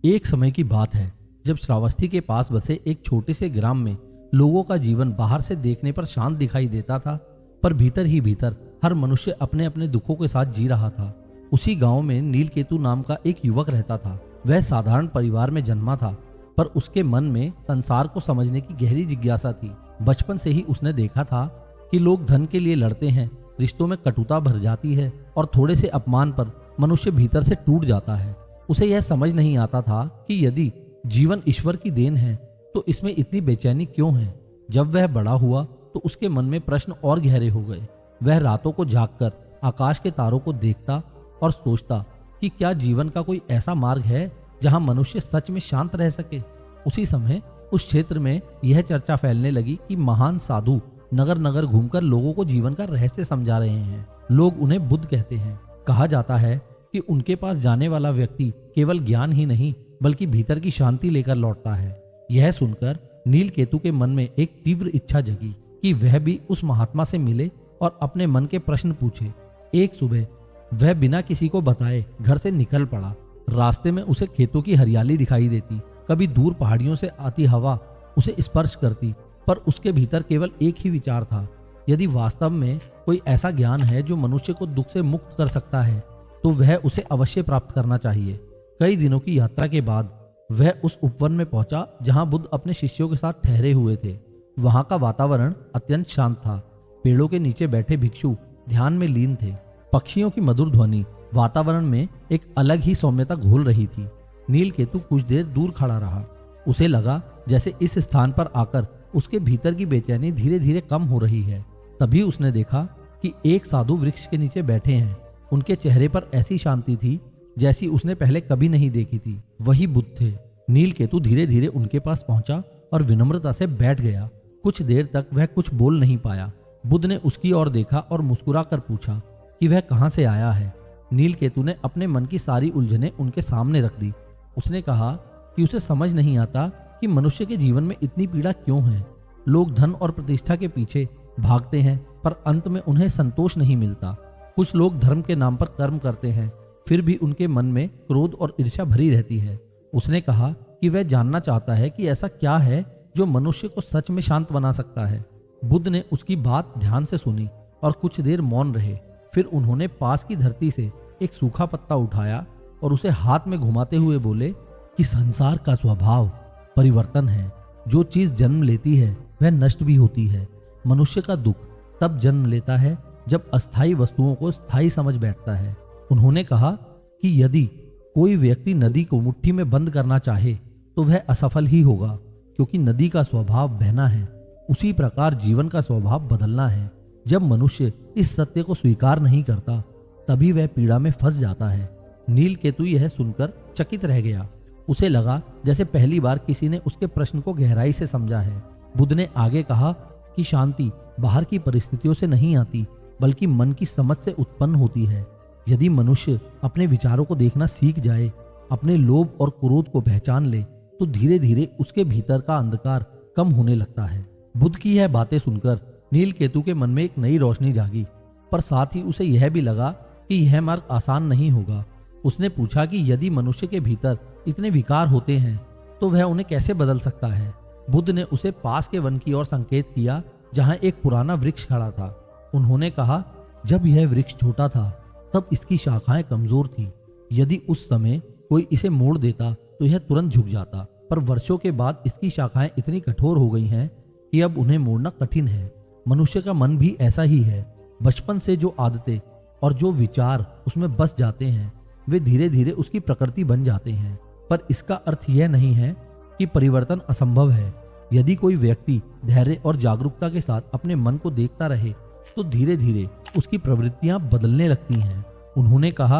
एक समय की बात है जब श्रावस्ती के पास बसे एक छोटे से ग्राम में लोगों का जीवन बाहर से देखने पर शांत दिखाई देता था, पर भीतर ही भीतर हर मनुष्य अपने अपने दुखों के साथ जी रहा था। उसी गांव में नीलकेतु नाम का एक युवक रहता था। वह साधारण परिवार में जन्मा था, पर उसके मन में संसार को समझने की गहरी जिज्ञासा थी। बचपन से ही उसने देखा था कि लोग धन के लिए लड़ते हैं, रिश्तों में कटुता भर जाती है और थोड़े से अपमान पर मनुष्य भीतर से टूट जाता है। उसे यह समझ नहीं आता था कि यदि जीवन ईश्वर की देन है तो इसमें इतनी बेचैनी क्यों है। जब वह बड़ा हुआ तो उसके मन में प्रश्न और गहरे हो गए। वह रातों को जागकर आकाश के तारों को देखता और सोचता कि क्या जीवन का कोई ऐसा मार्ग है जहां मनुष्य सच में शांत रह सके। उसी समय उस क्षेत्र में यह चर्चा फैलने लगी कि महान साधु नगर नगर घूमकर लोगों को जीवन का रहस्य समझा रहे हैं। लोग उन्हें बुद्ध कहते हैं। कहा जाता है कि उनके पास जाने वाला व्यक्ति केवल ज्ञान ही नहीं बल्कि भीतर की शांति लेकर लौटता है। यह सुनकर नीलकेतु के मन में एक तीव्र इच्छा जगी कि वह भी उस महात्मा से मिले और अपने मन के प्रश्न पूछे। एक सुबह वह बिना किसी को बताए घर से निकल पड़ा। रास्ते में उसे खेतों की हरियाली दिखाई देती, कभी दूर पहाड़ियों से आती हवा उसे स्पर्श करती, पर उसके भीतर केवल एक ही विचार था, यदि वास्तव में कोई ऐसा ज्ञान है जो मनुष्य को दुख से मुक्त कर सकता है तो वह उसे अवश्य प्राप्त करना चाहिए। कई दिनों की यात्रा के बाद वह उस उपवन में पहुंचा जहां बुद्ध अपने शिष्यों के साथ ठहरे हुए थे। वहां का वातावरण अत्यंत शांत था। पेड़ों के नीचे बैठे भिक्षु ध्यान में लीन थे। पक्षियों की मधुर ध्वनि वातावरण में एक अलग ही सौम्यता घोल रही थी। नीलकेतु कुछ देर दूर खड़ा रहा। उसे लगा जैसे इस स्थान पर आकर उसके भीतर की बेचैनी धीरे धीरे कम हो रही है। तभी उसने देखा कि एक साधु वृक्ष के नीचे बैठे हैं। उनके चेहरे पर ऐसी शांति थी जैसी उसने पहले कभी नहीं देखी थी। वही बुद्ध थे। नीलकेतु धीरे धीरे उनके पास पहुंचा और विनम्रता से बैठ गया। कुछ देर तक वह कुछ बोल नहीं पाया। बुद्ध ने उसकी ओर देखा और मुस्कुराकर पूछा कि वह कहां से आया है। नीलकेतु ने अपने मन की सारी उलझनें उनके सामने रख दी। उसने कहा कि उसे समझ नहीं आता कि मनुष्य के जीवन में इतनी पीड़ा क्यों है। लोग धन और प्रतिष्ठा के पीछे भागते हैं पर अंत में उन्हें संतोष नहीं मिलता। कुछ लोग धर्म के नाम पर कर्म करते हैं, फिर भी उनके मन में क्रोध और ईर्ष्या भरी रहती है। उसने कहा कि वह जानना चाहता है कि ऐसा क्या है जो मनुष्य को सच में शांत बना सकता है। बुद्ध ने उसकी बात ध्यान से सुनी और कुछ देर मौन रहे। फिर उन्होंने पास की धरती से एक सूखा पत्ता उठाया और उसे हाथ में घुमाते हुए बोले कि संसार का स्वभाव परिवर्तन है। जो चीज जन्म लेती है वह नष्ट भी होती है। मनुष्य का दुख तब जन्म लेता है जब अस्थायी वस्तुओं को स्थायी समझ बैठता है। उन्होंने कहा कि यदि कोई व्यक्ति नदी को मुट्ठी में बंद करना चाहे तो वह असफल ही होगा, क्योंकि नदी का स्वभाव बहना है। उसी प्रकार जीवन का स्वभाव बदलना है। जब मनुष्य इस सत्य को स्वीकार नहीं करता तभी वह पीड़ा में फंस जाता है। नीलकेतु यह सुनकर चकित रह गया। उसे लगा जैसे पहली बार किसी ने उसके प्रश्न को गहराई से समझा है। बुद्ध ने आगे कहा कि शांति बाहर की परिस्थितियों से नहीं आती बल्कि मन की समझ से उत्पन्न होती है। यदि मनुष्य अपने विचारों को देखना सीख जाए, अपने लोभ और क्रोध को पहचान ले, तो धीरे धीरे उसके भीतर का अंधकार कम होने लगता है। बुद्ध की यह बातें सुनकर नीलकेतु के मन में एक नई रोशनी जागी, पर साथ ही उसे यह भी लगा कि यह मार्ग आसान नहीं होगा। उसने पूछा कि यदि मनुष्य के भीतर इतने विकार होते हैं तो वह उन्हें कैसे बदल सकता है। बुद्ध ने उसे पास के वन की ओर संकेत किया जहां एक पुराना वृक्ष खड़ा था। उन्होंने कहा, जब यह वृक्ष छोटा था तब इसकी शाखाएं कमजोर थी। यदि उस समय कोई इसे मोड़ देता तो यह तुरंत झुक जाता, पर वर्षों के बाद इसकी शाखाएं इतनी कठोर हो गई हैं कि अब उन्हें मोड़ना कठिन है। मनुष्य का मन भी ऐसा ही है। बचपन से जो आदतें और जो विचार उसमें बस जाते हैं वे धीरे धीरे उसकी प्रकृति बन जाते हैं। पर इसका अर्थ यह नहीं है कि परिवर्तन असंभव है। यदि कोई व्यक्ति धैर्य और जागरूकता के साथ अपने मन को देखता रहे तो धीरे धीरे उसकी प्रवृत्तियां बदलने लगती हैं। उन्होंने कहा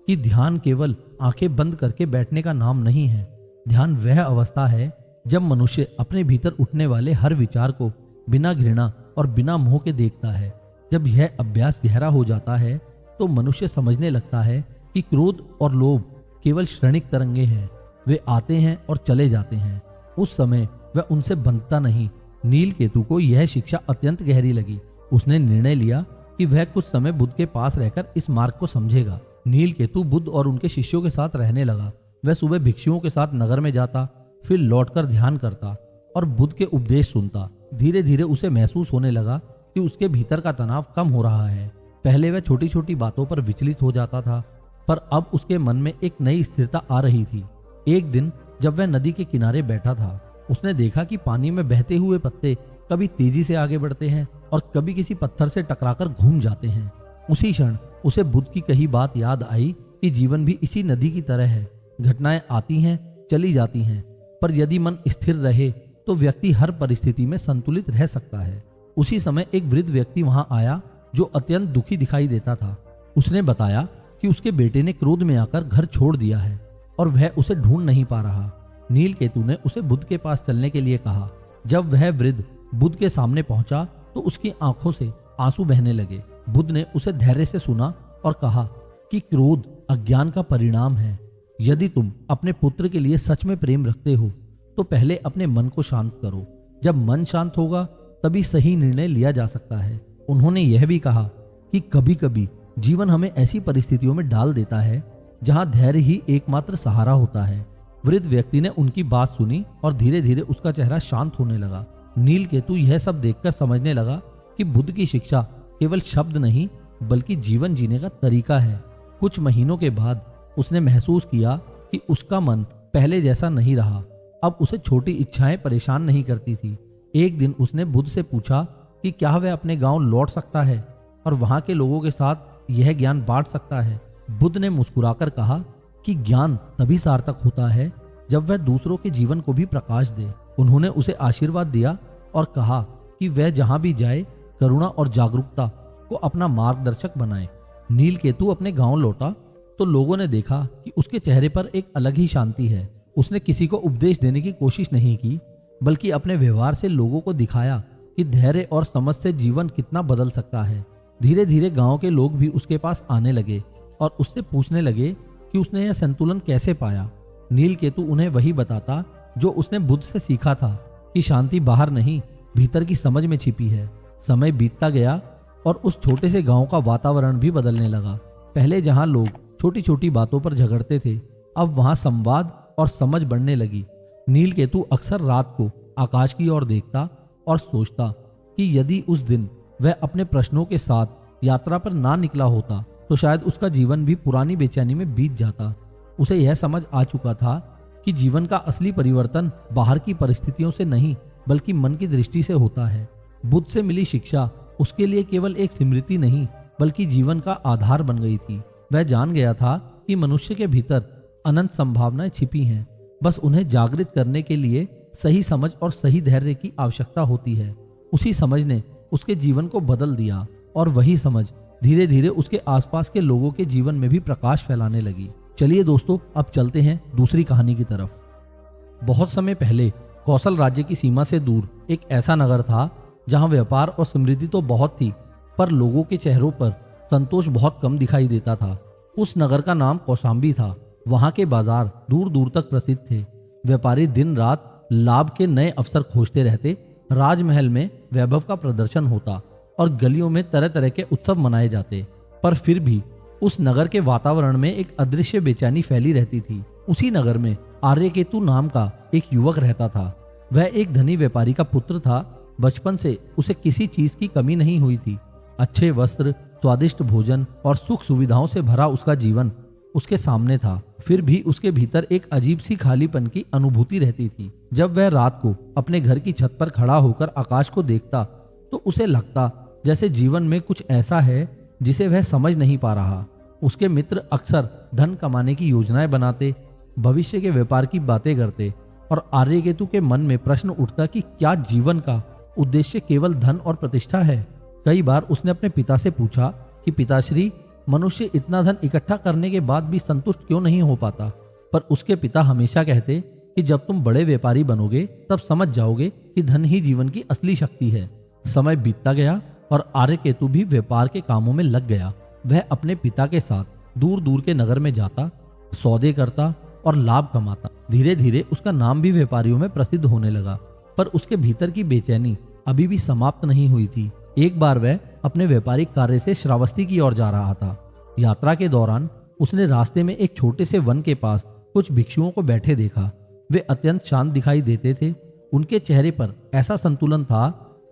कि ध्यान केवल आंखें बंद करके बैठने का नाम नहीं है। ध्यान वह अवस्था है जब मनुष्य अपने भीतर उठने वाले हर विचार को बिना घृणा और बिना मोह के देखता है। जब यह अभ्यास गहरा हो जाता है तो मनुष्य समझने लगता है कि क्रोध और लोभ केवल क्षणिक तरंगे हैं। वे आते हैं और चले जाते हैं। उस समय वह उनसे बंधता नहीं। नीलकेतु को यह शिक्षा अत्यंत गहरी लगी। उसने निर्णय लिया कि वह कुछ समय बुद्ध के पास रहकर इस मार्ग को समझेगा। नीलकेतु बुद्ध और उनके शिष्यों के साथ रहने लगा। वह सुबह भिक्षुओं के साथ नगर में जाता, फिर लौटकर ध्यान करता और बुद्ध के उपदेश सुनता। धीरे धीरे उसे महसूस होने लगा कि उसके भीतर का तनाव कम हो रहा है। पहले वह छोटी छोटी बातों पर विचलित हो जाता था, पर अब उसके मन में एक नई स्थिरता आ रही थी। एक दिन जब वह नदी के किनारे बैठा था, उसने देखा कि पानी में बहते हुए पत्ते कभी तेजी से आगे बढ़ते हैं और कभी किसी पत्थर से टकराकर घूम जाते हैं। उसी क्षण उसे बुद्ध की कही बात याद आई कि जीवन भी इसी नदी की तरह है। घटनाएं आती हैं, चली जाती हैं, पर यदि मन स्थिर रहे तो व्यक्ति हर परिस्थिति में संतुलित रह सकता है। उसी समय एक वृद्ध व्यक्ति वहां आया जो अत्यंत दुखी दिखाई देता था। उसने बताया कि उसके बेटे ने क्रोध में आकर घर छोड़ दिया है और वह उसे ढूंढ नहीं पा रहा। नीलकेतु ने उसे बुद्ध के पास चलने के लिए कहा। जब वह वृद्ध बुद्ध के सामने पहुंचा तो उसकी आंखों से आंसू बहने लगे। बुद्ध ने उसे धैर्य से सुना और कहा कि क्रोध अज्ञान का परिणाम है। यदि तुम अपने पुत्र के लिए सच में प्रेम रखते हो तो पहले अपने मन को शांत करो। जब मन शांत होगा तभी सही निर्णय लिया जा सकता है। उन्होंने यह भी कहा कि कभी कभी जीवन हमें ऐसी परिस्थितियों में डाल देता है जहां धैर्य ही एकमात्र सहारा होता है। वृद्ध व्यक्ति ने उनकी बात सुनी और धीरे धीरे उसका चेहरा शांत होने लगा। नीलकेतु यह सब देखकर समझने लगा कि बुद्ध की शिक्षा केवल शब्द नहीं बल्कि जीवन जीने का तरीका है। कुछ महीनों के बाद उसने महसूस किया कि उसका मन पहले जैसा नहीं रहा। अब उसे छोटी इच्छाएं परेशान नहीं करती थी। एक दिन उसने बुद्ध से पूछा कि क्या वह अपने गांव लौट सकता है और वहां के लोगों के साथ यह ज्ञान बांट सकता है। बुद्ध ने मुस्कुराकर कहा कि ज्ञान तभी सार्थक होता है जब वह दूसरों के जीवन को भी प्रकाश दे। उन्होंने उसे आशीर्वाद दिया और कहा कि वह जहां भी जाए करुणा और जागरूकता को अपना मार्गदर्शक बनाए। नीलकेतु अपने गांव लौटा तो लोगों ने देखा कि उसके चेहरे पर एक अलग ही शांति है। उसने किसी को उपदेश देने की कोशिश नहीं की बल्कि अपने व्यवहार से लोगों को दिखाया कि धैर्य और समझ से जीवन कितना बदल सकता है। धीरे धीरे गांव के लोग भी उसके पास आने लगे और उससे पूछने लगे कि उसने यह संतुलन कैसे पाया। नीलकेतु उन्हें वही बताता जो उसने बुद्ध से सीखा था कि शांति बाहर नहीं भीतर की समझ में छिपी है। समय बीतता गया और उस छोटे से गांव का वातावरण भी बदलने लगा। पहले जहां लोग छोटी छोटी बातों पर झगड़ते थे, अब वहां संवाद और समझ बढ़ने लगी। नीलकेतु अक्सर रात को आकाश की ओर देखता और सोचता कि यदि उस दिन वह अपने प्रश्नों के साथ यात्रा पर ना निकला होता तो शायद उसका जीवन भी पुरानी बेचैनी में बीत जाता। उसे यह समझ आ चुका था कि जीवन का असली परिवर्तन बाहर की परिस्थितियों से नहीं बल्कि मन की दृष्टि से होता है। बुद्ध से मिली शिक्षा उसके लिए केवल एक स्मृति नहीं बल्कि जीवन का आधार बन गई थी। वह जान गया था कि मनुष्य के भीतर अनंत संभावनाएं छिपी हैं, बस उन्हें जागृत करने के लिए सही समझ और सही धैर्य की आवश्यकता होती है। उसी समझ ने उसके जीवन को बदल दिया और वही समझ धीरे धीरे उसके आसपास के लोगों के जीवन में भी प्रकाश फैलाने लगी। चलिए दोस्तों, अब चलते हैं दूसरी कहानी की तरफ। बहुत समय पहले कौशल राज्य की सीमा से दूर एक ऐसा नगर था जहां व्यापार और समृद्धि तो बहुत थी पर लोगों के चेहरों पर संतोष बहुत कम दिखाई देता था। उस नगर का नाम कौशाम्बी था। वहां के बाजार दूर दूर तक प्रसिद्ध थे। व्यापारी दिन रात लाभ के नए अवसर खोजते रहते। राजमहल में वैभव का प्रदर्शन होता और गलियों में तरह तरह के उत्सव मनाए जाते, पर फिर भी उस नगर के वातावरण में एक अदृश्य बेचैनी फैली रहती थी। उसी नगर में आर्यकेतु नाम का एक युवक रहता था। वह एक धनी व्यापारी का पुत्र था। बचपन से उसे किसी चीज की कमी नहीं हुई थी। अच्छे वस्त्र, स्वादिष्ट भोजन और सुख सुविधाओं से भरा उसका जीवन उसके सामने था। फिर भी उसके भीतर एक अजीब सी खालीपन की अनुभूति रहती थी। जब वह रात को अपने घर की छत पर खड़ा होकर आकाश को देखता तो उसे लगता जैसे जीवन में कुछ ऐसा है जिसे वह समझ नहीं पा रहा। उसके मित्र अक्सर धन कमाने की योजनाएं बनाते, भविष्य के व्यापार की बातें करते और आर्यकेतु के मन में प्रश्न उठता कि क्या जीवन का उद्देश्य केवल धन और प्रतिष्ठा है। कई बार उसने अपने पिता से पूछा कि पिताश्री, मनुष्य इतना धन इकट्ठा करने के बाद भी संतुष्ट क्यों नहीं हो पाता। पर उसके पिता हमेशा कहते कि जब तुम बड़े व्यापारी बनोगे तब समझ जाओगे कि धन ही जीवन की असली शक्ति है। समय बीतता गया और आर्यकेतु भी व्यापार के कामों में लग गया। वह अपने पिता के साथ दूर दूर के नगर में जाता, सौदे करता और लाभ कमाता। धीरे धीरे उसका नाम भी व्यापारियों में प्रसिद्ध होने लगा, पर उसके भीतर की बेचैनी अभी भी समाप्त नहीं हुई थी। एक बार वह अपने व्यापारिक कार्य से श्रावस्ती की ओर जा रहा था। यात्रा के दौरान उसने रास्ते में एक छोटे से वन के पास कुछ भिक्षुओं को बैठे देखा। वे अत्यंत शांत दिखाई देते थे। उनके चेहरे पर ऐसा संतुलन था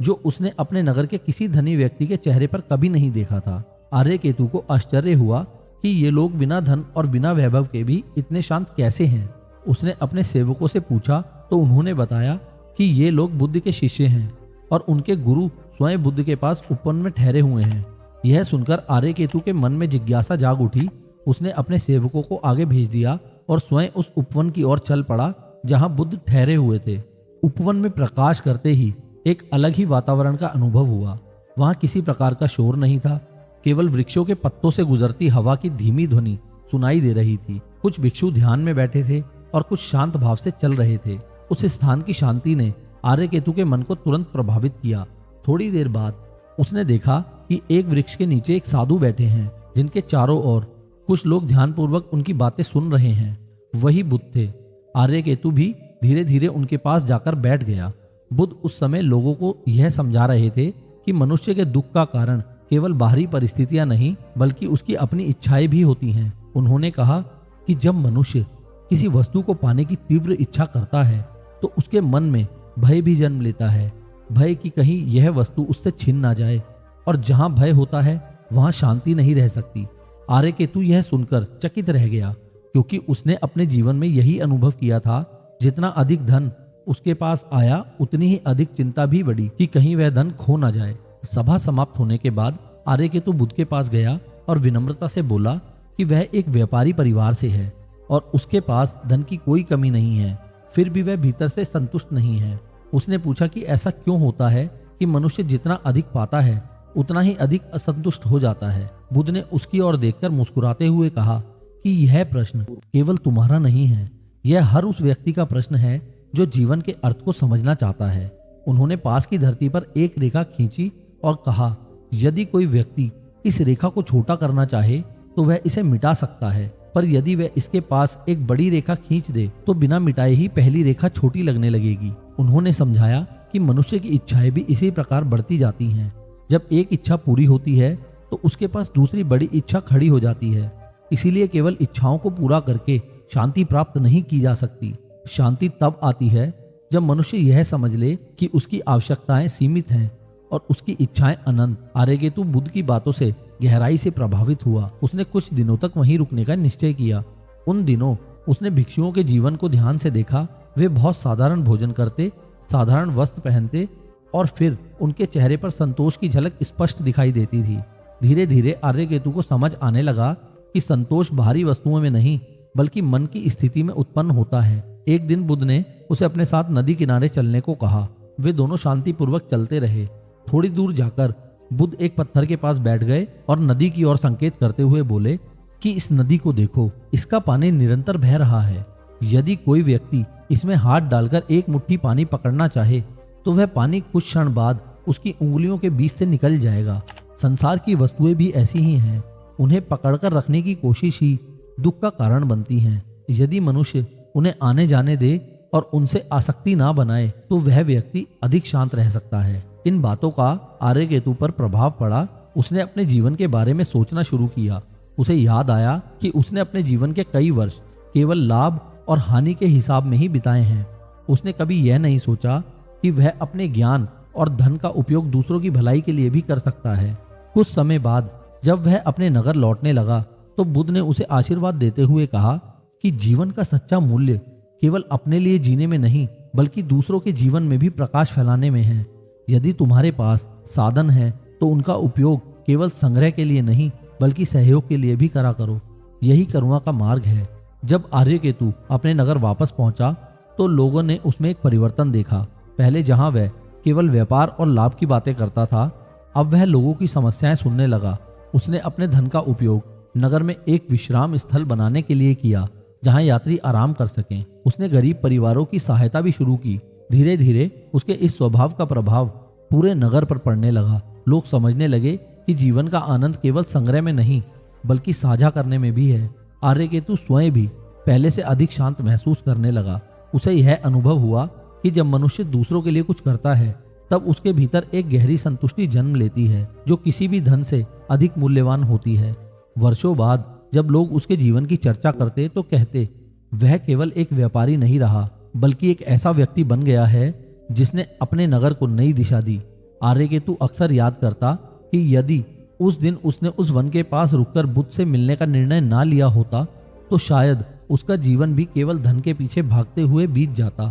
जो उसने अपने नगर के किसी धनी व्यक्ति के चेहरे पर कभी नहीं देखा था। आर्यकेतु को आश्चर्य हुआ कि ये लोग बिना धन और बिना वैभव के भी इतने शांत कैसे हैं। उसने अपने सेवकों से पूछा तो उन्होंने बताया कि ये लोग बुद्ध के शिष्य हैं और उनके गुरु स्वयं बुद्ध के पास उपवन में ठहरे हुए हैं। यह सुनकर आर्यकेतु के मन में जिज्ञासा जाग उठी। उसने अपने सेवकों को आगे भेज दिया और स्वयं उस उपवन की ओर चल पड़ा जहां बुद्ध ठहरे हुए थे। उपवन में प्रकाश करते ही एक अलग ही वातावरण का अनुभव हुआ। वहां किसी प्रकार का शोर नहीं था, केवल वृक्षों के पत्तों से गुजरती हवा की धीमी ध्वनि सुनाई दे रही थी। कुछ भिक्षु ध्यान में बैठे थे और कुछ शांत भाव से चल रहे थे। उस स्थान की शांति ने आर्यकेतु के मन को तुरंत प्रभावित किया। थोड़ी देर बाद उसने देखा कि एक वृक्ष के नीचे एक साधु बैठे हैं जिनके चारों ओर कुछ लोग ध्यानपूर्वक उनकी बातें सुन रहे हैं। वही बुद्ध थे। आर्यकेतु भी धीरे धीरे उनके पास जाकर बैठ गया। बुद्ध उस समय लोगों को यह समझा रहे थे कि मनुष्य के दुख का कारण केवल बाहरी परिस्थितियां नहीं बल्कि उसकी अपनी इच्छाएं भी होती हैं। उन्होंने कहा कि जब मनुष्य किसी वस्तु को पाने की तीव्र इच्छा करता है तो उसके मन में भय भी जन्म लेता है। भय कि कहीं यह वस्तु उससे छिन ना जाए, और जहां भय होता है वहां शांति नहीं रह सकती। आर्यकेतु यह सुनकर चकित रह गया, क्योंकि उसने अपने जीवन में यही अनुभव किया था। जितना अधिक धन उसके पास आया उतनी ही अधिक चिंता भी बढ़ी कि कहीं वह धन खो ना जाए। सभा समाप्त होने के बाद आर्यकेतु बुद्ध के पास गया और विनम्रता से बोला कि वह एक व्यापारी परिवार से है और उसके पास धन की कोई कमी नहीं है, फिर भी वह भीतर से संतुष्ट नहीं है। उसने पूछा कि ऐसा क्यों होता है कि मनुष्य जितना अधिक पाता है उतना ही अधिक असंतुष्ट हो जाता है। बुद्ध ने उसकी ओर देखकर मुस्कुराते हुए कहा कि यह प्रश्न केवल तुम्हारा नहीं है, यह हर उस व्यक्ति का प्रश्न है जो जीवन के अर्थ को समझना चाहता है। उन्होंने पास की धरती पर एक रेखा खींची और कहा, यदि कोई व्यक्ति इस रेखा को छोटा करना चाहे तो वह इसे मिटा सकता है, पर यदि वह इसके पास एक बड़ी रेखा खींच दे तो बिना मिटाए ही पहली रेखा छोटी लगने लगेगी। उन्होंने समझाया कि मनुष्य की इच्छाएं भी इसी प्रकार बढ़ती जाती हैं। जब एक इच्छा पूरी होती है तो उसके पास दूसरी बड़ी इच्छा खड़ी हो जाती है। इसीलिए केवल इच्छाओं को पूरा करके शांति प्राप्त नहीं की जा सकती। शांति तब आती है जब मनुष्य यह समझ ले कि उसकी आवश्यकताएं सीमित हैं और उसकी इच्छाएं अनंत। आर्यकेतु बुद्ध की बातों से गहराई से प्रभावित हुआ। उसने कुछ दिनों तक वहीं रुकने का निश्चय किया। उन दिनों उसने भिक्षुओं के जीवन को ध्यान से देखा। वे बहुत साधारण भोजन करते, साधारण वस्त्र पहनते और फिर उनके चेहरे पर संतोष की झलक स्पष्ट दिखाई देती थी। धीरे धीरे आर्यकेतु को समझ आने लगा कि संतोष बाहरी वस्तुओं में नहीं बल्कि मन की स्थिति में उत्पन्न होता है। एक दिन बुद्ध ने उसे अपने साथ नदी किनारे चलने को कहा। वे दोनों शांतिपूर्वक चलते रहे। थोड़ी दूर जाकर बुद्ध एक पत्थर के पास बैठ गए और नदी की ओर संकेत करते हुए बोले कि इस नदी को देखो, इसका पानी निरंतर बह रहा है। यदि कोई व्यक्ति इसमें हाथ डालकर एक मुट्ठी पानी पकड़ना चाहे तो वह पानी कुछ क्षण बाद उसकी उंगलियों के बीच से निकल जाएगा। संसार की वस्तुएं भी ऐसी ही हैं। उन्हें पकड़कर रखने की कोशिश ही दुख का कारण बनती हैं। यदि मनुष्य उन्हें आने जाने दे और उनसे आसक्ति ना बनाए तो वह व्यक्ति अधिक शांत रह सकता है। इन बातों का आर्यकेतु पर प्रभाव पड़ा। उसने अपने जीवन के बारे में सोचना शुरू किया। उसे याद आया कि उसने अपने जीवन के कई वर्ष केवल लाभ और हानि के हिसाब में ही बिताए हैं। उसने कभी यह नहीं सोचा कि वह अपने ज्ञान और धन का उपयोग दूसरों की भलाई के लिए भी कर सकता है। कुछ समय बाद जब वह अपने नगर लौटने लगा तो बुद्ध ने उसे आशीर्वाद देते हुए कहा कि जीवन का सच्चा मूल्य केवल अपने लिए जीने में नहीं बल्कि दूसरों के जीवन में भी प्रकाश फैलाने में है। यदि तुम्हारे पास साधन है तो उनका उपयोग केवल संग्रह के लिए नहीं बल्कि सहयोग के लिए भी करा करो। यही करुणा का मार्ग है। जब आर्यकेतु अपने नगर वापस पहुंचा तो लोगों ने उसमें एक परिवर्तन देखा। पहले जहां वह केवल व्यापार और लाभ की बातें करता था, अब वह लोगों की समस्याएं सुनने लगा। उसने अपने धन का उपयोग नगर में एक विश्राम स्थल बनाने के लिए किया जहां यात्री आराम कर सकें। उसने गरीब परिवारों की सहायता भी शुरू की। धीरे धीरे उसके इस स्वभाव का प्रभाव पूरे नगर पर पड़ने लगा। लोग समझने लगे कि जीवन का आनंद केवल संग्रह में नहीं बल्कि साझा करने में भी है। आर्यकेतु स्वयं भी पहले से अधिक शांत महसूस करने लगा। उसे यह अनुभव हुआ कि जब मनुष्य दूसरों के लिए कुछ करता है तब उसके भीतर एक गहरी संतुष्टि जन्म लेती है जो किसी भी धन से अधिक मूल्यवान होती है। वर्षों बाद जब लोग उसके जीवन की चर्चा करते तो कहते वह केवल एक व्यापारी नहीं रहा, बल्कि एक ऐसा व्यक्ति बन गया है जिसने अपने नगर को नई दिशा दी। आर्यकेतु अक्सर याद करता कि यदि उस दिन उसने उस वन के पास रुककर बुद्ध से मिलने का निर्णय ना लिया होता तो शायद उसका जीवन भी केवल धन के पीछे भागते हुए बीत जाता।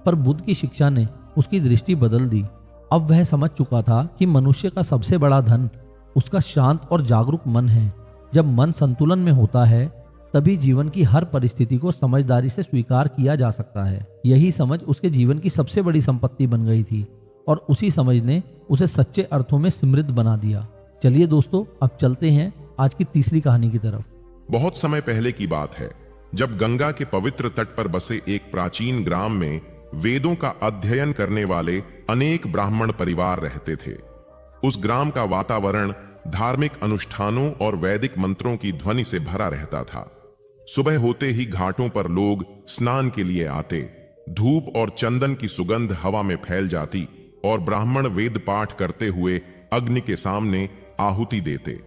पर बुद्ध की शिक्षा ने उसकी दृष्टि बदल दी। अब वह समझ चुका था कि मनुष्य का सबसे बड़ा धन उसका शांत और जागरूक मन है। जब मन संतुलन में होता है तभी जीवन की हर परिस्थिति को समझदारी से स्वीकार किया जा सकता है। यही समझ उसके जीवन की सबसे बड़ी संपत्ति बन गई थी और उसी समझ ने उसे सच्चे अर्थों में समृद्ध बना दिया। चलिए दोस्तों, अब चलते हैं आज की तीसरी कहानी की तरफ। बहुत समय पहले की बात है, जब गंगा के पवित्र तट पर बसे एक प्राचीन ग्राम में वेदों का अध्ययन करने वाले अनेक ब्राह्मण परिवार रहते थे। उस ग्राम का वातावरण धार्मिक अनुष्ठानों और वैदिक मंत्रों की ध्वनि से भरा रहता था। सुबह होते ही घाटों पर लोग स्नान के लिए आते, धूप और चंदन की सुगंध हवा में फैल जाती और ब्राह्मण वेद पाठ करते हुए अग्नि के सामने आहुति देते।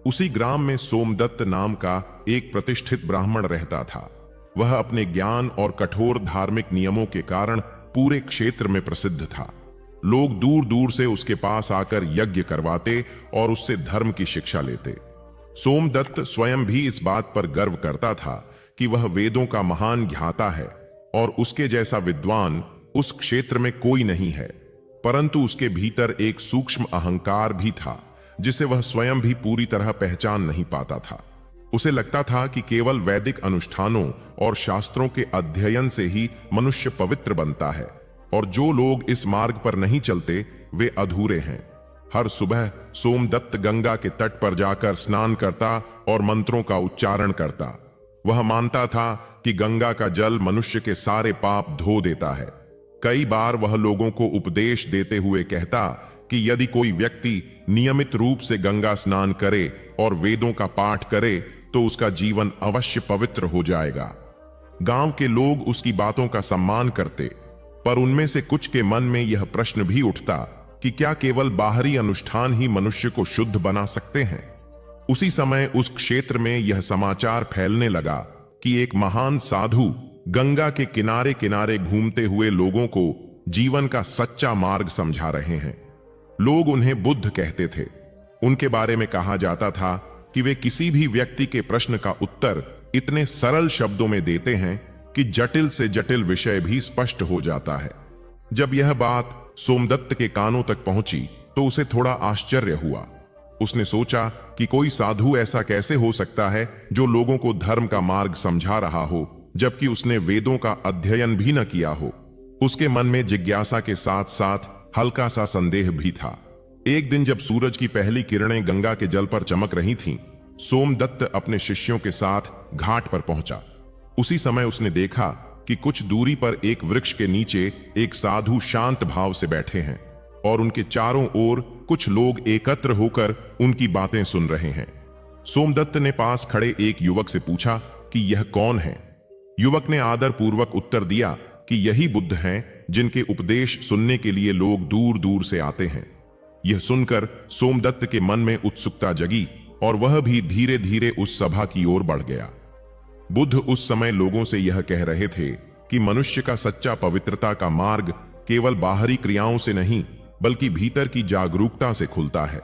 उसी ग्राम में सोमदत्त नाम का एक प्रतिष्ठित ब्राह्मण रहता था। वह अपने ज्ञान और कठोर धार्मिक नियमों के कारण पूरे क्षेत्र में प्रसिद्ध था। लोग दूर दूर से उसके पास आकर यज्ञ करवाते और उससे धर्म की शिक्षा लेते। सोमदत्त स्वयं भी इस बात पर गर्व करता था कि वह वेदों का महान ज्ञाता है और उसके जैसा विद्वान उस क्षेत्र में कोई नहीं है। परंतु उसके भीतर एक सूक्ष्म अहंकार भी था जिसे वह स्वयं भी पूरी तरह पहचान नहीं पाता था। उसे लगता था कि केवल वैदिक अनुष्ठानों और शास्त्रों के अध्ययन से ही मनुष्य पवित्र बनता है और जो लोग इस मार्ग पर नहीं चलते वे अधूरे हैं। हर सुबह सोमदत्त गंगा के तट पर जाकर स्नान करता और मंत्रों का उच्चारण करता। वह मानता था कि गंगा का जल मनुष्य के सारे पाप धो देता है। कई बार वह लोगों को उपदेश देते हुए कहता कि यदि कोई व्यक्ति नियमित रूप से गंगा स्नान करे और वेदों का पाठ करे तो उसका जीवन अवश्य पवित्र हो जाएगा। गांव के लोग उसकी बातों का सम्मान करते, पर उनमें से कुछ के मन में यह प्रश्न भी उठता कि क्या केवल बाहरी अनुष्ठान ही मनुष्य को शुद्ध बना सकते हैं। उसी समय उस क्षेत्र में यह समाचार फैलने लगा कि एक महान साधु गंगा के किनारे किनारे घूमते हुए लोगों को जीवन का सच्चा मार्ग समझा रहे हैं। लोग उन्हें बुद्ध कहते थे। उनके बारे में कहा जाता था कि वे किसी भी व्यक्ति के प्रश्न का उत्तर इतने सरल शब्दों में देते हैं कि जटिल से जटिल विषय भी स्पष्ट हो जाता है। जब यह बात सोमदत्त के कानों तक पहुंची तो उसे थोड़ा आश्चर्य हुआ। उसने सोचा कि कोई साधु ऐसा कैसे हो सकता है जो लोगों को धर्म का मार्ग समझा रहा हो, जबकि उसने वेदों का अध्ययन भी न किया हो। उसके मन में जिज्ञासा के साथ साथ हल्का सा संदेह भी था। एक दिन जब सूरज की पहली किरणें गंगा के जल पर चमक रही थीं, सोमदत्त अपने शिष्यों के साथ घाट पर पहुंचा। उसी समय उसने देखा कि कुछ दूरी पर एक वृक्ष के नीचे एक साधु शांत भाव से बैठे हैं और उनके चारों ओर कुछ लोग एकत्र होकर उनकी बातें सुन रहे हैं। सोमदत्त ने पास खड़े एक युवक से पूछा कि यह कौन है। युवक ने आदर पूर्वक उत्तर दिया कि यही बुद्ध हैं जिनके उपदेश सुनने के लिए लोग दूर दूर से आते हैं। यह सुनकर सोमदत्त के मन में उत्सुकता जगी और वह भी धीरे धीरे उस सभा की ओर बढ़ गया। बुद्ध उस समय लोगों से यह कह रहे थे कि मनुष्य का सच्चा पवित्रता का मार्ग केवल बाहरी क्रियाओं से नहीं बल्कि भीतर की जागरूकता से खुलता है।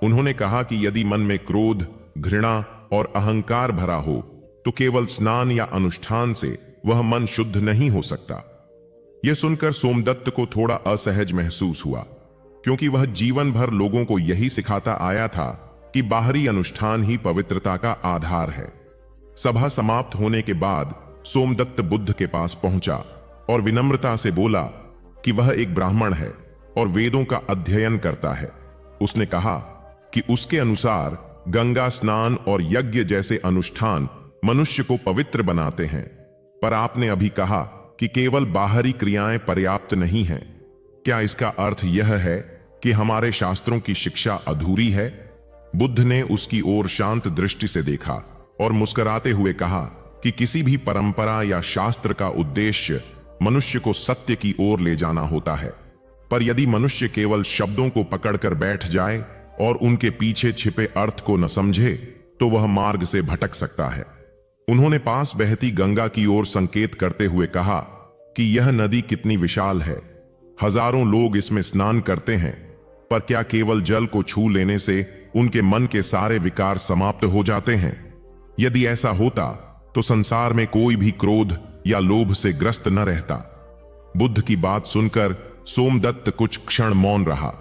उन्होंने कहा कि यदि मन में क्रोध, घृणा और अहंकार भरा हो तो केवल स्नान या अनुष्ठान से वह मन शुद्ध नहीं हो सकता। यह सुनकर सोमदत्त को थोड़ा असहज महसूस हुआ, क्योंकि वह जीवन भर लोगों को यही सिखाता आया था कि बाहरी अनुष्ठान ही पवित्रता का आधार है। सभा समाप्त होने के बाद सोमदत्त बुद्ध के पास पहुंचा और विनम्रता से बोला कि वह एक ब्राह्मण है और वेदों का अध्ययन करता है। उसने कहा कि उसके अनुसार गंगा स्नान और यज्ञ जैसे अनुष्ठान मनुष्य को पवित्र बनाते हैं, पर आपने अभी कहा कि केवल बाहरी क्रियाएं पर्याप्त नहीं हैं। क्या इसका अर्थ यह है कि हमारे शास्त्रों की शिक्षा अधूरी है? बुद्ध ने उसकी ओर शांत दृष्टि से देखा और मुस्कुराते हुए कहा कि किसी भी परंपरा या शास्त्र का उद्देश्य मनुष्य को सत्य की ओर ले जाना होता है, पर यदि मनुष्य केवल शब्दों को पकड़कर बैठ जाए और उनके पीछे छिपे अर्थ को न समझे तो वह मार्ग से भटक सकता है। उन्होंने पास बहती गंगा की ओर संकेत करते हुए कहा कि यह नदी कितनी विशाल है, हजारों लोग इसमें स्नान करते हैं, पर क्या केवल जल को छू लेने से उनके मन के सारे विकार समाप्त हो जाते हैं? यदि ऐसा होता तो संसार में कोई भी क्रोध या लोभ से ग्रस्त न रहता। बुद्ध की बात सुनकर सोमदत्त कुछ क्षण मौन रहा।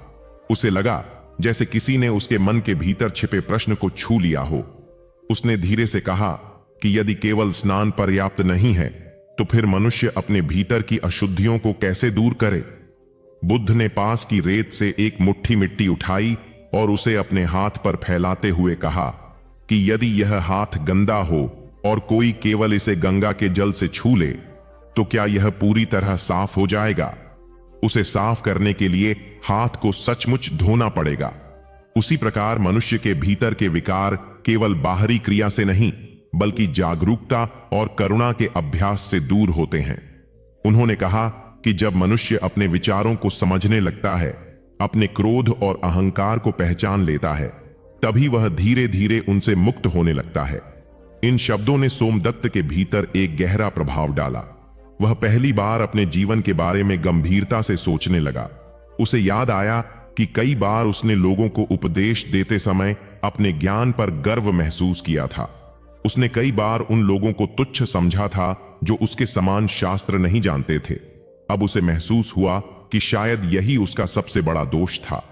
उसे लगा जैसे किसी ने उसके मन के भीतर छिपे प्रश्न को छू लिया हो। उसने धीरे से कहा कि यदि केवल स्नान पर्याप्त नहीं है तो फिर मनुष्य अपने भीतर की अशुद्धियों को कैसे दूर करे? बुद्ध ने पास की रेत से एक मुट्ठी मिट्टी उठाई और उसे अपने हाथ पर फैलाते हुए कहा कि यदि यह हाथ गंदा हो और कोई केवल इसे गंगा के जल से छू ले तो क्या यह पूरी तरह साफ हो जाएगा? उसे साफ करने के लिए हाथ को सचमुच धोना पड़ेगा। उसी प्रकार मनुष्य के भीतर के विकार केवल बाहरी क्रिया से नहीं बल्कि जागरूकता और करुणा के अभ्यास से दूर होते हैं। उन्होंने कहा कि जब मनुष्य अपने विचारों को समझने लगता है, अपने क्रोध और अहंकार को पहचान लेता है, तभी वह धीरे धीरे उनसे मुक्त होने लगता है। इन शब्दों ने सोमदत्त के भीतर एक गहरा प्रभाव डाला। वह पहली बार अपने जीवन के बारे में गंभीरता से सोचने लगा। उसे याद आया कि कई बार उसने लोगों को उपदेश देते समय अपने ज्ञान पर गर्व महसूस किया था। उसने कई बार उन लोगों को तुच्छ समझा था जो उसके समान शास्त्र नहीं जानते थे। अब उसे महसूस हुआ कि शायद यही उसका सबसे बड़ा दोष था।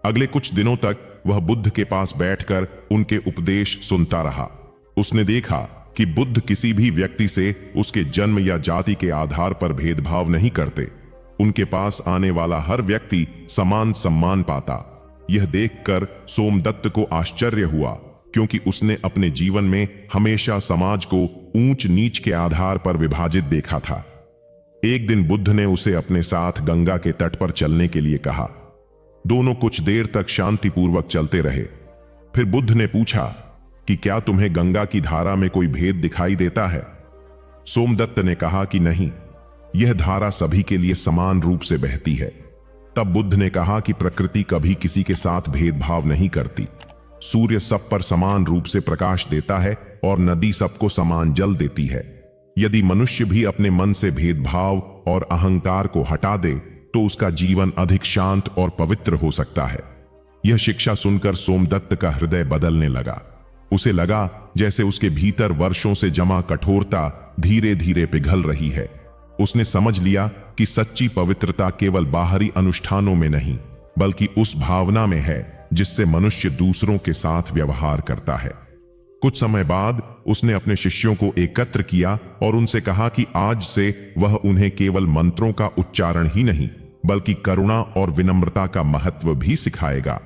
अगले कुछ दिनों तक वह बुद्ध के पास बैठकर उनके उपदेश सुनता रहा। उसने देखा कि बुद्ध किसी भी व्यक्ति से उसके जन्म या जाति के आधार पर भेदभाव नहीं करते। उनके पास आने वाला हर व्यक्ति समान सम्मान पाता। यह देखकर सोमदत्त को आश्चर्य हुआ, क्योंकि उसने अपने जीवन में हमेशा समाज को ऊंच नीच के आधार पर विभाजित देखा था। एक दिन बुद्ध ने उसे अपने साथ गंगा के तट पर चलने के लिए कहा। दोनों कुछ देर तक शांतिपूर्वक चलते रहे। फिर बुद्ध ने पूछा कि क्या तुम्हें गंगा की धारा में कोई भेद दिखाई देता है? सोमदत्त ने कहा कि नहीं, यह धारा सभी के लिए समान रूप से बहती है। तब बुद्ध ने कहा कि प्रकृति कभी किसी के साथ भेदभाव नहीं करती। सूर्य सब पर समान रूप से प्रकाश देता है और नदी सबको समान जल देती है। यदि मनुष्य भी अपने मन से भेदभाव और अहंकार को हटा दे तो उसका जीवन अधिक शांत और पवित्र हो सकता है। यह शिक्षा सुनकर सोमदत्त का हृदय बदलने लगा। उसे लगा जैसे उसके भीतर वर्षों से जमा कठोरता धीरे धीरे पिघल रही है। उसने समझ लिया कि सच्ची पवित्रता केवल बाहरी अनुष्ठानों में नहीं बल्कि उस भावना में है जिससे मनुष्य दूसरों के साथ व्यवहार करता है। कुछ समय बाद उसने अपने शिष्यों को एकत्र किया और उनसे कहा कि आज से वह उन्हें केवल मंत्रों का उच्चारण ही नहीं बल्कि करुणा और विनम्रता का महत्व भी सिखाएगा।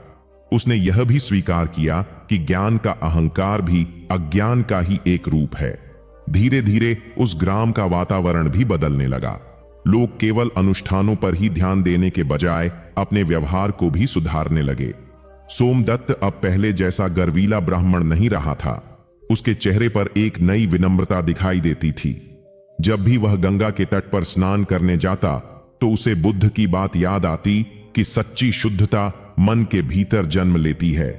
उसने यह भी स्वीकार किया कि ज्ञान का अहंकार भी अज्ञान का ही एक रूप है। धीरे धीरे उस ग्राम का वातावरण भी बदलने लगा। लोग केवल अनुष्ठानों पर ही ध्यान देने के बजाय अपने व्यवहार को भी सुधारने लगे। सोमदत्त अब पहले जैसा गर्वीला ब्राह्मण नहीं रहा था। उसके चेहरे पर एक नई विनम्रता दिखाई देती थी। जब भी वह गंगा के तट पर स्नान करने जाता तो उसे बुद्ध की बात याद आती कि सच्ची शुद्धता मन के भीतर जन्म लेती है।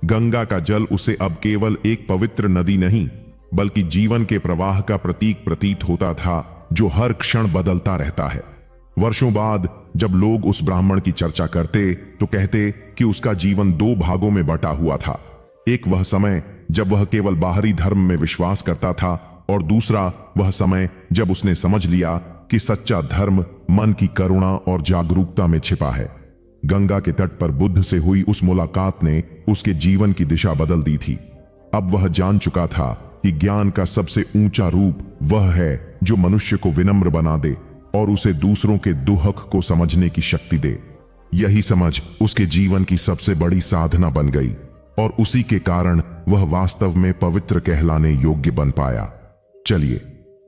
गंगा का जल उसे अब केवल एक पवित्र नदी नहीं बल्कि जीवन के प्रवाह का प्रतीक प्रतीत होता था जो हर क्षण बदलता रहता है। वर्षों बाद जब लोग उस ब्राह्मण की चर्चा करते तो कहते कि उसका जीवन दो भागों में बटा हुआ था। एक वह समय जब वह केवल बाहरी धर्म में विश्वास करता था और दूसरा वह समय जब उसने समझ लिया कि सच्चा धर्म मन की करुणा और जागरूकता में छिपा है। गंगा के तट पर बुद्ध से हुई उस मुलाकात ने उसके जीवन की दिशा बदल दी थी। अब वह जान चुका था कि ज्ञान का सबसे ऊंचा रूप वह है जो मनुष्य को विनम्र बना दे और उसे दूसरों के दुख को समझने की शक्ति दे। यही समझ उसके जीवन की सबसे बड़ी साधना बन गई और उसी के कारण वह वास्तव में पवित्र कहलाने योग्य बन पाया। चलिए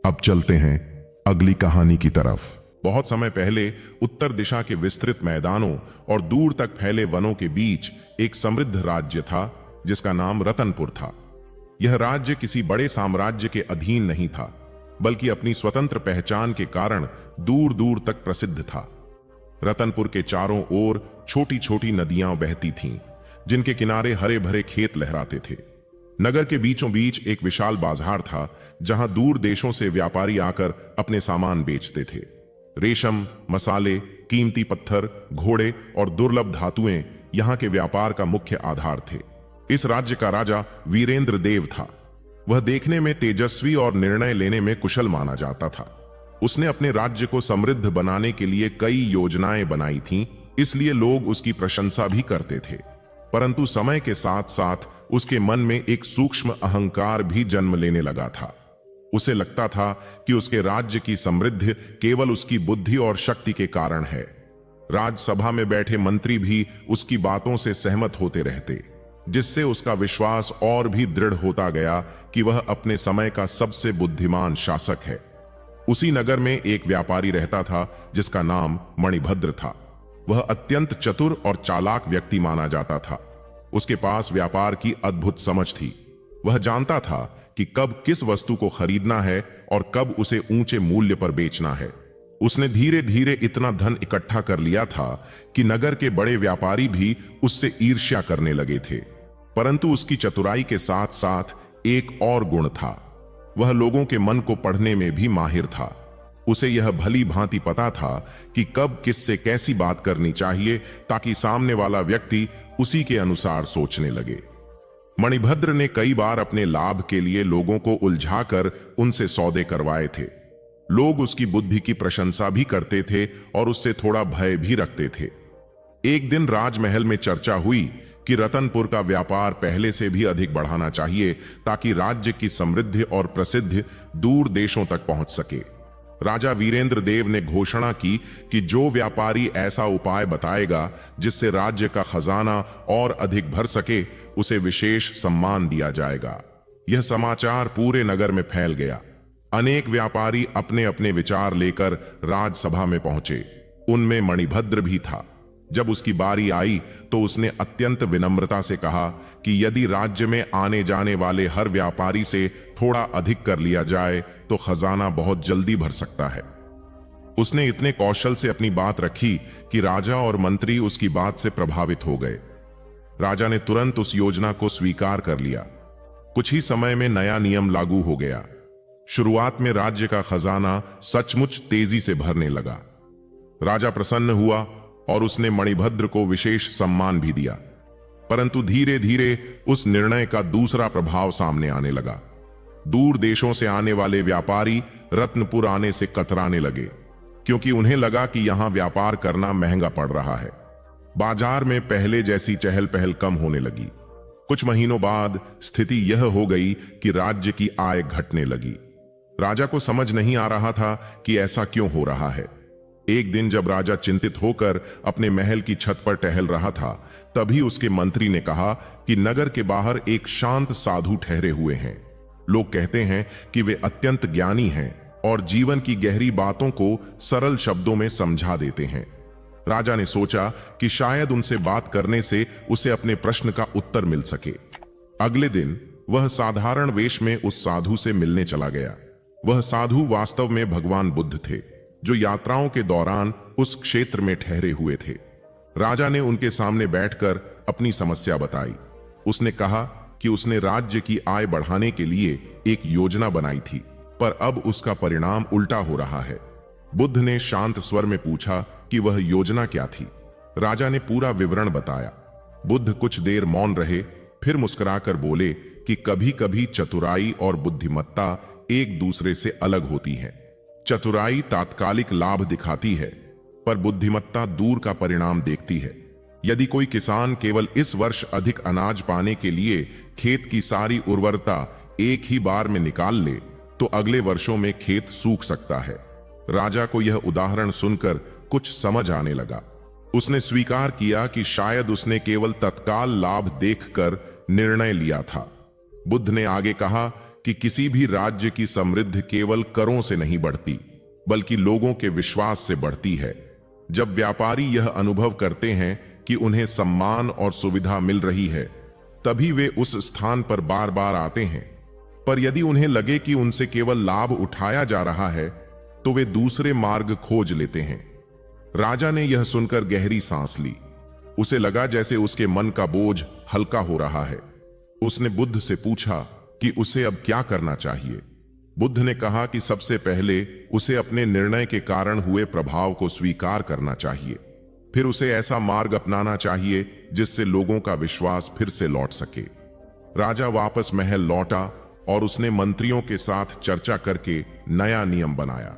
अब चलते हैं अगली कहानी की तरफ। बहुत समय पहले उत्तर दिशा के विस्तृत मैदानों और दूर तक फैले वनों के बीच एक समृद्ध राज्य था जिसका नाम रतनपुर था। यह राज्य किसी बड़े साम्राज्य के अधीन नहीं था बल्कि अपनी स्वतंत्र पहचान के कारण दूर दूर तक प्रसिद्ध था। रतनपुर के चारों ओर छोटी छोटी नदियां बहती थीं, जिनके किनारे हरे भरे खेत लहराते थे। नगर के बीचों बीच एक विशाल बाजार था जहां दूर देशों से व्यापारी आकर अपने सामान बेचते थे। रेशम, मसाले, कीमती पत्थर, घोड़े और दुर्लभ धातुएं यहां के व्यापार का मुख्य आधार थे। इस राज्य का राजा वीरेंद्र देव था। वह देखने में तेजस्वी और निर्णय लेने में कुशल माना जाता था। उसने अपने राज्य को समृद्ध बनाने के लिए कई योजनाएं बनाई थीं, इसलिए लोग उसकी प्रशंसा भी करते थे। परंतु समय के साथ साथ उसके मन में एक सूक्ष्म अहंकार भी जन्म लेने लगा था। उसे लगता था कि उसके राज्य की समृद्धि केवल उसकी बुद्धि और शक्ति के कारण है। राज्यसभा में बैठे मंत्री भी उसकी बातों से सहमत होते रहते, जिससे उसका विश्वास और भी दृढ़ होता गया कि वह अपने समय का सबसे बुद्धिमान शासक है। उसी नगर में एक व्यापारी रहता था जिसका नाम मणिभद्र था। वह अत्यंत चतुर और चालाक व्यक्ति माना जाता था। उसके पास व्यापार की अद्भुत समझ थी। वह जानता था कि कब किस वस्तु को खरीदना है और कब उसे ऊंचे मूल्य पर बेचना है। उसने धीरे धीरे इतना धन इकट्ठा कर लिया था कि नगर के बड़े व्यापारी भी उससे ईर्ष्या करने लगे थे। परंतु उसकी चतुराई के साथ साथ एक और गुण था। वह लोगों के मन को पढ़ने में भी माहिर था। उसे यह भली भांति पता था कि कब किससे कैसी बात करनी चाहिए ताकि सामने वाला व्यक्ति उसी के अनुसार सोचने लगे। मणिभद्र ने कई बार अपने लाभ के लिए लोगों को उलझाकर उनसे सौदे करवाए थे। लोग उसकी बुद्धि की प्रशंसा भी करते थे और उससे थोड़ा भय भी रखते थे। एक दिन राजमहल में चर्चा हुई कि रतनपुर का व्यापार पहले से भी अधिक बढ़ाना चाहिए ताकि राज्य की समृद्धि और प्रसिद्धि दूर देशों तक पहुंच सके। राजा वीरेंद्र देव ने घोषणा की कि जो व्यापारी ऐसा उपाय बताएगा जिससे राज्य का खजाना और अधिक भर सके, उसे विशेष सम्मान दिया जाएगा। यह समाचार पूरे नगर में फैल गया। अनेक व्यापारी अपने अपने विचार लेकर राजसभा में पहुंचे। उनमें मणिभद्र भी था। जब उसकी बारी आई तो उसने अत्यंत विनम्रता से कहा कि यदि राज्य में आने जाने वाले हर व्यापारी से थोड़ा अधिक कर लिया जाए तो खजाना बहुत जल्दी भर सकता है। उसने इतने कौशल से अपनी बात रखी कि राजा और मंत्री उसकी बात से प्रभावित हो गए। राजा ने तुरंत उस योजना को स्वीकार कर लिया। कुछ ही समय में नया नियम लागू हो गया। शुरुआत में राज्य का खजाना सचमुच तेजी से भरने लगा। राजा प्रसन्न हुआ और उसने मणिभद्र को विशेष सम्मान भी दिया। परंतु धीरे धीरे उस निर्णय का दूसरा प्रभाव सामने आने लगा। दूर देशों से आने वाले व्यापारी रत्नपुर आने से कतराने लगे, क्योंकि उन्हें लगा कि यहां व्यापार करना महंगा पड़ रहा है। बाजार में पहले जैसी चहल पहल कम होने लगी। कुछ महीनों बाद स्थिति यह हो गई कि राज्य की आय घटने लगी। राजा को समझ नहीं आ रहा था कि ऐसा क्यों हो रहा है। एक दिन जब राजा चिंतित होकर अपने महल की छत पर टहल रहा था, तभी उसके मंत्री ने कहा कि नगर के बाहर एक शांत साधु ठहरे हुए हैं। लोग कहते हैं कि वे अत्यंत ज्ञानी हैं और जीवन की गहरी बातों को सरल शब्दों में समझा देते हैं। राजा ने सोचा कि शायद उनसे बात करने से उसे अपने प्रश्न का उत्तर मिल सके। अगले दिन वह साधारण वेश में उस साधु से मिलने चला गया। वह साधु वास्तव में भगवान बुद्ध थे, जो यात्राओं के दौरान उस क्षेत्र में ठहरे हुए थे। राजा ने उनके सामने बैठकर अपनी समस्या बताई। उसने कहा कि उसने राज्य की आय बढ़ाने के लिए एक योजना बनाई थी, पर अब उसका परिणाम उल्टा हो रहा है। बुद्ध ने शांत स्वर में पूछा कि वह योजना क्या थी। राजा ने पूरा विवरण बताया। बुद्ध कुछ देर मौन रहे, फिर मुस्कुराकर बोले कि कभी कभी चतुराई और बुद्धिमत्ता एक दूसरे से अलग होती है। चतुराई तात्कालिक लाभ दिखाती है, पर बुद्धिमत्ता दूर का परिणाम देखती है। यदि कोई किसान केवल इस वर्ष अधिक अनाज पाने के लिए खेत की सारी उर्वरता एक ही बार में निकाल ले, तो अगले वर्षों में खेत सूख सकता है। राजा को यह उदाहरण सुनकर कुछ समझ आने लगा। उसने स्वीकार किया कि शायद उसने केवल तत्काल लाभ देखकर निर्णय लिया था। बुद्ध ने आगे कहा कि किसी भी राज्य की समृद्धि केवल करों से नहीं बढ़ती, बल्कि लोगों के विश्वास से बढ़ती है। जब व्यापारी यह अनुभव करते हैं कि उन्हें सम्मान और सुविधा मिल रही है, तभी वे उस स्थान पर बार बार आते हैं। पर यदि उन्हें लगे कि उनसे केवल लाभ उठाया जा रहा है, तो वे दूसरे मार्ग खोज लेते हैं। राजा ने यह सुनकर गहरी सांस ली। उसे लगा जैसे उसके मन का बोझ हल्का हो रहा है। उसने बुद्ध से पूछा कि उसे अब क्या करना चाहिए। बुद्ध ने कहा कि सबसे पहले उसे अपने निर्णय के कारण हुए प्रभाव को स्वीकार करना चाहिए। फिर उसे ऐसा मार्ग अपनाना चाहिए जिससे लोगों का विश्वास फिर से लौट सके। राजा वापस महल लौटा और उसने मंत्रियों के साथ चर्चा करके नया नियम बनाया।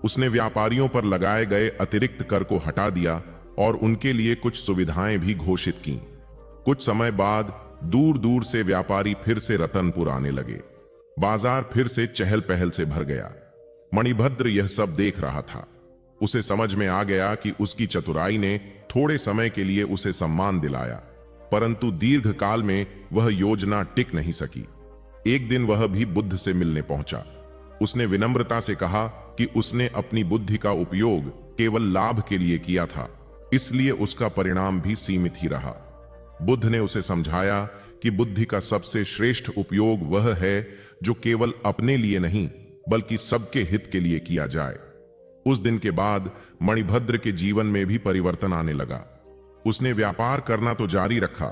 उसने व्यापारियों पर लगाए गए अतिरिक्त कर को हटा दिया और उनके लिए कुछ सुविधाएं भी घोषित की। कुछ समय बाद दूर दूर से व्यापारी फिर से रतनपुर आने लगे। बाजार फिर से चहल पहल से भर गया। मणिभद्र यह सब देख रहा था। उसे समझ में आ गया कि उसकी चतुराई ने थोड़े समय के लिए उसे सम्मान दिलाया, परंतु दीर्घ काल में वह योजना टिक नहीं सकी। एक दिन वह भी बुद्ध से मिलने पहुंचा। उसने विनम्रता से कहा कि उसने अपनी बुद्धि का उपयोग केवल लाभ के लिए किया था, इसलिए उसका परिणाम भी सीमित ही रहा। बुद्ध ने उसे समझाया कि बुद्धि का सबसे श्रेष्ठ उपयोग वह है जो केवल अपने लिए नहीं बल्कि सबके हित के लिए किया जाए। उस दिन के बाद मणिभद्र के जीवन में भी परिवर्तन आने लगा। उसने व्यापार करना तो जारी रखा,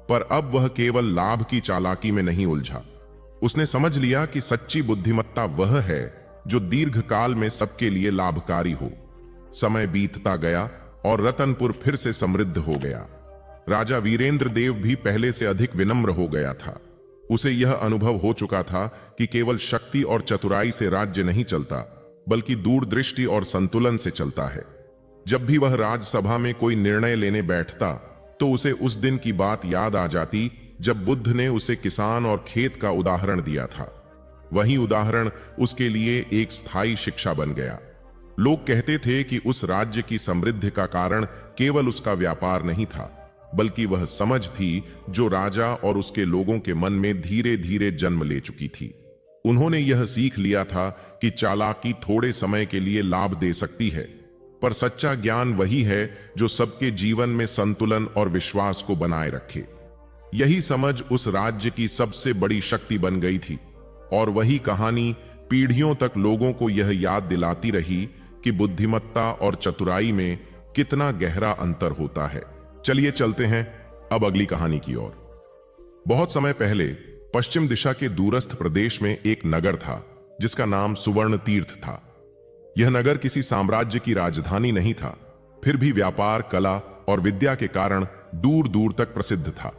पर अब वह केवल लाभ की चालाकी में नहीं उलझा। उसने समझ लिया कि सच्ची बुद्धिमत्ता वह है जो दीर्घ काल में सबके लिए लाभकारी हो। समय बीतता गया और रतनपुर फिर से समृद्ध हो गया। राजा वीरेंद्र देव भी पहले से अधिक विनम्र हो गया था। उसे यह अनुभव हो चुका था कि केवल शक्ति और चतुराई से राज्य नहीं चलता, बल्कि दूरदृष्टि और संतुलन से चलता है। जब भी वह राजसभा में कोई निर्णय लेने बैठता तो उसे उस दिन की बात याद आ जाती जब बुद्ध ने उसे किसान और खेत का उदाहरण दिया था। वही उदाहरण उसके लिए एक स्थायी शिक्षा बन गया। लोग कहते थे कि उस राज्य की समृद्धि का कारण केवल उसका व्यापार नहीं था, बल्कि वह समझ थी जो राजा और उसके लोगों के मन में धीरे धीरे जन्म ले चुकी थी। उन्होंने यह सीख लिया था कि चालाकी थोड़े समय के लिए लाभ दे सकती है, पर सच्चा ज्ञान वही है जो सबके जीवन में संतुलन और विश्वास को बनाए रखे। यही समझ उस राज्य की सबसे बड़ी शक्ति बन गई थी, और वही कहानी पीढ़ियों तक लोगों को यह याद दिलाती रही कि बुद्धिमत्ता और चतुराई में कितना गहरा अंतर होता है। चलिए चलते हैं अब अगली कहानी की ओर। बहुत समय पहले पश्चिम दिशा के दूरस्थ प्रदेश में एक नगर था जिसका नाम सुवर्ण तीर्थ था। यह नगर किसी साम्राज्य की राजधानी नहीं था, फिर भी व्यापार, कला और विद्या के कारण दूर दूर तक प्रसिद्ध था।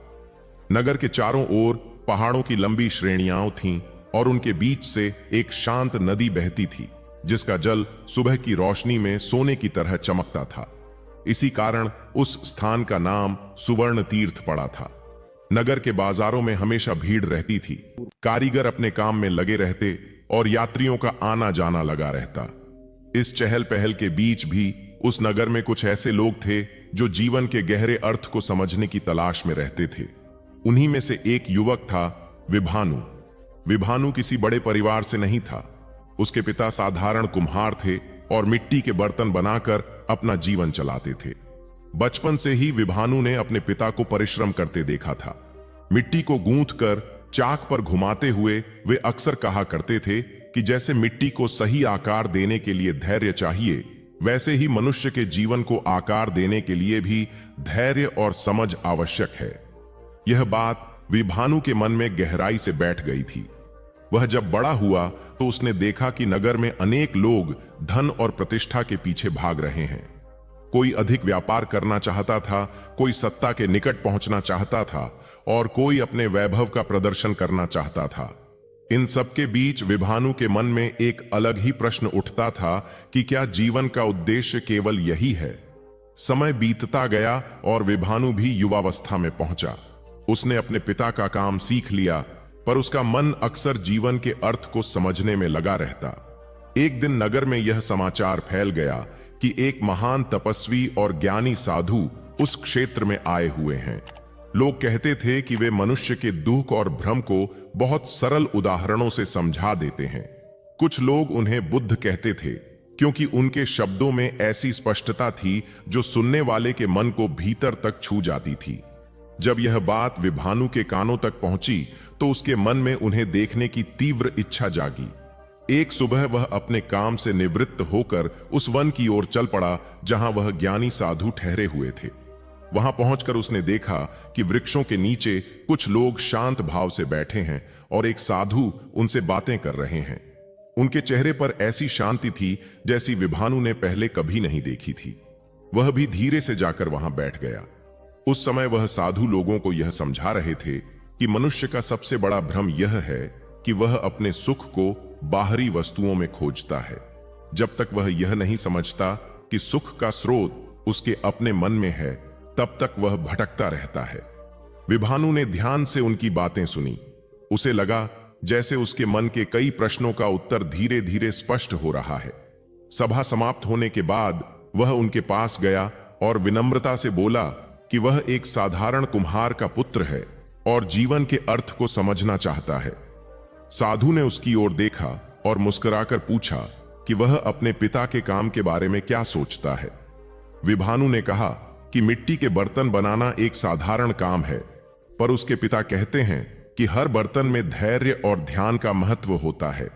नगर के चारों ओर पहाड़ों की लंबी श्रेणियां थीं और उनके बीच से एक शांत नदी बहती थी जिसका जल सुबह की रोशनी में सोने की तरह चमकता था। इसी कारण उस स्थान का नाम सुवर्ण तीर्थ पड़ा था। नगर के बाजारों में हमेशा भीड़ रहती थी। कारीगर अपने काम में लगे रहते और यात्रियों का आना जाना लगा रहता। इस चहल पहल के बीच भी उस नगर में कुछ ऐसे लोग थे जो जीवन के गहरे अर्थ को समझने की तलाश में रहते थे। उन्हीं में से एक युवक था विभानु। विभानु किसी बड़े परिवार से नहीं था। उसके पिता साधारण कुम्हार थे और मिट्टी के बर्तन बनाकर अपना जीवन चलाते थे। बचपन से ही विभानु ने अपने पिता को परिश्रम करते देखा था। मिट्टी को गूंथकर चाक पर घुमाते हुए वे अक्सर कहा करते थे कि जैसे मिट्टी को सही आकार देने के लिए धैर्य चाहिए, वैसे ही मनुष्य के जीवन को आकार देने के लिए भी धैर्य और समझ आवश्यक है। यह बात विभानु के मन में गहराई से बैठ गई थी। वह जब बड़ा हुआ तो उसने देखा कि नगर में अनेक लोग धन और प्रतिष्ठा के पीछे भाग रहे हैं। कोई अधिक व्यापार करना चाहता था, कोई सत्ता के निकट पहुंचना चाहता था और कोई अपने वैभव का प्रदर्शन करना चाहता था। इन सबके बीच विभानु के मन में एक अलग ही प्रश्न उठता था कि क्या जीवन का उद्देश्य केवल यही है? समय बीतता गया और विभानु भी युवावस्था में पहुंचा। उसने अपने पिता का काम सीख लिया, पर उसका मन अक्सर जीवन के अर्थ को समझने में लगा रहता। एक दिन नगर में यह समाचार फैल गया कि एक महान तपस्वी और ज्ञानी साधु उस क्षेत्र में आए हुए हैं। लोग कहते थे कि वे मनुष्य के दुख और भ्रम को बहुत सरल उदाहरणों से समझा देते हैं। कुछ लोग उन्हें बुद्ध कहते थे क्योंकि उनके शब्दों में ऐसी स्पष्टता थी जो सुनने वाले के मन को भीतर तक छू जाती थी। जब यह बात विभानु के कानों तक पहुंची तो उसके मन में उन्हें देखने की तीव्र इच्छा जागी। एक सुबह वह अपने काम से निवृत्त होकर उस वन की ओर चल पड़ा जहां वह ज्ञानी साधु ठहरे हुए थे। वहां पहुंचकर उसने देखा कि वृक्षों के नीचे कुछ लोग शांत भाव से बैठे हैं और एक साधु उनसे बातें कर रहे हैं। उनके चेहरे पर ऐसी शांति थी जैसी विभानु ने पहले कभी नहीं देखी थी। वह भी धीरे से जाकर वहां बैठ गया। उस समय वह साधु लोगों को यह समझा रहे थे कि मनुष्य का सबसे बड़ा भ्रम यह है कि वह अपने सुख को बाहरी वस्तुओं में खोजता है। जब तक वह यह नहीं समझता कि सुख का स्रोत उसके अपने मन में है, तब तक वह भटकता रहता है। विभानु ने ध्यान से उनकी बातें सुनी। उसे लगा जैसे उसके मन के कई प्रश्नों का उत्तर धीरे धीरे स्पष्ट हो रहा है। सभा समाप्त होने के बाद वह उनके पास गया और विनम्रता से बोला कि वह एक साधारण कुम्हार का पुत्र है और जीवन के अर्थ को समझना चाहता है। साधु ने उसकी ओर देखा और मुस्कुराकर पूछा कि वह अपने पिता के काम के बारे में क्या सोचता है। विभानु ने कहा कि मिट्टी के बर्तन बनाना एक साधारण काम है, पर उसके पिता कहते हैं कि हर बर्तन में धैर्य और ध्यान का महत्व होता है।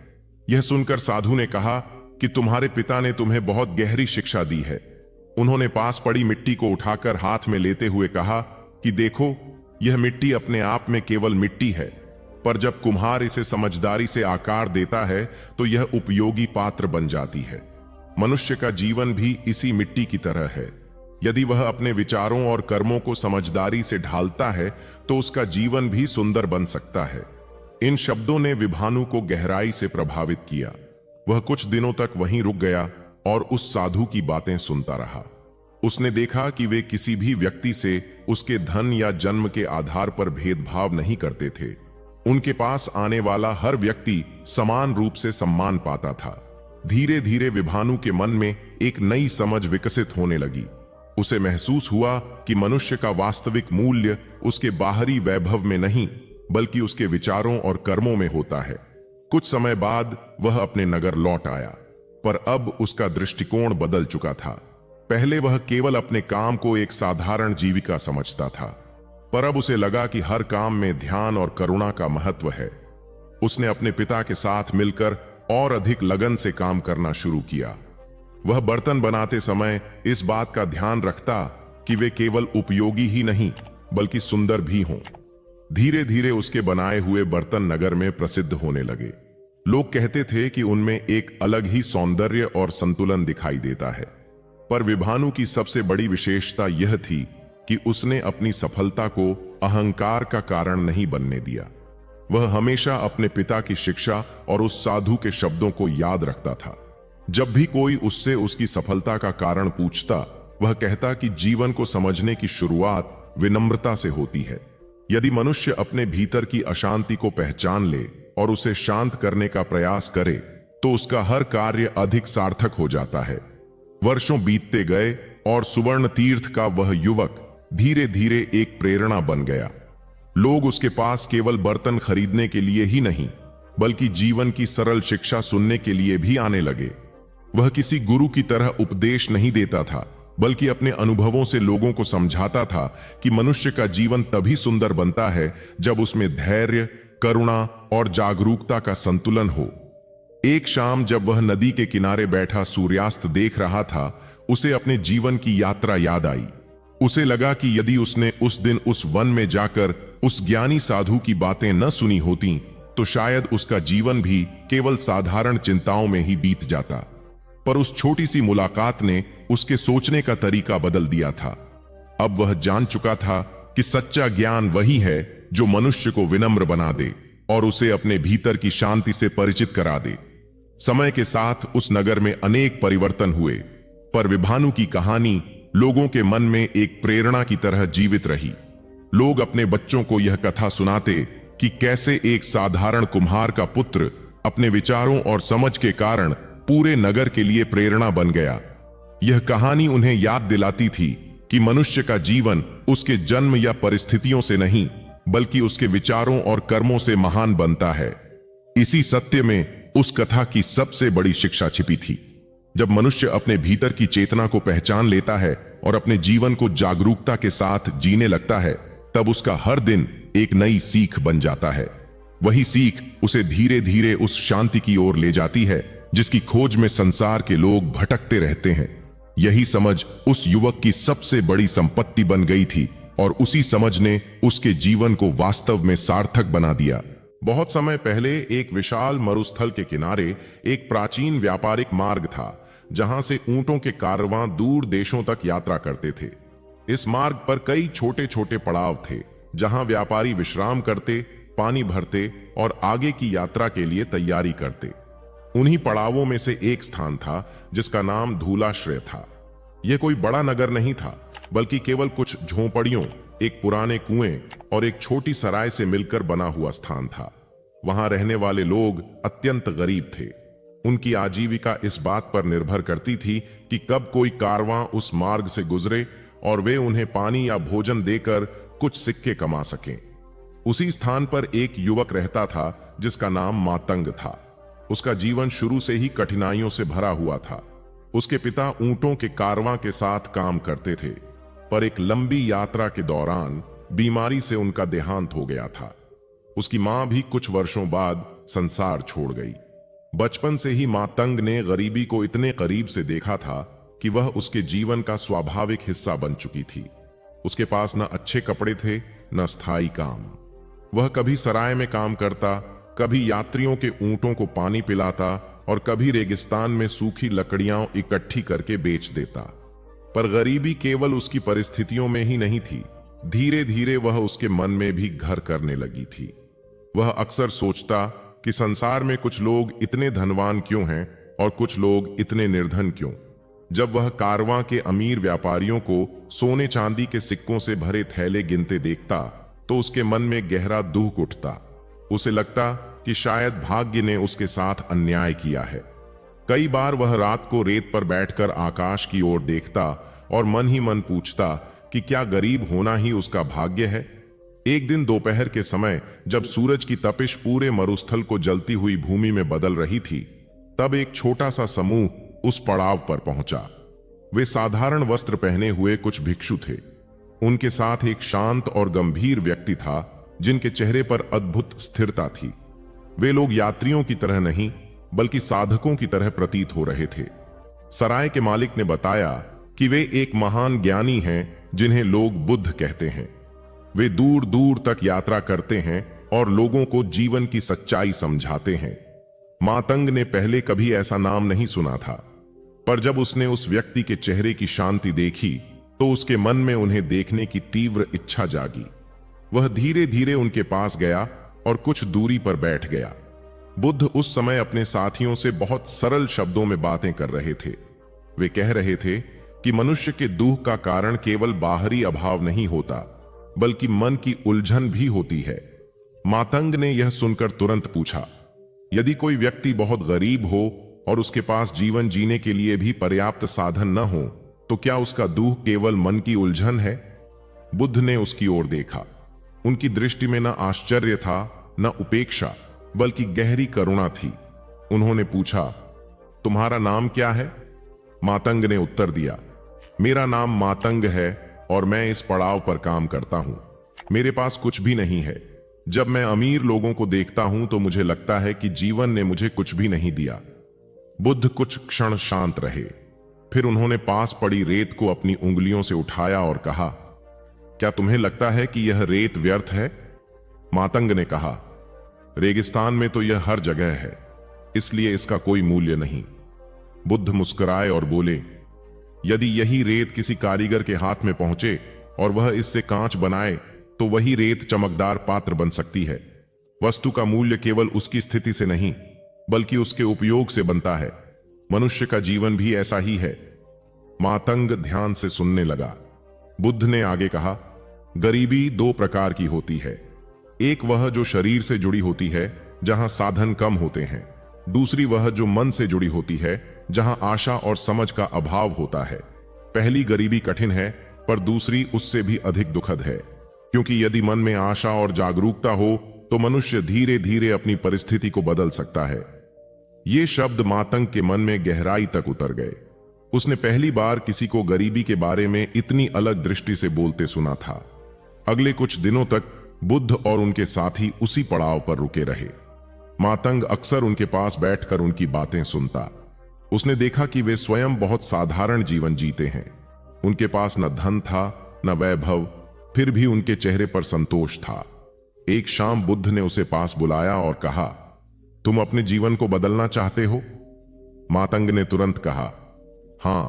यह सुनकर साधु ने कहा कि तुम्हारे पिता ने तुम्हें बहुत गहरी शिक्षा दी है। उन्होंने पास पड़ी मिट्टी को उठाकर हाथ में लेते हुए कहा कि देखो, यह मिट्टी अपने आप में केवल मिट्टी है, पर जब कुम्हार इसे समझदारी से आकार देता है तो यह उपयोगी पात्र बन जाती है। मनुष्य का जीवन भी इसी मिट्टी की तरह है। यदि वह अपने विचारों और कर्मों को समझदारी से ढालता है तो उसका जीवन भी सुंदर बन सकता है। इन शब्दों ने विभानु को गहराई से प्रभावित किया। वह कुछ दिनों तक वहीं रुक गया और उस साधु की बातें सुनता रहा। उसने देखा कि वे किसी भी व्यक्ति से उसके धन या जन्म के आधार पर भेदभाव नहीं करते थे। उनके पास आने वाला हर व्यक्ति समान रूप से सम्मान पाता था। धीरे धीरे विभानु के मन में एक नई समझ विकसित होने लगी। उसे महसूस हुआ कि मनुष्य का वास्तविक मूल्य उसके बाहरी वैभव में नहीं, बल्कि उसके विचारों और कर्मों में होता है। कुछ समय बाद वह अपने नगर लौट आया, पर अब उसका दृष्टिकोण बदल चुका था। पहले वह केवल अपने काम को एक साधारण जीविका समझता था, पर अब उसे लगा कि हर काम में ध्यान और करुणा का महत्व है। उसने अपने पिता के साथ मिलकर और अधिक लगन से काम करना शुरू किया। वह बर्तन बनाते समय इस बात का ध्यान रखता कि वे केवल उपयोगी ही नहीं, बल्कि सुंदर भी हों। धीरे धीरे उसके बनाए हुए बर्तन नगर में प्रसिद्ध होने लगे। लोग कहते थे कि उनमें एक अलग ही सौंदर्य और संतुलन दिखाई देता है। पर विभानु की सबसे बड़ी विशेषता यह थी कि उसने अपनी सफलता को अहंकार का कारण नहीं बनने दिया। वह हमेशा अपने पिता की शिक्षा और उस साधु के शब्दों को याद रखता था। जब भी कोई उससे उसकी सफलता का कारण पूछता, वह कहता कि जीवन को समझने की शुरुआत विनम्रता से होती है। यदि मनुष्य अपने भीतर की अशांति को पहचान ले और उसे शांत करने का प्रयास करे, तो उसका हर कार्य अधिक सार्थक हो जाता है। वर्षों बीतते गए और सुवर्ण तीर्थ का वह युवक धीरे धीरे एक प्रेरणा बन गया। लोग उसके पास केवल बर्तन खरीदने के लिए ही नहीं, बल्कि जीवन की सरल शिक्षा सुनने के लिए भी आने लगे। वह किसी गुरु की तरह उपदेश नहीं देता था, बल्कि अपने अनुभवों से लोगों को समझाता था कि मनुष्य का जीवन तभी सुंदर बनता है जब उसमें धैर्य, करुणा और जागरूकता का संतुलन हो। एक शाम जब वह नदी के किनारे बैठा सूर्यास्त देख रहा था, उसे अपने जीवन की यात्रा याद आई। उसे लगा कि यदि उसने उस दिन उस वन में जाकर उस ज्ञानी साधु की बातें न सुनी होती, तो शायद उसका जीवन भी केवल साधारण चिंताओं में ही बीत जाता। पर उस छोटी सी मुलाकात ने उसके सोचने का तरीका बदल दिया था। अब वह जान चुका था कि सच्चा ज्ञान वही है जो मनुष्य को विनम्र बना दे और उसे अपने भीतर की शांति से परिचित करा दे। समय के साथ उस नगर में अनेक परिवर्तन हुए, पर विभानु की कहानी लोगों के मन में एक प्रेरणा की तरह जीवित रही। लोग अपने बच्चों को यह कथा सुनाते कि कैसे एक साधारण कुम्हार का पुत्र अपने विचारों और समझ के कारण पूरे नगर के लिए प्रेरणा बन गया। यह कहानी उन्हें याद दिलाती थी कि मनुष्य का जीवन उसके जन्म या परिस्थितियों से नहीं, बल्कि उसके विचारों और कर्मों से महान बनता है। इसी सत्य में उस कथा की सबसे बड़ी शिक्षा छिपी थी। जब मनुष्य अपने भीतर की चेतना को पहचान लेता है और अपने जीवन को जागरूकता के साथ जीने लगता है, तब उसका हर दिन एक नई सीख बन जाता है। वही सीख उसे धीरे धीरे उस शांति की ओर ले जाती है जिसकी खोज में संसार के लोग भटकते रहते हैं। यही समझ उस युवक की सबसे बड़ी संपत्ति बन गई थी और उसी समझ ने उसके जीवन को वास्तव में सार्थक बना दिया। बहुत समय पहले एक विशाल मरुस्थल के किनारे एक प्राचीन व्यापारिक मार्ग था, जहां से ऊंटों के कारवां दूर देशों तक यात्रा करते थे। इस मार्ग पर कई छोटे छोटे पड़ाव थे, जहां व्यापारी विश्राम करते, पानी भरते और आगे की यात्रा के लिए तैयारी करते। उन्हीं पड़ावों में से एक स्थान था जिसका नाम धूलाश्रय था। यह कोई बड़ा नगर नहीं था, बल्कि केवल कुछ झोंपड़ियों, एक पुराने कुएं और एक छोटी सराय से मिलकर बना हुआ स्थान था। वहां रहने वाले लोग अत्यंत गरीब थे। उनकी आजीविका इस बात पर निर्भर करती थी कि कब कोई कारवां उस मार्ग से गुजरे और वे उन्हें पानी या भोजन देकर कुछ सिक्के कमा सकें। उसी स्थान पर एक युवक रहता था जिसका नाम मातंग था। उसका जीवन शुरू से ही कठिनाइयों से भरा हुआ था। उसके पिता ऊंटों के कारवां के साथ काम करते थे, पर एक लंबी यात्रा के दौरान बीमारी से उनका देहांत हो गया था। उसकी मां भी कुछ वर्षों बाद संसार छोड़ गई। बचपन से ही मातंग ने गरीबी को इतने करीब से देखा था कि वह उसके जीवन का स्वाभाविक हिस्सा बन चुकी थी। उसके पास न अच्छे कपड़े थे, न स्थायी काम। वह कभी सराय में काम करता, कभी यात्रियों के ऊंटों को पानी पिलाता और कभी रेगिस्तान में सूखी लकड़ियां इकट्ठी करके बेच देता। पर गरीबी केवल उसकी परिस्थितियों में ही नहीं थी, धीरे धीरे वह उसके मन में भी घर करने लगी थी। वह अक्सर सोचता कि संसार में कुछ लोग इतने धनवान क्यों हैं और कुछ लोग इतने निर्धन क्यों। जब वह कारवां के अमीर व्यापारियों को सोने चांदी के सिक्कों से भरे थैले गिनते देखता तो उसके मन में गहरा दुख उठता। उसे लगता कि शायद भाग्य ने उसके साथ अन्याय किया है। कई बार वह रात को रेत पर बैठकर आकाश की ओर देखता और मन ही मन पूछता कि क्या गरीब होना ही उसका भाग्य है। एक दिन दोपहर के समय जब सूरज की तपिश पूरे मरुस्थल को जलती हुई भूमि में बदल रही थी, तब एक छोटा सा समूह उस पड़ाव पर पहुंचा। वे साधारण वस्त्र पहने हुए कुछ भिक्षु थे। उनके साथ एक शांत और गंभीर व्यक्ति था जिनके चेहरे पर अद्भुत स्थिरता थी। वे लोग यात्रियों की तरह नहीं, बल्कि साधकों की तरह प्रतीत हो रहे थे। सराय के मालिक ने बताया कि वे एक महान ज्ञानी हैं जिन्हें लोग बुद्ध कहते हैं। वे दूर दूर तक यात्रा करते हैं और लोगों को जीवन की सच्चाई समझाते हैं। मातंग ने पहले कभी ऐसा नाम नहीं सुना था, पर जब उसने उस व्यक्ति के चेहरे की शांति देखी तो उसके मन में उन्हें देखने की तीव्र इच्छा जागी। वह धीरे धीरे उनके पास गया और कुछ दूरी पर बैठ गया। बुद्ध उस समय अपने साथियों से बहुत सरल शब्दों में बातें कर रहे थे। वे कह रहे थे कि मनुष्य के दुख का कारण केवल बाहरी अभाव नहीं होता, बल्कि मन की उलझन भी होती है। मातंग ने यह सुनकर तुरंत पूछा, यदि कोई व्यक्ति बहुत गरीब हो और उसके पास जीवन जीने के लिए भी पर्याप्त साधन न हो, तो क्या उसका दुख केवल मन की उलझन है? बुद्ध ने उसकी ओर देखा। उनकी दृष्टि में न आश्चर्य था, न उपेक्षा, बल्कि गहरी करुणा थी। उन्होंने पूछा, तुम्हारा नाम क्या है? मातंग ने उत्तर दिया, मेरा नाम मातंग है और मैं इस पड़ाव पर काम करता हूं। मेरे पास कुछ भी नहीं है। जब मैं अमीर लोगों को देखता हूं तो मुझे लगता है कि जीवन ने मुझे कुछ भी नहीं दिया। बुद्ध कुछ क्षण शांत रहे, फिर उन्होंने पास पड़ी रेत को अपनी उंगलियों से उठाया और कहा, क्या तुम्हें लगता है कि यह रेत व्यर्थ है? मातंग ने कहा, रेगिस्तान में तो यह हर जगह है, इसलिए इसका कोई मूल्य नहीं। बुद्ध मुस्कुराए और बोले, यदि यही रेत किसी कारीगर के हाथ में पहुंचे और वह इससे कांच बनाए तो वही रेत चमकदार पात्र बन सकती है। वस्तु का मूल्य केवल उसकी स्थिति से नहीं, बल्कि उसके उपयोग से बनता है। मनुष्य का जीवन भी ऐसा ही है। मातंग ध्यान से सुनने लगा। बुद्ध ने आगे कहा, गरीबी दो प्रकार की होती है। एक वह जो शरीर से जुड़ी होती है, जहां साधन कम होते हैं। दूसरी वह जो मन से जुड़ी होती है, जहां आशा और समझ का अभाव होता है। पहली गरीबी कठिन है, पर दूसरी उससे भी अधिक दुखद है, क्योंकि यदि मन में आशा और जागरूकता हो तो मनुष्य धीरे धीरे अपनी परिस्थिति को बदल सकता है। ये शब्द मातंग के मन में गहराई तक उतर गए। उसने पहली बार किसी को गरीबी के बारे में इतनी अलग दृष्टि से बोलते सुना था। अगले कुछ दिनों तक बुद्ध और उनके साथी उसी पड़ाव पर रुके रहे। मातंग अक्सर उनके पास बैठकर उनकी बातें सुनता। उसने देखा कि वे स्वयं बहुत साधारण जीवन जीते हैं। उनके पास न धन था न वैभव, फिर भी उनके चेहरे पर संतोष था। एक शाम बुद्ध ने उसे पास बुलाया और कहा, तुम अपने जीवन को बदलना चाहते हो? मातंग ने तुरंत कहा, हां,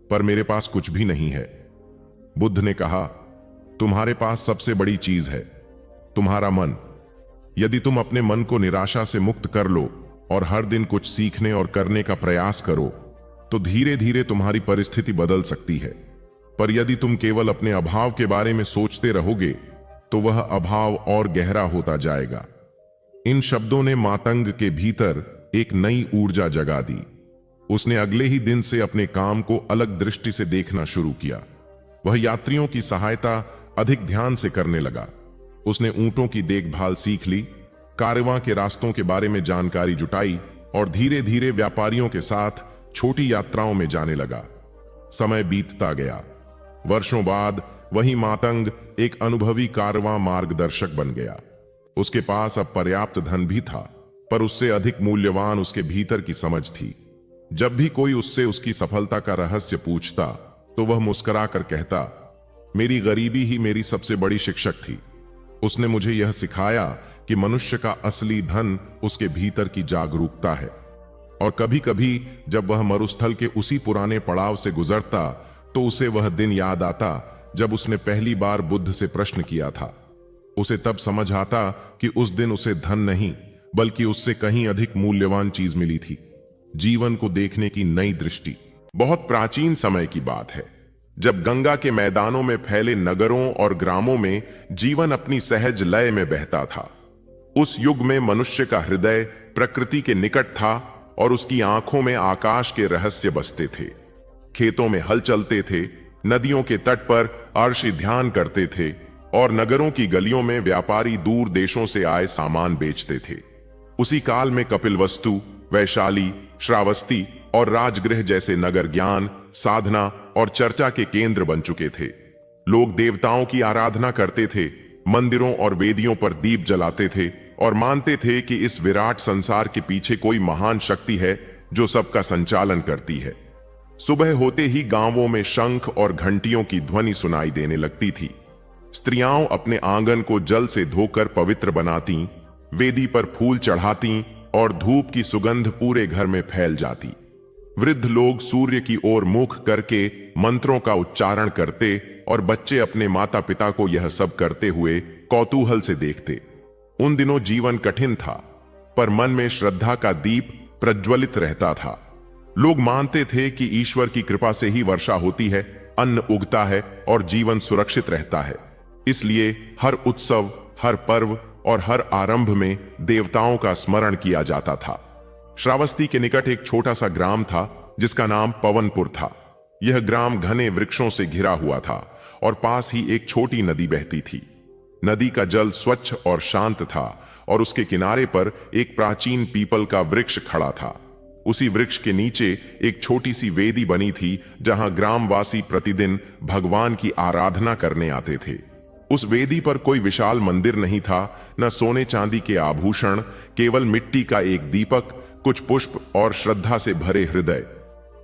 पर मेरे पास कुछ भी नहीं है। बुद्ध ने कहा, तुम्हारे पास सबसे बड़ी चीज है, तुम्हारा मन। यदि तुम अपने मन को निराशा से मुक्त कर लो और हर दिन कुछ सीखने और करने का प्रयास करो, तो धीरे धीरे तुम्हारी परिस्थिति बदल सकती है। पर यदि तुम केवल अपने अभाव के बारे में सोचते रहोगे, तो वह अभाव और गहरा होता जाएगा। इन शब्दों ने मातंग के भीतर एक नई ऊर्जा जगा दी। उसने अगले ही दिन से अपने काम को अलग दृष्टि से देखना शुरू किया। वह यात्रियों की सहायता अधिक ध्यान से करने लगा। उसने ऊंटों की देखभाल सीख ली, कारवां के रास्तों के बारे में जानकारी जुटाई और धीरे धीरे व्यापारियों के साथ छोटी यात्राओं में जाने लगा। समय बीतता गया। वर्षों बाद वही मातंग एक अनुभवी कारवां मार्गदर्शक बन गया। उसके पास अब पर्याप्त धन भी था, पर उससे अधिक मूल्यवान उसके भीतर की समझ थी। जब भी कोई उससे उसकी सफलता का रहस्य पूछता, तो वह मुस्कुराकर कहता, मेरी गरीबी ही मेरी सबसे बड़ी शिक्षक थी। उसने मुझे यह सिखाया कि मनुष्य का असली धन उसके भीतर की जागरूकता है। और कभी कभी जब वह मरुस्थल के उसी पुराने पड़ाव से गुजरता, तो उसे वह दिन याद आता जब उसने पहली बार बुद्ध से प्रश्न किया था। उसे तब समझ आता कि उस दिन उसे धन नहीं, बल्कि उससे कहीं अधिक मूल्यवान चीज मिली थी, जीवन को देखने की नई दृष्टि। बहुत प्राचीन समय की बात है, जब गंगा के मैदानों में फैले नगरों और ग्रामों में जीवन अपनी सहज लय में बहता था। उस युग में मनुष्य का हृदय प्रकृति के निकट था और उसकी आंखों में आकाश के रहस्य बसते थे। खेतों में हल चलते थे, नदियों के तट पर अर्शी ध्यान करते थे और नगरों की गलियों में व्यापारी दूर देशों से आए सामान बेचते थे। उसी काल में कपिलवस्तु, वैशाली, श्रावस्ती और राजगृह जैसे नगर ज्ञान, साधना और चर्चा के केंद्र बन चुके थे। लोग देवताओं की आराधना करते थे, मंदिरों और वेदियों पर दीप जलाते थे और मानते थे कि इस विराट संसार के पीछे कोई महान शक्ति है जो सबका संचालन करती है। सुबह होते ही गांवों में शंख और घंटियों की ध्वनि सुनाई देने लगती थी। स्त्रियां अपने आंगन को जल से धोकर पवित्र बनाती, वेदी पर फूल चढ़ाती और धूप की सुगंध पूरे घर में फैल जाती। वृद्ध लोग सूर्य की ओर मुख करके मंत्रों का उच्चारण करते और बच्चे अपने माता पिता को यह सब करते हुए कौतूहल से देखते। उन दिनों जीवन कठिन था, पर मन में श्रद्धा का दीप प्रज्वलित रहता था। लोग मानते थे कि ईश्वर की कृपा से ही वर्षा होती है, अन्न उगता है और जीवन सुरक्षित रहता है। इसलिए हर उत्सव, हर पर्व और हर आरंभ में देवताओं का स्मरण किया जाता था। श्रावस्ती के निकट एक छोटा सा ग्राम था जिसका नाम पवनपुर था। यह ग्राम घने वृक्षों से घिरा हुआ था और पास ही एक छोटी नदी बहती थी। नदी का जल स्वच्छ और शांत था और उसके किनारे पर एक प्राचीन पीपल का वृक्ष खड़ा था। उसी वृक्ष के नीचे एक छोटी सी वेदी बनी थी जहां ग्रामवासी प्रतिदिन भगवान की आराधना करने आते थे। उस वेदी पर कोई विशाल मंदिर नहीं था, न सोने चांदी के आभूषण, केवल मिट्टी का एक दीपक, कुछ पुष्प और श्रद्धा से भरे हृदय।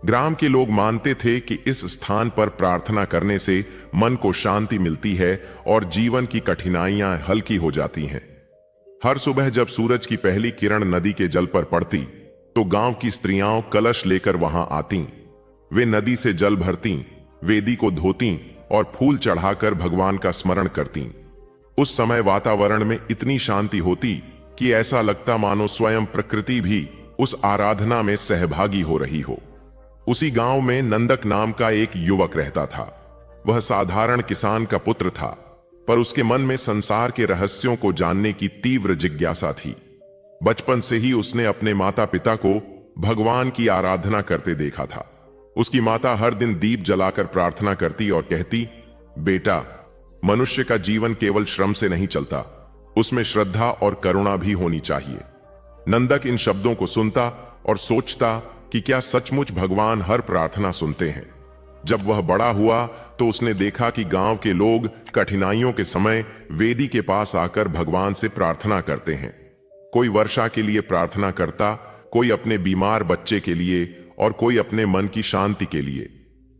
ग्राम के लोग मानते थे कि इस स्थान पर प्रार्थना करने से मन को शांति मिलती है और जीवन की कठिनाइयां हल्की हो जाती हैं। हर सुबह जब सूरज की पहली किरण नदी के जल पर पड़ती, तो गांव की स्त्रियां कलश लेकर वहां आतीं। वे नदी से जल भरतीं, वेदी को धोतीं और फूल चढ़ाकर भगवान का स्मरण करतीं। उस समय वातावरण में इतनी शांति होती कि ऐसा लगता मानो स्वयं प्रकृति भी उस आराधना में सहभागी हो रही हो। उसी गांव में नंदक नाम का एक युवक रहता था। वह साधारण किसान का पुत्र था, पर उसके मन में संसार के रहस्यों को जानने की तीव्र जिज्ञासा थी। बचपन से ही उसने अपने माता पिता को भगवान की आराधना करते देखा था। उसकी माता हर दिन दीप जलाकर प्रार्थना करती और कहती, बेटा, मनुष्य का जीवन केवल श्रम से नहीं चलता, उसमें श्रद्धा और करुणा भी होनी चाहिए। नंदक इन शब्दों को सुनता और सोचता कि क्या सचमुच भगवान हर प्रार्थना सुनते हैं। जब वह बड़ा हुआ तो उसने देखा कि गांव के लोग कठिनाइयों के समय वेदी के पास आकर भगवान से प्रार्थना करते हैं। कोई वर्षा के लिए प्रार्थना करता, कोई अपने बीमार बच्चे के लिए और कोई अपने मन की शांति के लिए।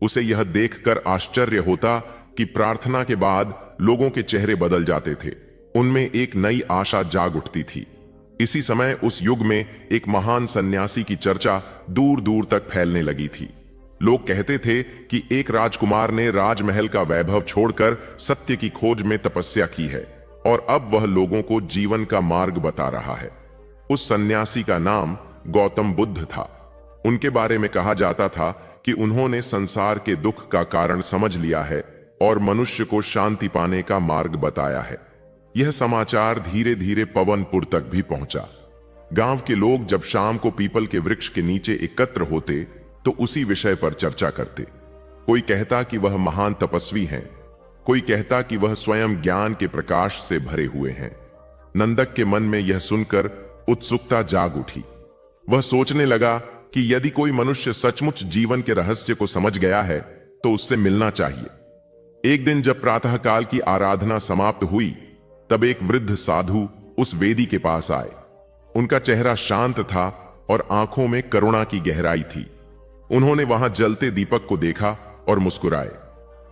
उसे यह देखकर आश्चर्य होता कि प्रार्थना के बाद लोगों के चेहरे बदल जाते थे, उनमें एक नई आशा जाग उठती थी। इसी समय उस युग में एक महान सन्यासी की चर्चा दूर दूर तक फैलने लगी थी। लोग कहते थे कि एक राजकुमार ने राजमहल का वैभव छोड़कर सत्य की खोज में तपस्या की है और अब वह लोगों को जीवन का मार्ग बता रहा है। उस सन्यासी का नाम गौतम बुद्ध था। उनके बारे में कहा जाता था कि उन्होंने संसार के दुख का कारण समझ लिया है और मनुष्य को शांति पाने का मार्ग बताया है। यह समाचार धीरे धीरे पवनपुर तक भी पहुंचा। गांव के लोग जब शाम को पीपल के वृक्ष के नीचे एकत्र होते तो उसी विषय पर चर्चा करते। कोई कहता कि वह महान तपस्वी हैं, कोई कहता कि वह स्वयं ज्ञान के प्रकाश से भरे हुए हैं। नंदक के मन में यह सुनकर उत्सुकता जाग उठी। वह सोचने लगा कि यदि कोई मनुष्य सचमुच जीवन के रहस्य को समझ गया है तो उससे मिलना चाहिए। एक दिन जब प्रातःकाल की आराधना समाप्त हुई तब एक वृद्ध साधु उस वेदी के पास आए। उनका चेहरा शांत था और आंखों में करुणा की गहराई थी। उन्होंने वहां जलते दीपक को देखा और मुस्कुराए।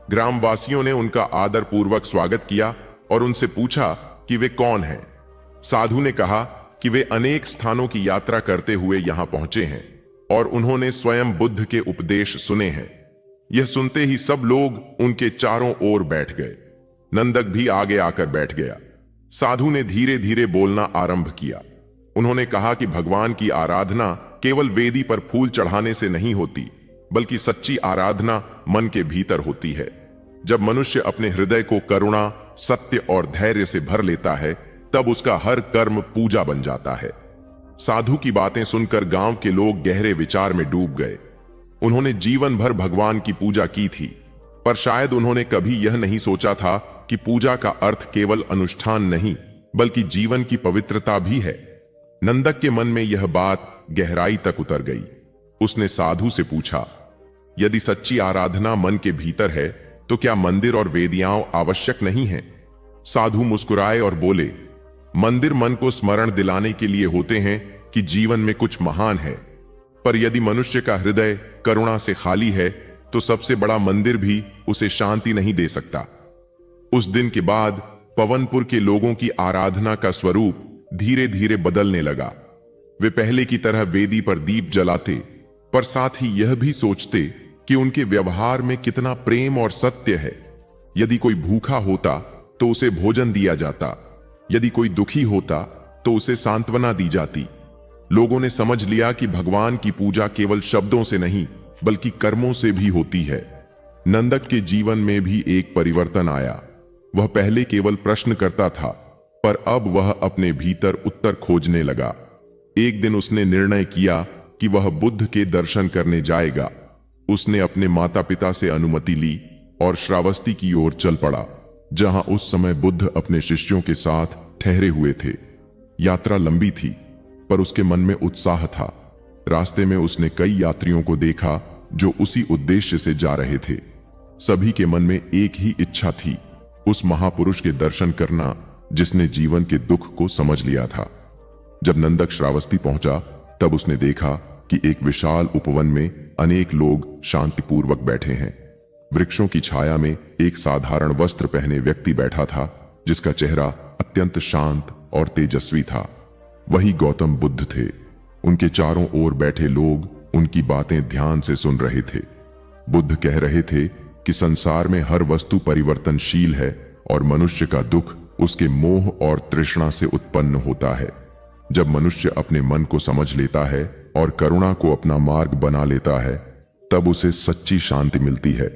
ग्रामवासियों ने उनका आदर पूर्वक स्वागत किया और उनसे पूछा कि वे कौन हैं। साधु ने कहा कि वे अनेक स्थानों की यात्रा करते हुए यहां पहुंचे हैं और उन्होंने स्वयं बुद्ध के उपदेश सुने हैं। यह सुनते ही सब लोग उनके चारों ओर बैठ गए। नंदक भी आगे आकर बैठ गया। साधु ने धीरे धीरे बोलना आरंभ किया। उन्होंने कहा कि भगवान की आराधना केवल वेदी पर फूल चढ़ाने से नहीं होती, बल्कि सच्ची आराधना मन के भीतर होती है। जब मनुष्य अपने हृदय को करुणा, सत्य और धैर्य से भर लेता है तब उसका हर कर्म पूजा बन जाता है। साधु की बातें सुनकर गांव के लोग गहरे विचार में डूब गए। उन्होंने जीवन भर भगवान की पूजा की थी, पर शायद उन्होंने कभी यह नहीं सोचा था कि पूजा का अर्थ केवल अनुष्ठान नहीं, बल्कि जीवन की पवित्रता भी है। नंदक के मन में यह बात गहराई तक उतर गई। उसने साधु से पूछा, यदि सच्ची आराधना मन के भीतर है तो क्या मंदिर और वेदियां आवश्यक नहीं हैं? साधु मुस्कुराए और बोले, मंदिर मन को स्मरण दिलाने के लिए होते हैं कि जीवन में कुछ महान है, पर यदि मनुष्य का हृदय करुणा से खाली है तो सबसे बड़ा मंदिर भी उसे शांति नहीं दे सकता। उस दिन के बाद पवनपुर के लोगों की आराधना का स्वरूप धीरे धीरे बदलने लगा। वे पहले की तरह वेदी पर दीप जलाते, पर साथ ही यह भी सोचते कि उनके व्यवहार में कितना प्रेम और सत्य है। यदि कोई भूखा होता तो उसे भोजन दिया जाता, यदि कोई दुखी होता तो उसे सांत्वना दी जाती। लोगों ने समझ लिया कि भगवान की पूजा केवल शब्दों से नहीं बल्कि कर्मों से भी होती है। नंदक के जीवन में भी एक परिवर्तन आया। वह पहले केवल प्रश्न करता था, पर अब वह अपने भीतर उत्तर खोजने लगा। एक दिन उसने निर्णय किया कि वह बुद्ध के दर्शन करने जाएगा। उसने अपने माता पिता से अनुमति ली और श्रावस्ती की ओर चल पड़ा, जहां उस समय बुद्ध अपने शिष्यों के साथ ठहरे हुए थे। यात्रा लंबी थी, पर उसके मन में उत्साह था। रास्ते में उसने कई यात्रियों को देखा जो उसी उद्देश्य से जा रहे थे। सभी के मन में एक ही इच्छा थी, उस महापुरुष के दर्शन करना जिसने जीवन के दुख को समझ लिया था। जब नंदक श्रावस्ती पहुंचा तब उसने देखा कि एक विशाल उपवन में अनेक लोग शांतिपूर्वक बैठे हैं। वृक्षों की छाया में एक साधारण वस्त्र पहने व्यक्ति बैठा था, जिसका चेहरा अत्यंत शांत और तेजस्वी था। वही गौतम बुद्ध थे। उनके चारों ओर बैठे लोग उनकी बातें ध्यान से सुन रहे थे। बुद्ध कह रहे थे कि संसार में हर वस्तु परिवर्तनशील है और मनुष्य का दुख उसके मोह और तृष्णा से उत्पन्न होता है। जब मनुष्य अपने मन को समझ लेता है और करुणा को अपना मार्ग बना लेता है, तब उसे सच्ची शांति मिलती है।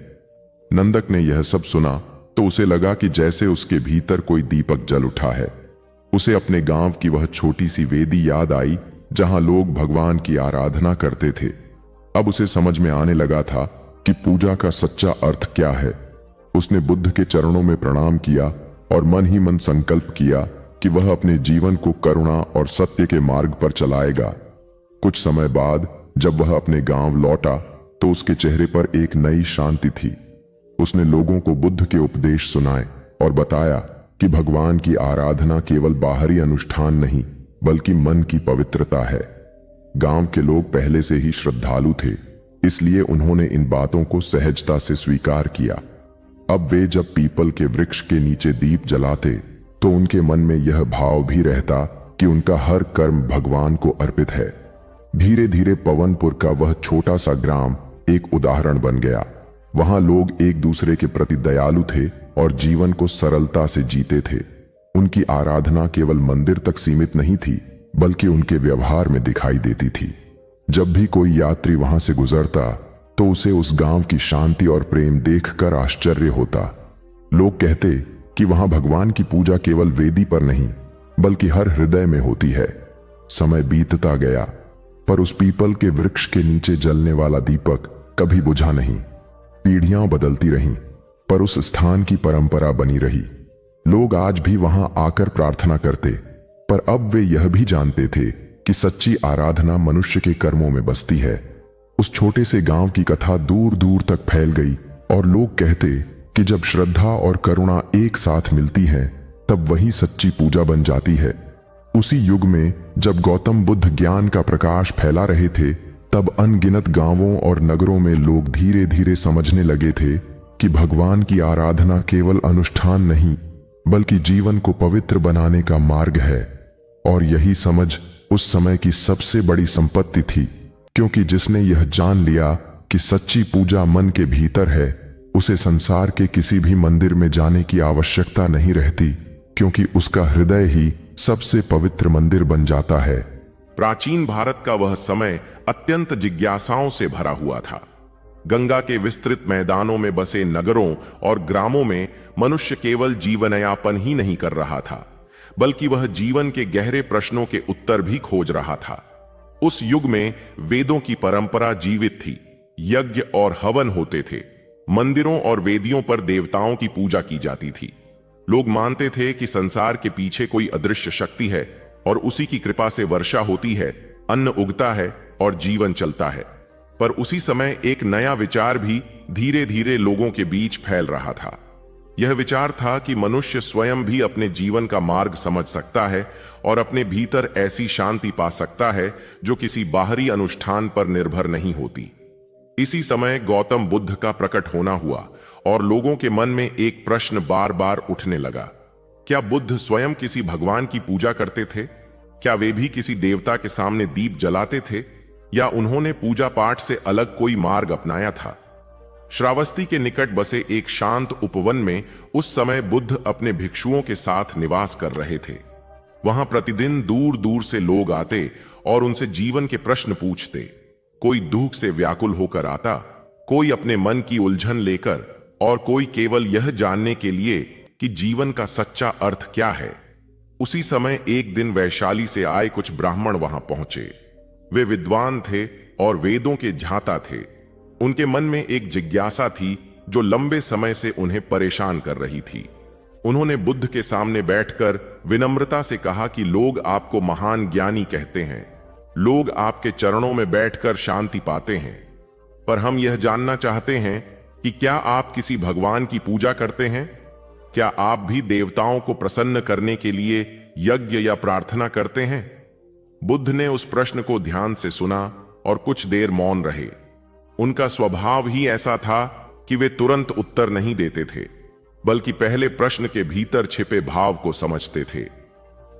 नंदक ने यह सब सुना तो उसे लगा कि जैसे उसके भीतर कोई दीपक जल उठा है। उसे अपने गांव की वह छोटी सी वेदी याद आई जहां लोग भगवान की आराधना करते थे। अब उसे समझ में आने लगा था कि पूजा का सच्चा अर्थ क्या है। उसने बुद्ध के चरणों में प्रणाम किया और मन ही मन संकल्प किया कि वह अपने जीवन को करुणा और सत्य के मार्ग पर चलाएगा। कुछ समय बाद जब वह अपने गांव लौटा तो उसके चेहरे पर एक नई शांति थी। उसने लोगों को बुद्ध के उपदेश सुनाए और बताया कि भगवान की आराधना केवल बाहरी अनुष्ठान नहीं बल्कि मन की पवित्रता है। गांव के लोग पहले से ही श्रद्धालु थे, इसलिए उन्होंने इन बातों को सहजता से स्वीकार किया। अब वे जब पीपल के वृक्ष के नीचे दीप जलाते तो उनके मन में यह भाव भी रहता कि उनका हर कर्म भगवान को अर्पित है। धीरे धीरे पवनपुर का वह छोटा सा ग्राम एक उदाहरण बन गया। वहां लोग एक दूसरे के प्रति दयालु थे और जीवन को सरलता से जीते थे। उनकी आराधना केवल मंदिर तक सीमित नहीं थी, बल्कि उनके व्यवहार में दिखाई देती थी। जब भी कोई यात्री वहां से गुजरता तो उसे उस गांव की शांति और प्रेम देखकर आश्चर्य होता। लोग कहते कि वहां भगवान की पूजा केवल वेदी पर नहीं, बल्कि हर हृदय में होती है। समय बीतता गया, पर उस पीपल के वृक्ष के नीचे जलने वाला दीपक कभी बुझा नहीं। पीढ़ियां बदलती रहीं, पर उस स्थान की परंपरा बनी रही। लोग आज भी वहां आकर प्रार्थना करते, पर अब वे यह भी जानते थे कि सच्ची आराधना मनुष्य के कर्मों में बसती है। उस छोटे से गांव की कथा दूर दूर तक फैल गई और लोग कहते कि जब श्रद्धा और करुणा एक साथ मिलती हैं, तब वही सच्ची पूजा बन जाती है। उसी युग में जब गौतम बुद्ध ज्ञान का प्रकाश फैला रहे थे, तब अनगिनत गांवों और नगरों में लोग धीरे धीरे समझने लगे थे कि भगवान की आराधना केवल अनुष्ठान नहीं, बल्कि जीवन को पवित्र बनाने का मार्ग है। और यही समझ उस समय की सबसे बड़ी संपत्ति थी, क्योंकि जिसने यह जान लिया कि सच्ची पूजा मन के भीतर है, उसे संसार के किसी भी मंदिर में जाने की आवश्यकता नहीं रहती, क्योंकि उसका हृदय ही सबसे पवित्र मंदिर बन जाता है। प्राचीन भारत का वह समय अत्यंत जिज्ञासाओं से भरा हुआ था। गंगा के विस्तृत मैदानों में बसे नगरों और ग्रामों में मनुष्य केवल जीवनयापन ही नहीं कर रहा था, बल्कि वह जीवन के गहरे प्रश्नों के उत्तर भी खोज रहा था। उस युग में वेदों की परंपरा जीवित थी। यज्ञ और हवन होते थे। मंदिरों और वेदियों पर देवताओं की पूजा की जाती थी। लोग मानते थे कि संसार के पीछे कोई अदृश्य शक्ति है और उसी की कृपा से वर्षा होती है, अन्न उगता है और जीवन चलता है। पर उसी समय एक नया विचार भी धीरे धीरे लोगों के बीच फैल रहा था। यह विचार था कि मनुष्य स्वयं भी अपने जीवन का मार्ग समझ सकता है और अपने भीतर ऐसी शांति पा सकता है जो किसी बाहरी अनुष्ठान पर निर्भर नहीं होती। इसी समय गौतम बुद्ध का प्रकट होना हुआ और लोगों के मन में एक प्रश्न बार बार उठने लगा। क्या बुद्ध स्वयं किसी भगवान की पूजा करते थे? क्या वे भी किसी देवता के सामने दीप जलाते थे, या उन्होंने पूजा पाठ से अलग कोई मार्ग अपनाया था? श्रावस्ती के निकट बसे एक शांत उपवन में उस समय बुद्ध अपने भिक्षुओं के साथ निवास कर रहे थे। वहां प्रतिदिन दूर दूर से लोग आते और उनसे जीवन के प्रश्न पूछते। कोई दुख से व्याकुल होकर आता, कोई अपने मन की उलझन लेकर, और कोई केवल यह जानने के लिए कि जीवन का सच्चा अर्थ क्या है। उसी समय एक दिन वैशाली से आए कुछ ब्राह्मण वहां पहुंचे। वे विद्वान थे और वेदों के झाता थे। उनके मन में एक जिज्ञासा थी जो लंबे समय से उन्हें परेशान कर रही थी। उन्होंने बुद्ध के सामने बैठकर विनम्रता से कहा कि लोग आपको महान ज्ञानी कहते हैं, लोग आपके चरणों में बैठकर शांति पाते हैं, पर हम यह जानना चाहते हैं कि क्या आप किसी भगवान की पूजा करते हैं? क्या आप भी देवताओं को प्रसन्न करने के लिए यज्ञ या प्रार्थना करते हैं? बुद्ध ने उस प्रश्न को ध्यान से सुना और कुछ देर मौन रहे। उनका स्वभाव ही ऐसा था कि वे तुरंत उत्तर नहीं देते थे, बल्कि पहले प्रश्न के भीतर छिपे भाव को समझते थे।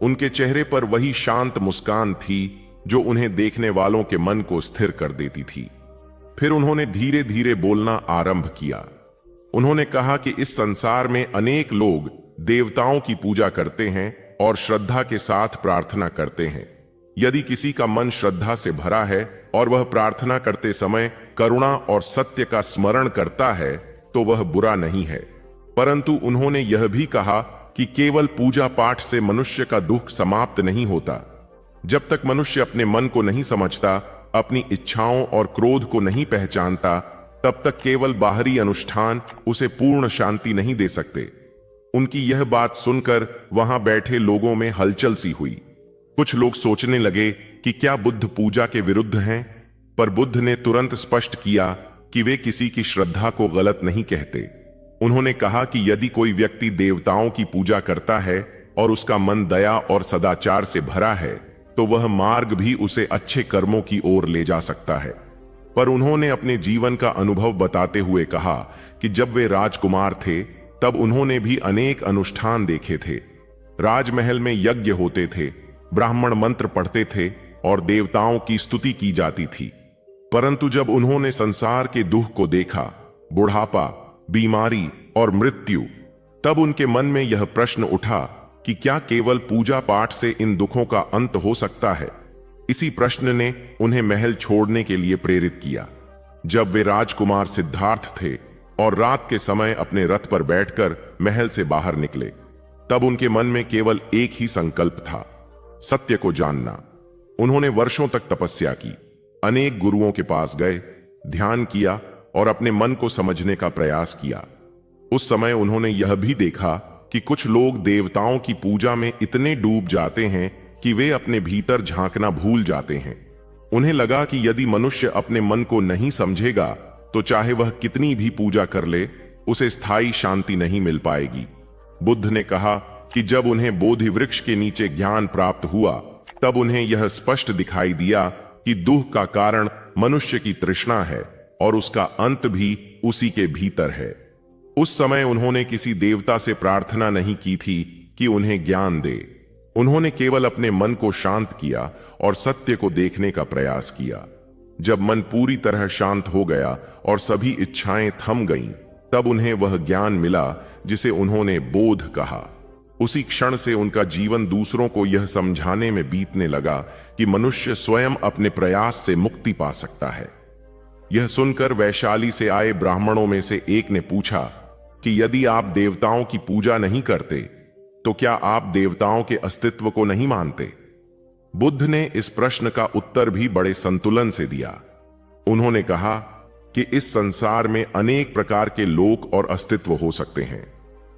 उनके चेहरे पर वही शांत मुस्कान थी जो उन्हें देखने वालों के मन को स्थिर कर देती थी। फिर उन्होंने धीरे धीरे बोलना आरंभ किया। उन्होंने कहा कि इस संसार में अनेक लोग देवताओं की पूजा करते हैं और श्रद्धा के साथ प्रार्थना करते हैं। यदि किसी का मन श्रद्धा से भरा है और वह प्रार्थना करते समय करुणा और सत्य का स्मरण करता है, तो वह बुरा नहीं है। परंतु उन्होंने यह भी कहा कि केवल पूजा पाठ से मनुष्य का दुख समाप्त नहीं होता। जब तक मनुष्य अपने मन को नहीं समझता, अपनी इच्छाओं और क्रोध को नहीं पहचानता, तब तक केवल बाहरी अनुष्ठान उसे पूर्ण शांति नहीं दे सकते। उनकी यह बात सुनकर वहां बैठे लोगों में हलचल सी हुई। कुछ लोग सोचने लगे कि क्या बुद्ध पूजा के विरुद्ध हैं, पर बुद्ध ने तुरंत स्पष्ट किया कि वे किसी की श्रद्धा को गलत नहीं कहते। उन्होंने कहा कि यदि कोई व्यक्ति देवताओं की पूजा करता है और उसका मन दया और सदाचार से भरा है, तो वह मार्ग भी उसे अच्छे कर्मों की ओर ले जा सकता है। पर उन्होंने अपने जीवन का अनुभव बताते हुए कहा कि जब वे राजकुमार थे तब उन्होंने भी अनेक अनुष्ठान देखे थे। राजमहल में यज्ञ होते थे, ब्राह्मण मंत्र पढ़ते थे और देवताओं की स्तुति की जाती थी। परंतु जब उन्होंने संसार के दुख को देखा, बुढ़ापा, बीमारी और मृत्यु, तब उनके मन में यह प्रश्न उठा कि क्या केवल पूजा पाठ से इन दुखों का अंत हो सकता है। इसी प्रश्न ने उन्हें महल छोड़ने के लिए प्रेरित किया। जब वे राजकुमार सिद्धार्थ थे और रात के समय अपने रथ पर बैठकर महल से बाहर निकले, तब उनके मन में केवल एक ही संकल्प था, सत्य को जानना। उन्होंने वर्षों तक तपस्या की, अनेक गुरुओं के पास गए, ध्यान किया और अपने मन को समझने का प्रयास किया। उस समय उन्होंने यह भी देखा कि कुछ लोग देवताओं की पूजा में इतने डूब जाते हैं कि वे अपने भीतर झांकना भूल जाते हैं। उन्हें लगा कि यदि मनुष्य अपने मन को नहीं समझेगा तो चाहे वह कितनी भी पूजा कर ले, उसे स्थायी शांति नहीं मिल पाएगी। बुद्ध ने कहा कि जब उन्हें बोधि वृक्ष के नीचे ज्ञान प्राप्त हुआ, तब उन्हें यह स्पष्ट दिखाई दिया कि दुख का कारण मनुष्य की तृष्णा है और उसका अंत भी उसी के भीतर है। उस समय उन्होंने किसी देवता से प्रार्थना नहीं की थी कि उन्हें ज्ञान दे। उन्होंने केवल अपने मन को शांत किया और सत्य को देखने का प्रयास किया। जब मन पूरी तरह शांत हो गया और सभी इच्छाएं थम गईं, तब उन्हें वह ज्ञान मिला जिसे उन्होंने बोध कहा। उसी क्षण से उनका जीवन दूसरों को यह समझाने में बीतने लगा कि मनुष्य स्वयं अपने प्रयास से मुक्ति पा सकता है। यह सुनकर वैशाली से आए ब्राह्मणों में से एक ने पूछा कि यदि आप देवताओं की पूजा नहीं करते तो क्या आप देवताओं के अस्तित्व को नहीं मानते? बुद्ध ने इस प्रश्न का उत्तर भी बड़े संतुलन से दिया। उन्होंने कहा कि इस संसार में अनेक प्रकार के लोक और अस्तित्व हो सकते हैं,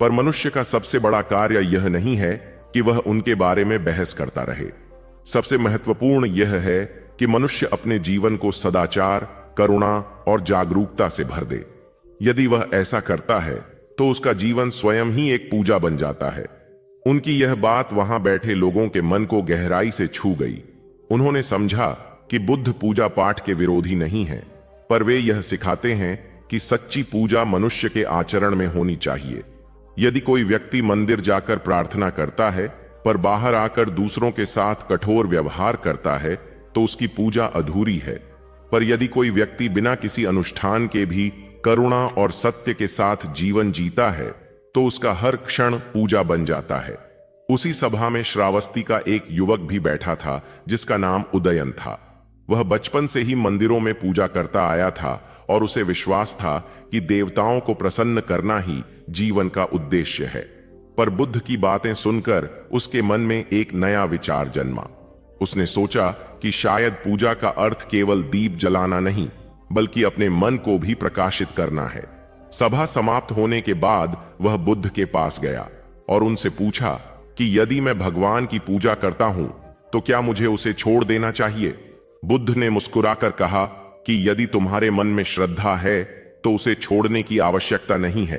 पर मनुष्य का सबसे बड़ा कार्य यह नहीं है कि वह उनके बारे में बहस करता रहे। सबसे महत्वपूर्ण यह है कि मनुष्य अपने जीवन को सदाचार, करुणा और जागरूकता से भर दे। यदि वह ऐसा करता है तो उसका जीवन स्वयं ही एक पूजा बन जाता है। उनकी यह बात वहां बैठे लोगों के मन को गहराई से छू गई। उन्होंने समझा कि बुद्ध पूजा पाठ के विरोधी नहीं है, पर वे यह सिखाते हैं कि सच्ची पूजा मनुष्य के आचरण में होनी चाहिए। यदि कोई व्यक्ति मंदिर जाकर प्रार्थना करता है पर बाहर आकर दूसरों के साथ कठोर व्यवहार करता है तो उसकी पूजा अधूरी है। पर यदि कोई व्यक्ति बिना किसी अनुष्ठान के भी करुणा और सत्य के साथ जीवन जीता है तो उसका हर क्षण पूजा बन जाता है। उसी सभा में श्रावस्ती का एक युवक भी बैठा था जिसका नाम उदयन था। वह बचपन से ही मंदिरों में पूजा करता आया था और उसे विश्वास था कि देवताओं को प्रसन्न करना ही जीवन का उद्देश्य है। पर बुद्ध की बातें सुनकर उसके मन में एक नया विचार जन्मा। उसने सोचा कि शायद पूजा का अर्थ केवल दीप जलाना नहीं, बल्कि अपने मन को भी प्रकाशित करना है। सभा समाप्त होने के बाद वह बुद्ध के पास गया और उनसे पूछा कि यदि मैं भगवान की पूजा करता हूं तो क्या मुझे उसे छोड़ देना चाहिए? बुद्ध ने मुस्कुराकर कहा कि यदि तुम्हारे मन में श्रद्धा है तो उसे छोड़ने की आवश्यकता नहीं है,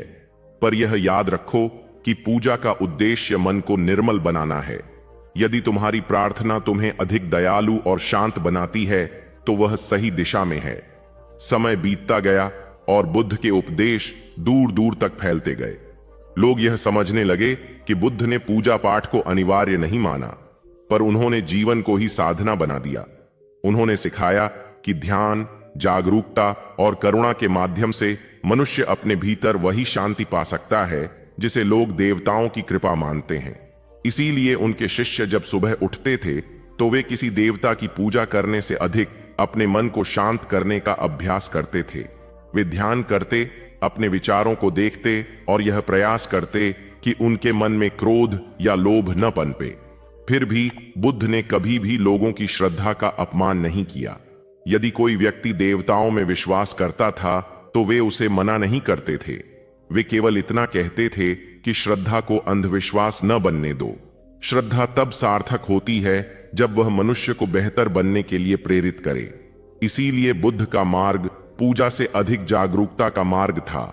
पर यह याद रखो कि पूजा का उद्देश्य मन को निर्मल बनाना है। यदि तुम्हारी प्रार्थना तुम्हें अधिक दयालु और शांत बनाती है तो वह सही दिशा में है। समय बीतता गया और बुद्ध के उपदेश दूर दूर तक फैलते गए। लोग यह समझने लगे कि बुद्ध ने पूजा पाठ को अनिवार्य नहीं माना, पर उन्होंने जीवन को ही साधना बना दिया। उन्होंने सिखाया कि ध्यान, जागरूकता और करुणा के माध्यम से मनुष्य अपने भीतर वही शांति पा सकता है जिसे लोग देवताओं की कृपा मानते हैं। इसीलिए उनके शिष्य जब सुबह उठते थे तो वे किसी देवता की पूजा करने से अधिक अपने मन को शांत करने का अभ्यास करते थे। वे ध्यान करते, अपने विचारों को देखते और यह प्रयास करते कि उनके मन में क्रोध या लोभ न पनपे। फिर भी बुद्ध ने कभी भी लोगों की श्रद्धा का अपमान नहीं किया। यदि कोई व्यक्ति देवताओं में विश्वास करता था तो वे उसे मना नहीं करते थे। वे केवल इतना कहते थे कि श्रद्धा को अंधविश्वास न बनने दो। श्रद्धा तब सार्थक होती है जब वह मनुष्य को बेहतर बनने के लिए प्रेरित करे। इसीलिए बुद्ध का मार्ग पूजा से अधिक जागरूकता का मार्ग था।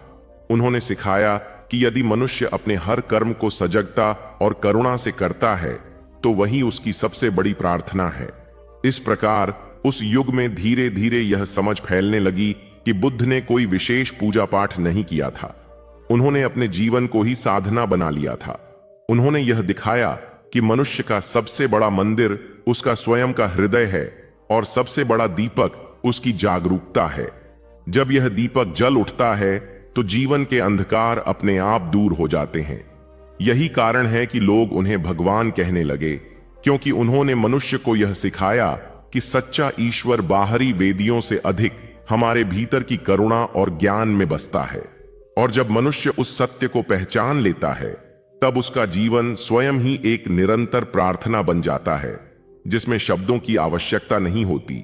उन्होंने सिखाया कि यदि मनुष्य अपने हर कर्म को सजगता और करुणा से करता है तो वही उसकी सबसे बड़ी प्रार्थना है। इस प्रकार उस युग में धीरे धीरे यह समझ फैलने लगी कि बुद्ध ने कोई विशेष पूजा पाठ नहीं किया था। उन्होंने अपने जीवन को ही साधना बना लिया था। उन्होंने यह दिखाया कि मनुष्य का सबसे बड़ा मंदिर उसका स्वयं का हृदय है और सबसे बड़ा दीपक उसकी जागरूकता है। जब यह दीपक जल उठता है तो जीवन के अंधकार अपने आप दूर हो जाते हैं। यही कारण है कि लोग उन्हें भगवान कहने लगे, क्योंकि उन्होंने मनुष्य को यह सिखाया कि सच्चा ईश्वर बाहरी वेदियों से अधिक हमारे भीतर की करुणा और ज्ञान में बसता है। और जब मनुष्य उस सत्य को पहचान लेता है तब उसका जीवन स्वयं ही एक निरंतर प्रार्थना बन जाता है, जिसमें शब्दों की आवश्यकता नहीं होती,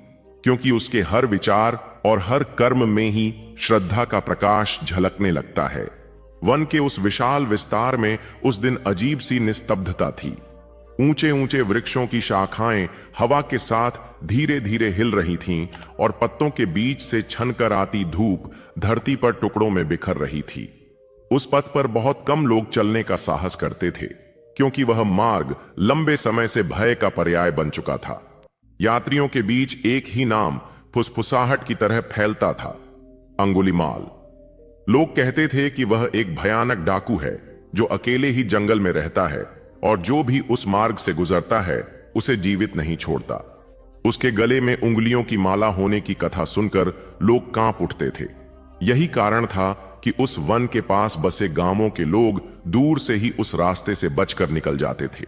क्योंकि उसके हर विचार और हर कर्म में ही श्रद्धा का प्रकाश झलकने लगता है। वन के उस विशाल विस्तार में उस दिन अजीब सी निस्तब्धता थी। ऊंचे ऊंचे वृक्षों की शाखाएं हवा के साथ धीरे धीरे हिल रही थीं और पत्तों के बीच से छनकर आती धूप धरती पर टुकड़ों में बिखर रही थी। उस पथ पर बहुत कम लोग चलने का साहस करते थे, क्योंकि वह मार्ग लंबे समय से भय का पर्याय बन चुका था। यात्रियों के बीच एक ही नाम फुसफुसाहट की तरह फैलता था, अंगुलीमाल। लोग कहते थे कि वह एक भयानक डाकू है जो अकेले ही जंगल में रहता है और जो भी उस मार्ग से गुजरता है उसे जीवित नहीं छोड़ता। उसके गले में उंगलियों की माला होने की कथा सुनकर लोग कांप उठते थे। यही कारण था कि उस वन के पास बसे गांवों के लोग दूर से ही उस रास्ते से बचकर निकल जाते थे।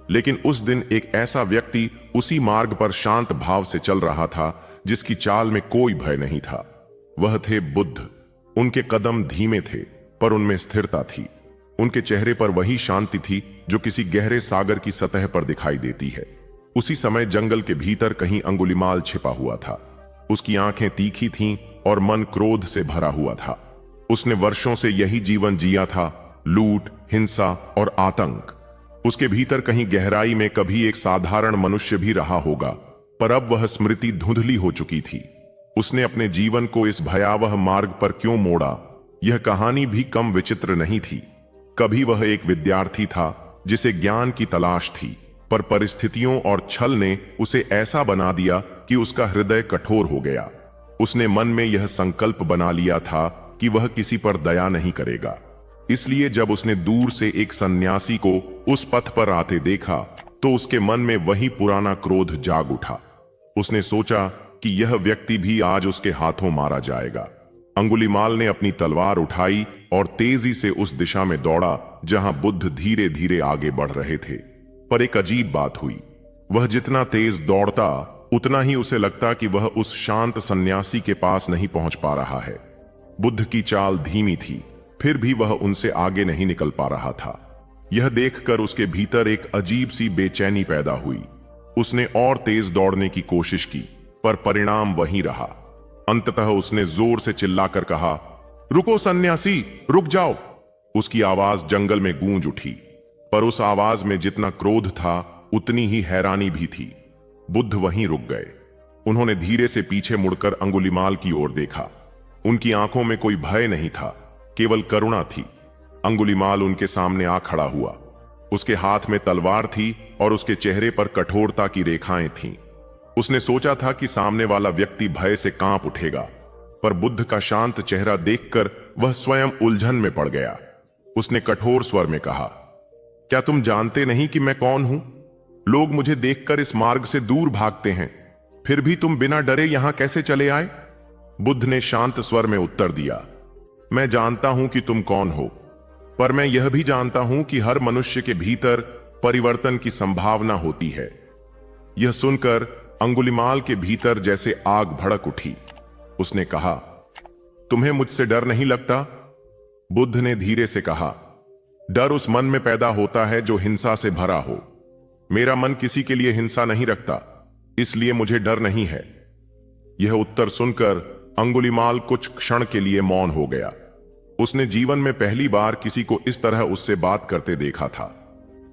लेकिन उस दिन एक ऐसा व्यक्ति उसी मार्ग पर शांत भाव से चल रहा था जिसकी चाल में कोई भय नहीं था। वह थे बुद्ध। उनके कदम धीमे थे पर उनमें स्थिरता थी। उनके चेहरे पर वही शांति थी जो किसी गहरे सागर की सतह पर दिखाई देती है। उसी समय जंगल के भीतर कहीं अंगुलीमाल छिपा हुआ था। उसकी आंखें तीखी थीं और मन क्रोध से भरा हुआ था। उसने वर्षों से यही जीवन जिया था, लूट, हिंसा और आतंक। उसके भीतर कहीं गहराई में कभी एक साधारण मनुष्य भी रहा होगा, पर अब वह स्मृति धुंधली हो चुकी थी। उसने अपने जीवन को इस भयावह मार्ग पर क्यों मोड़ा, यह कहानी भी कम विचित्र नहीं थी। कभी वह एक विद्यार्थी था जिसे ज्ञान की तलाश थी, पर परिस्थितियों और छल ने उसे ऐसा बना दिया कि उसका हृदय कठोर हो गया। उसने मन में यह संकल्प बना लिया था कि वह किसी पर दया नहीं करेगा। इसलिए जब उसने दूर से एक सन्यासी को उस पथ पर आते देखा तो उसके मन में वही पुराना क्रोध जाग उठा। उसने सोचा कि यह व्यक्ति भी आज उसके हाथों मारा जाएगा। अंगुलीमाल ने अपनी तलवार उठाई और तेजी से उस दिशा में दौड़ा जहां बुद्ध धीरे धीरे आगे बढ़ रहे थे। पर एक अजीब बात हुई। वह जितना तेज दौड़ता उतना ही उसे लगता कि वह उस शांत सन्यासी के पास नहीं पहुंच पा रहा है। बुद्ध की चाल धीमी थी, फिर भी वह उनसे आगे नहीं निकल पा रहा था। यह देखकर उसके भीतर एक अजीब सी बेचैनी पैदा हुई। उसने और तेज दौड़ने की कोशिश की, पर परिणाम वही रहा। अंततः उसने जोर से चिल्लाकर कहा, रुको सन्यासी, रुक जाओ। उसकी आवाज जंगल में गूंज उठी, पर उस आवाज में जितना क्रोध था उतनी ही हैरानी भी थी। बुद्ध वहीं रुक गए। उन्होंने धीरे से पीछे मुड़कर अंगुलीमाल की ओर देखा। उनकी आंखों में कोई भय नहीं था, केवल करुणा थी। अंगुलीमाल उनके सामने आ खड़ा हुआ। उसके हाथ में तलवार थी और उसके चेहरे पर कठोरता की रेखाएं थीं। उसने सोचा था कि सामने वाला व्यक्ति भय से कांप उठेगा, पर बुद्ध का शांत चेहरा देखकर वह स्वयं उलझन में पड़ गया। उसने कठोर स्वर में कहा, क्या तुम जानते नहीं कि मैं कौन हूं? लोग मुझे देखकर इस मार्ग से दूर भागते हैं, फिर भी तुम बिना डरे यहां कैसे चले आए? बुद्ध ने शांत स्वर में उत्तर दिया, मैं जानता हूं कि तुम कौन हो, पर मैं यह भी जानता हूं कि हर मनुष्य के भीतर परिवर्तन की संभावना होती है। यह सुनकर अंगुलीमाल के भीतर जैसे आग भड़क उठी। उसने कहा, तुम्हें मुझसे डर नहीं लगता? बुद्ध ने धीरे से कहा, डर उस मन में पैदा होता है जो हिंसा से भरा हो। मेरा मन किसी के लिए हिंसा नहीं रखता, इसलिए मुझे डर नहीं है। यह उत्तर सुनकर अंगुलीमाल कुछ क्षण के लिए मौन हो गया। उसने जीवन में पहली बार किसी को इस तरह उससे बात करते देखा था।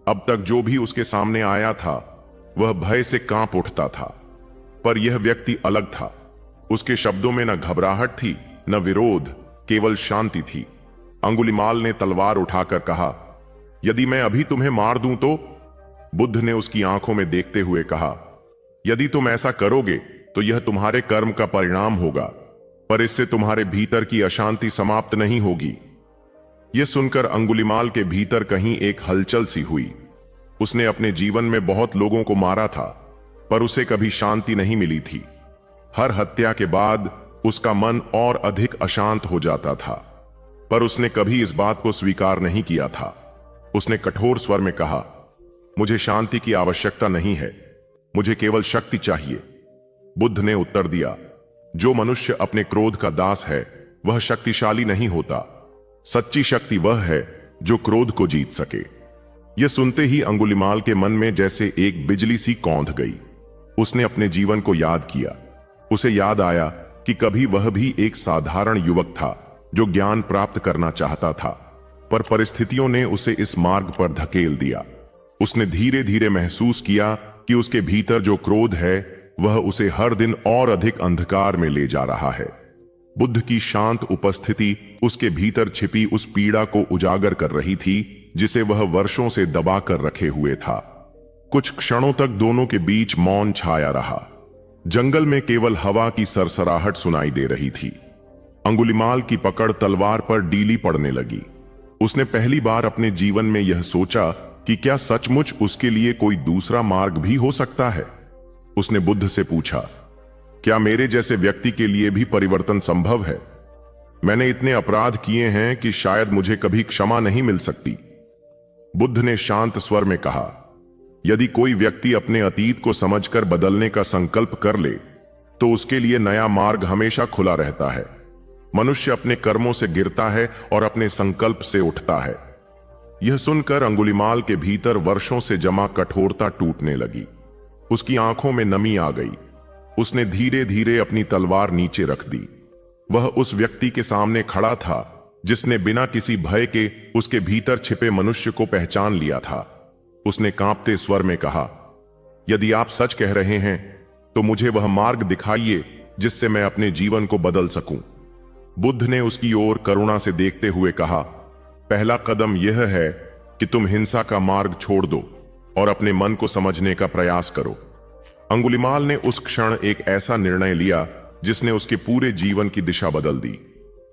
अब तक जो भी उसके सामने आया था वह भय से कांप उठता था, पर यह व्यक्ति अलग था। उसके शब्दों में न घबराहट थी न विरोध, केवल शांति थी। अंगुलीमाल ने तलवार उठाकर कहा, यदि मैं अभी तुम्हें मार दूं तो? बुद्ध ने उसकी आंखों में देखते हुए कहा, यदि तुम ऐसा करोगे तो यह तुम्हारे कर्म का परिणाम होगा, पर इससे तुम्हारे भीतर की अशांति समाप्त नहीं होगी। यह सुनकर अंगुलिमाल के भीतर कहीं एक हलचल सी हुई। उसने अपने जीवन में बहुत लोगों को मारा था, पर उसे कभी शांति नहीं मिली थी। हर हत्या के बाद उसका मन और अधिक अशांत हो जाता था, पर उसने कभी इस बात को स्वीकार नहीं किया था। उसने कठोर स्वर में कहा, मुझे शांति की आवश्यकता नहीं है, मुझे केवल शक्ति चाहिए। बुद्ध ने उत्तर दिया, जो मनुष्य अपने क्रोध का दास है वह शक्तिशाली नहीं होता। सच्ची शक्ति वह है जो क्रोध को जीत सके। यह सुनते ही अंगुलिमाल के मन में जैसे एक बिजली सी कौंध गई। उसने अपने जीवन को याद किया। उसे याद आया कि कभी वह भी एक साधारण युवक था जो ज्ञान प्राप्त करना चाहता था, पर परिस्थितियों ने उसे इस मार्ग पर धकेल दिया। उसने धीरे धीरे महसूस किया कि उसके भीतर जो क्रोध है वह उसे हर दिन और अधिक अंधकार में ले जा रहा है। बुद्ध की शांत उपस्थिति उसके भीतर छिपी उस पीड़ा को उजागर कर रही थी जिसे वह वर्षों से दबा कर रखे हुए था। कुछ क्षणों तक दोनों के बीच मौन छाया रहा। जंगल में केवल हवा की सरसराहट सुनाई दे रही थी। अंगुलिमाल की पकड़ तलवार पर ढीली पड़ने लगी। उसने पहली बार अपने जीवन में यह सोचा कि क्या सचमुच उसके लिए कोई दूसरा मार्ग भी हो सकता है। उसने बुद्ध से पूछा, क्या मेरे जैसे व्यक्ति के लिए भी परिवर्तन संभव है? मैंने इतने अपराध किए हैं कि शायद मुझे कभी क्षमा नहीं मिल सकती। बुद्ध ने शांत स्वर में कहा, यदि कोई व्यक्ति अपने अतीत को समझकर बदलने का संकल्प कर ले तो उसके लिए नया मार्ग हमेशा खुला रहता है। मनुष्य अपने कर्मों से गिरता है और अपने संकल्प से उठता है। यह सुनकर अंगुलिमाल के भीतर वर्षों से जमा कठोरता टूटने लगी। उसकी आंखों में नमी आ गई। उसने धीरे धीरे अपनी तलवार नीचे रख दी। वह उस व्यक्ति के सामने खड़ा था जिसने बिना किसी भय के उसके भीतर छिपे मनुष्य को पहचान लिया था। उसने कांपते स्वर में कहा, यदि आप सच कह रहे हैं तो मुझे वह मार्ग दिखाइए जिससे मैं अपने जीवन को बदल सकूं। बुद्ध ने उसकी ओर करुणा से देखते हुए कहा, पहला कदम यह है कि तुम हिंसा का मार्ग छोड़ दो और अपने मन को समझने का प्रयास करो। अंगुलिमाल ने उस क्षण एक ऐसा निर्णय लिया जिसने उसके पूरे जीवन की दिशा बदल दी।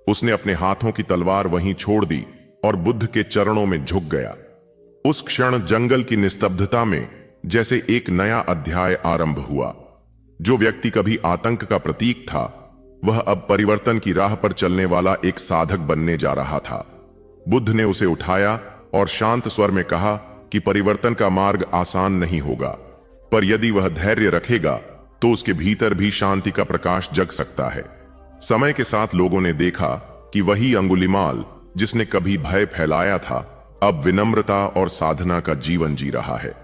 उसने अपने हाथों की तलवार वहीं छोड़ दी और बुद्ध के चरणों में झुक गया। उस क्षण जंगल की निस्तब्धता में जैसे एक नया अध्याय आरंभ हुआ। जो व्यक्ति कभी आतंक का प्रतीक था वह अब परिवर्तन की राह पर चलने वाला एक साधक बनने जा रहा था। बुद्ध ने उसे उठाया और शांत स्वर में कहा कि परिवर्तन का मार्ग आसान नहीं होगा, पर यदि वह धैर्य रखेगा तो उसके भीतर भी शांति का प्रकाश जग सकता है। समय के साथ लोगों ने देखा कि वही अंगुलिमाल जिसने कभी भय फैलाया था अब विनम्रता और साधना का जीवन जी रहा है।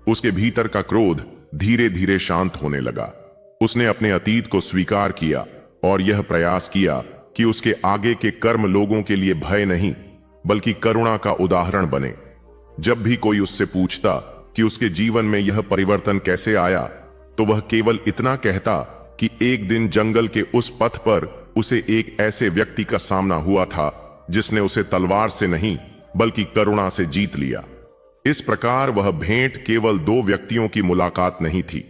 उसके भीतर का क्रोध धीरे धीरे शांत होने लगा। उसने अपने अतीत को स्वीकार किया और यह प्रयास किया कि उसके आगे के कर्म लोगों के लिए भय नहीं बल्कि करुणा का उदाहरण बने। जब भी कोई उससे पूछता कि उसके जीवन में यह परिवर्तन कैसे आया तो वह केवल इतना कहता कि एक दिन जंगल के उस पथ पर उसे एक ऐसे व्यक्ति का सामना हुआ था जिसने उसे तलवार से नहीं बल्कि करुणा से जीत लिया। इस प्रकार वह भेंट केवल दो व्यक्तियों की मुलाकात नहीं थी,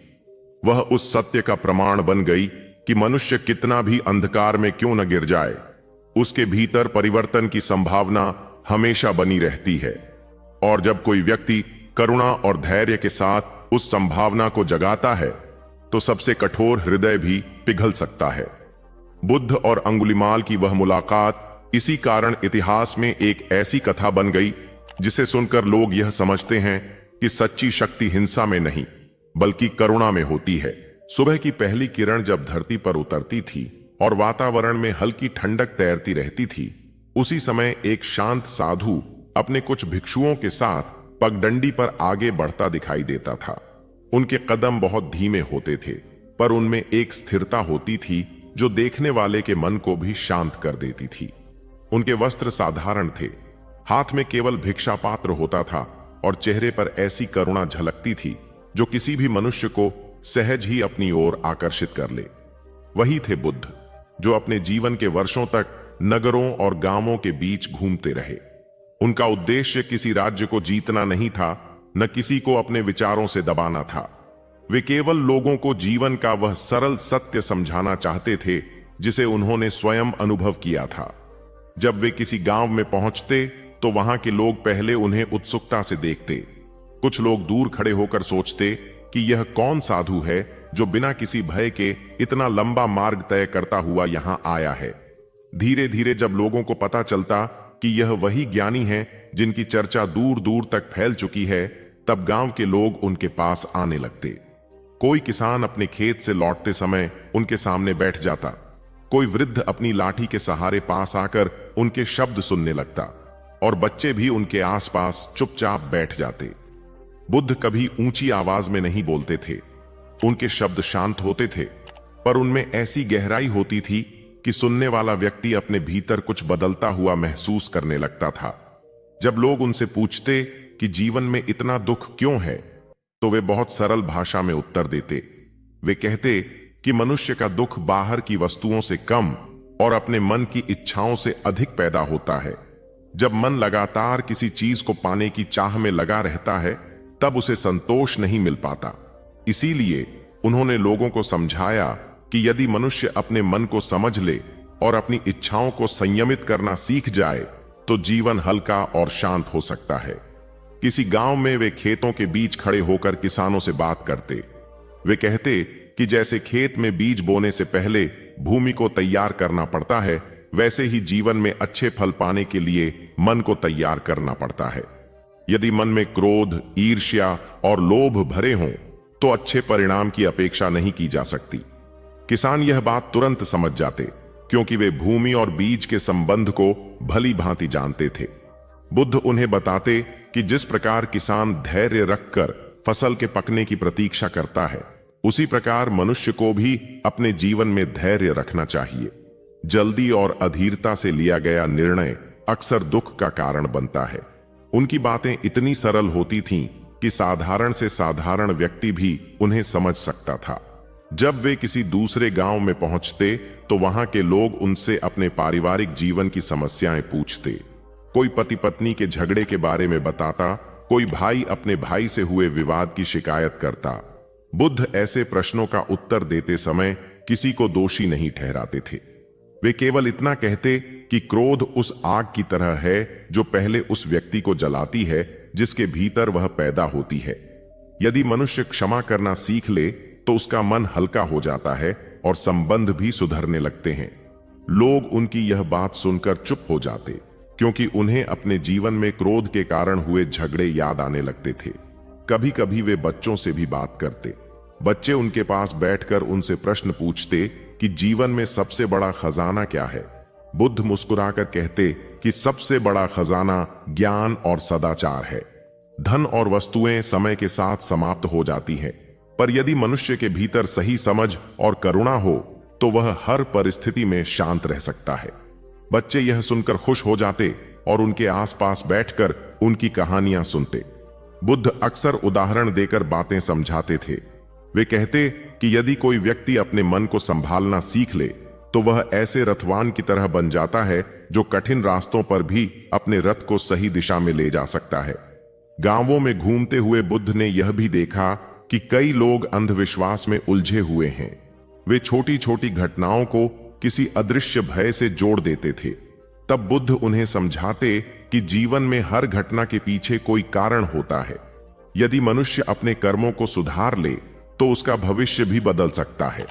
वह उस सत्य का प्रमाण बन गई कि मनुष्य कितना भी अंधकार में क्यों न गिर जाए, उसके भीतर परिवर्तन की संभावना हमेशा बनी रहती है। और जब कोई व्यक्ति करुणा और धैर्य के साथ उस संभावना को जगाता है तो सबसे कठोर हृदय भी पिघल सकता है। बुद्ध और अंगुलिमाल की वह मुलाकात इसी कारण इतिहास में एक ऐसी कथा बन गई जिसे सुनकर लोग यह समझते हैं कि सच्ची शक्ति हिंसा में नहीं बल्कि करुणा में होती है। सुबह की पहली किरण जब धरती पर उतरती थी और वातावरण में हल्की ठंडक तैरती रहती थी, उसी समय एक शांत साधु अपने कुछ भिक्षुओं के साथ पगडंडी पर आगे बढ़ता दिखाई देता था। उनके कदम बहुत धीमे होते थे, पर उनमें एक स्थिरता होती थी जो देखने वाले के मन को भी शांत कर देती थी। उनके वस्त्र साधारण थे, हाथ में केवल भिक्षा पात्र होता था और चेहरे पर ऐसी करुणा झलकती थी जो किसी भी मनुष्य को सहज ही अपनी ओर आकर्षित कर ले। वही थे बुद्ध, जो अपने जीवन के वर्षों तक नगरों और गांवों के बीच घूमते रहे। उनका उद्देश्य किसी राज्य को जीतना नहीं था, न किसी को अपने विचारों से दबाना था। वे केवल लोगों को जीवन का वह सरल सत्य समझाना चाहते थे जिसे उन्होंने स्वयं अनुभव किया था। जब वे किसी गांव में पहुंचते तो वहां के लोग पहले उन्हें उत्सुकता से देखते। कुछ लोग दूर खड़े होकर सोचते कि यह कौन साधु है जो बिना किसी भय के इतना लंबा मार्ग तय करता हुआ यहां आया है। धीरे धीरे जब लोगों को पता चलता कि यह वही ज्ञानी है जिनकी चर्चा दूर दूर तक फैल चुकी है, तब गांव के लोग उनके पास आने लगते। कोई किसान अपने खेत से लौटते समय उनके सामने बैठ जाता, कोई वृद्ध अपनी लाठी के सहारे पास आकर उनके शब्द सुनने लगता और बच्चे भी उनके आसपास चुपचाप बैठ जाते। बुद्ध कभी ऊंची आवाज में नहीं बोलते थे। उनके शब्द शांत होते थे, पर उनमें ऐसी गहराई होती थी कि सुनने वाला व्यक्ति अपने भीतर कुछ बदलता हुआ महसूस करने लगता था। जब लोग उनसे पूछते कि जीवन में इतना दुख क्यों है, तो वे बहुत सरल भाषा में उत्तर देते। वे कहते कि मनुष्य का दुख बाहर की वस्तुओं से कम और अपने मन की इच्छाओं से अधिक पैदा होता है। जब मन लगातार किसी चीज को पाने की चाह में लगा रहता है, तब उसे संतोष नहीं मिल पाता। इसीलिए उन्होंने लोगों को समझाया कि यदि मनुष्य अपने मन को समझ ले और अपनी इच्छाओं को संयमित करना सीख जाए, तो जीवन हल्का और शांत हो सकता है। किसी गांव में वे खेतों के बीच खड़े होकर किसानों से बात करते। वे कहते कि जैसे खेत में बीज बोने से पहले भूमि को तैयार करना पड़ता है, वैसे ही जीवन में अच्छे फल पाने के लिए मन को तैयार करना पड़ता है। यदि मन में क्रोध, ईर्ष्या और लोभ भरे हों, तो अच्छे परिणाम की अपेक्षा नहीं की जा सकती। किसान यह बात तुरंत समझ जाते, क्योंकि वे भूमि और बीज के संबंध को भली भांति जानते थे। बुद्ध उन्हें बताते कि जिस प्रकार किसान धैर्य रखकर फसल के पकने की प्रतीक्षा करता है, उसी प्रकार मनुष्य को भी अपने जीवन में धैर्य रखना चाहिए। जल्दी और अधीरता से लिया गया निर्णय अक्सर दुख का कारण बनता है। उनकी बातें इतनी सरल होती थीं कि साधारण से साधारण व्यक्ति भी उन्हें समझ सकता था। जब वे किसी दूसरे गांव में पहुंचते तो वहां के लोग उनसे अपने पारिवारिक जीवन की समस्याएं पूछते। कोई पति पत्नी के झगड़े के बारे में बताता, कोई भाई अपने भाई से हुए विवाद की शिकायत करता। बुद्ध ऐसे प्रश्नों का उत्तर देते समय किसी को दोषी नहीं ठहराते थे। वे केवल इतना कहते कि क्रोध उस आग की तरह है जो पहले उस व्यक्ति को जलाती है जिसके भीतर वह पैदा होती है। यदि मनुष्य क्षमा करना सीख ले तो उसका मन हल्का हो जाता है और संबंध भी सुधरने लगते हैं। लोग उनकी यह बात सुनकर चुप हो जाते, क्योंकि उन्हें अपने जीवन में क्रोध के कारण हुए झगड़े याद आने लगते थे। कभी कभी वे बच्चों से भी बात करते। बच्चे उनके पास बैठकर उनसे प्रश्न पूछते कि जीवन में सबसे बड़ा खजाना क्या है। बुद्ध मुस्कुराकर कहते कि सबसे बड़ा खजाना ज्ञान और सदाचार है। धन और वस्तुएं समय के साथ समाप्त हो जाती हैं, पर यदि मनुष्य के भीतर सही समझ और करुणा हो तो वह हर परिस्थिति में शांत रह सकता है। बच्चे यह सुनकर खुश हो जाते और उनके आसपास बैठकर उनकी कहानियां सुनते। बुद्ध अक्सर उदाहरण देकर बातें समझाते थे। वे कहते कि यदि कोई व्यक्ति अपने मन को संभालना सीख ले तो वह ऐसे रथवान की तरह बन जाता है जो कठिन रास्तों पर भी अपने रथ को सही दिशा में ले जा सकता है। गांवों में घूमते हुए बुद्ध ने यह भी देखा कि कई लोग अंधविश्वास में उलझे हुए हैं। वे छोटी छोटी घटनाओं को किसी अदृश्य भय से जोड़ देते थे। तब बुद्ध उन्हें समझाते कि जीवन में हर घटना के पीछे कोई कारण होता है। यदि मनुष्य अपने कर्मों को सुधार ले तो उसका भविष्य भी बदल सकता है।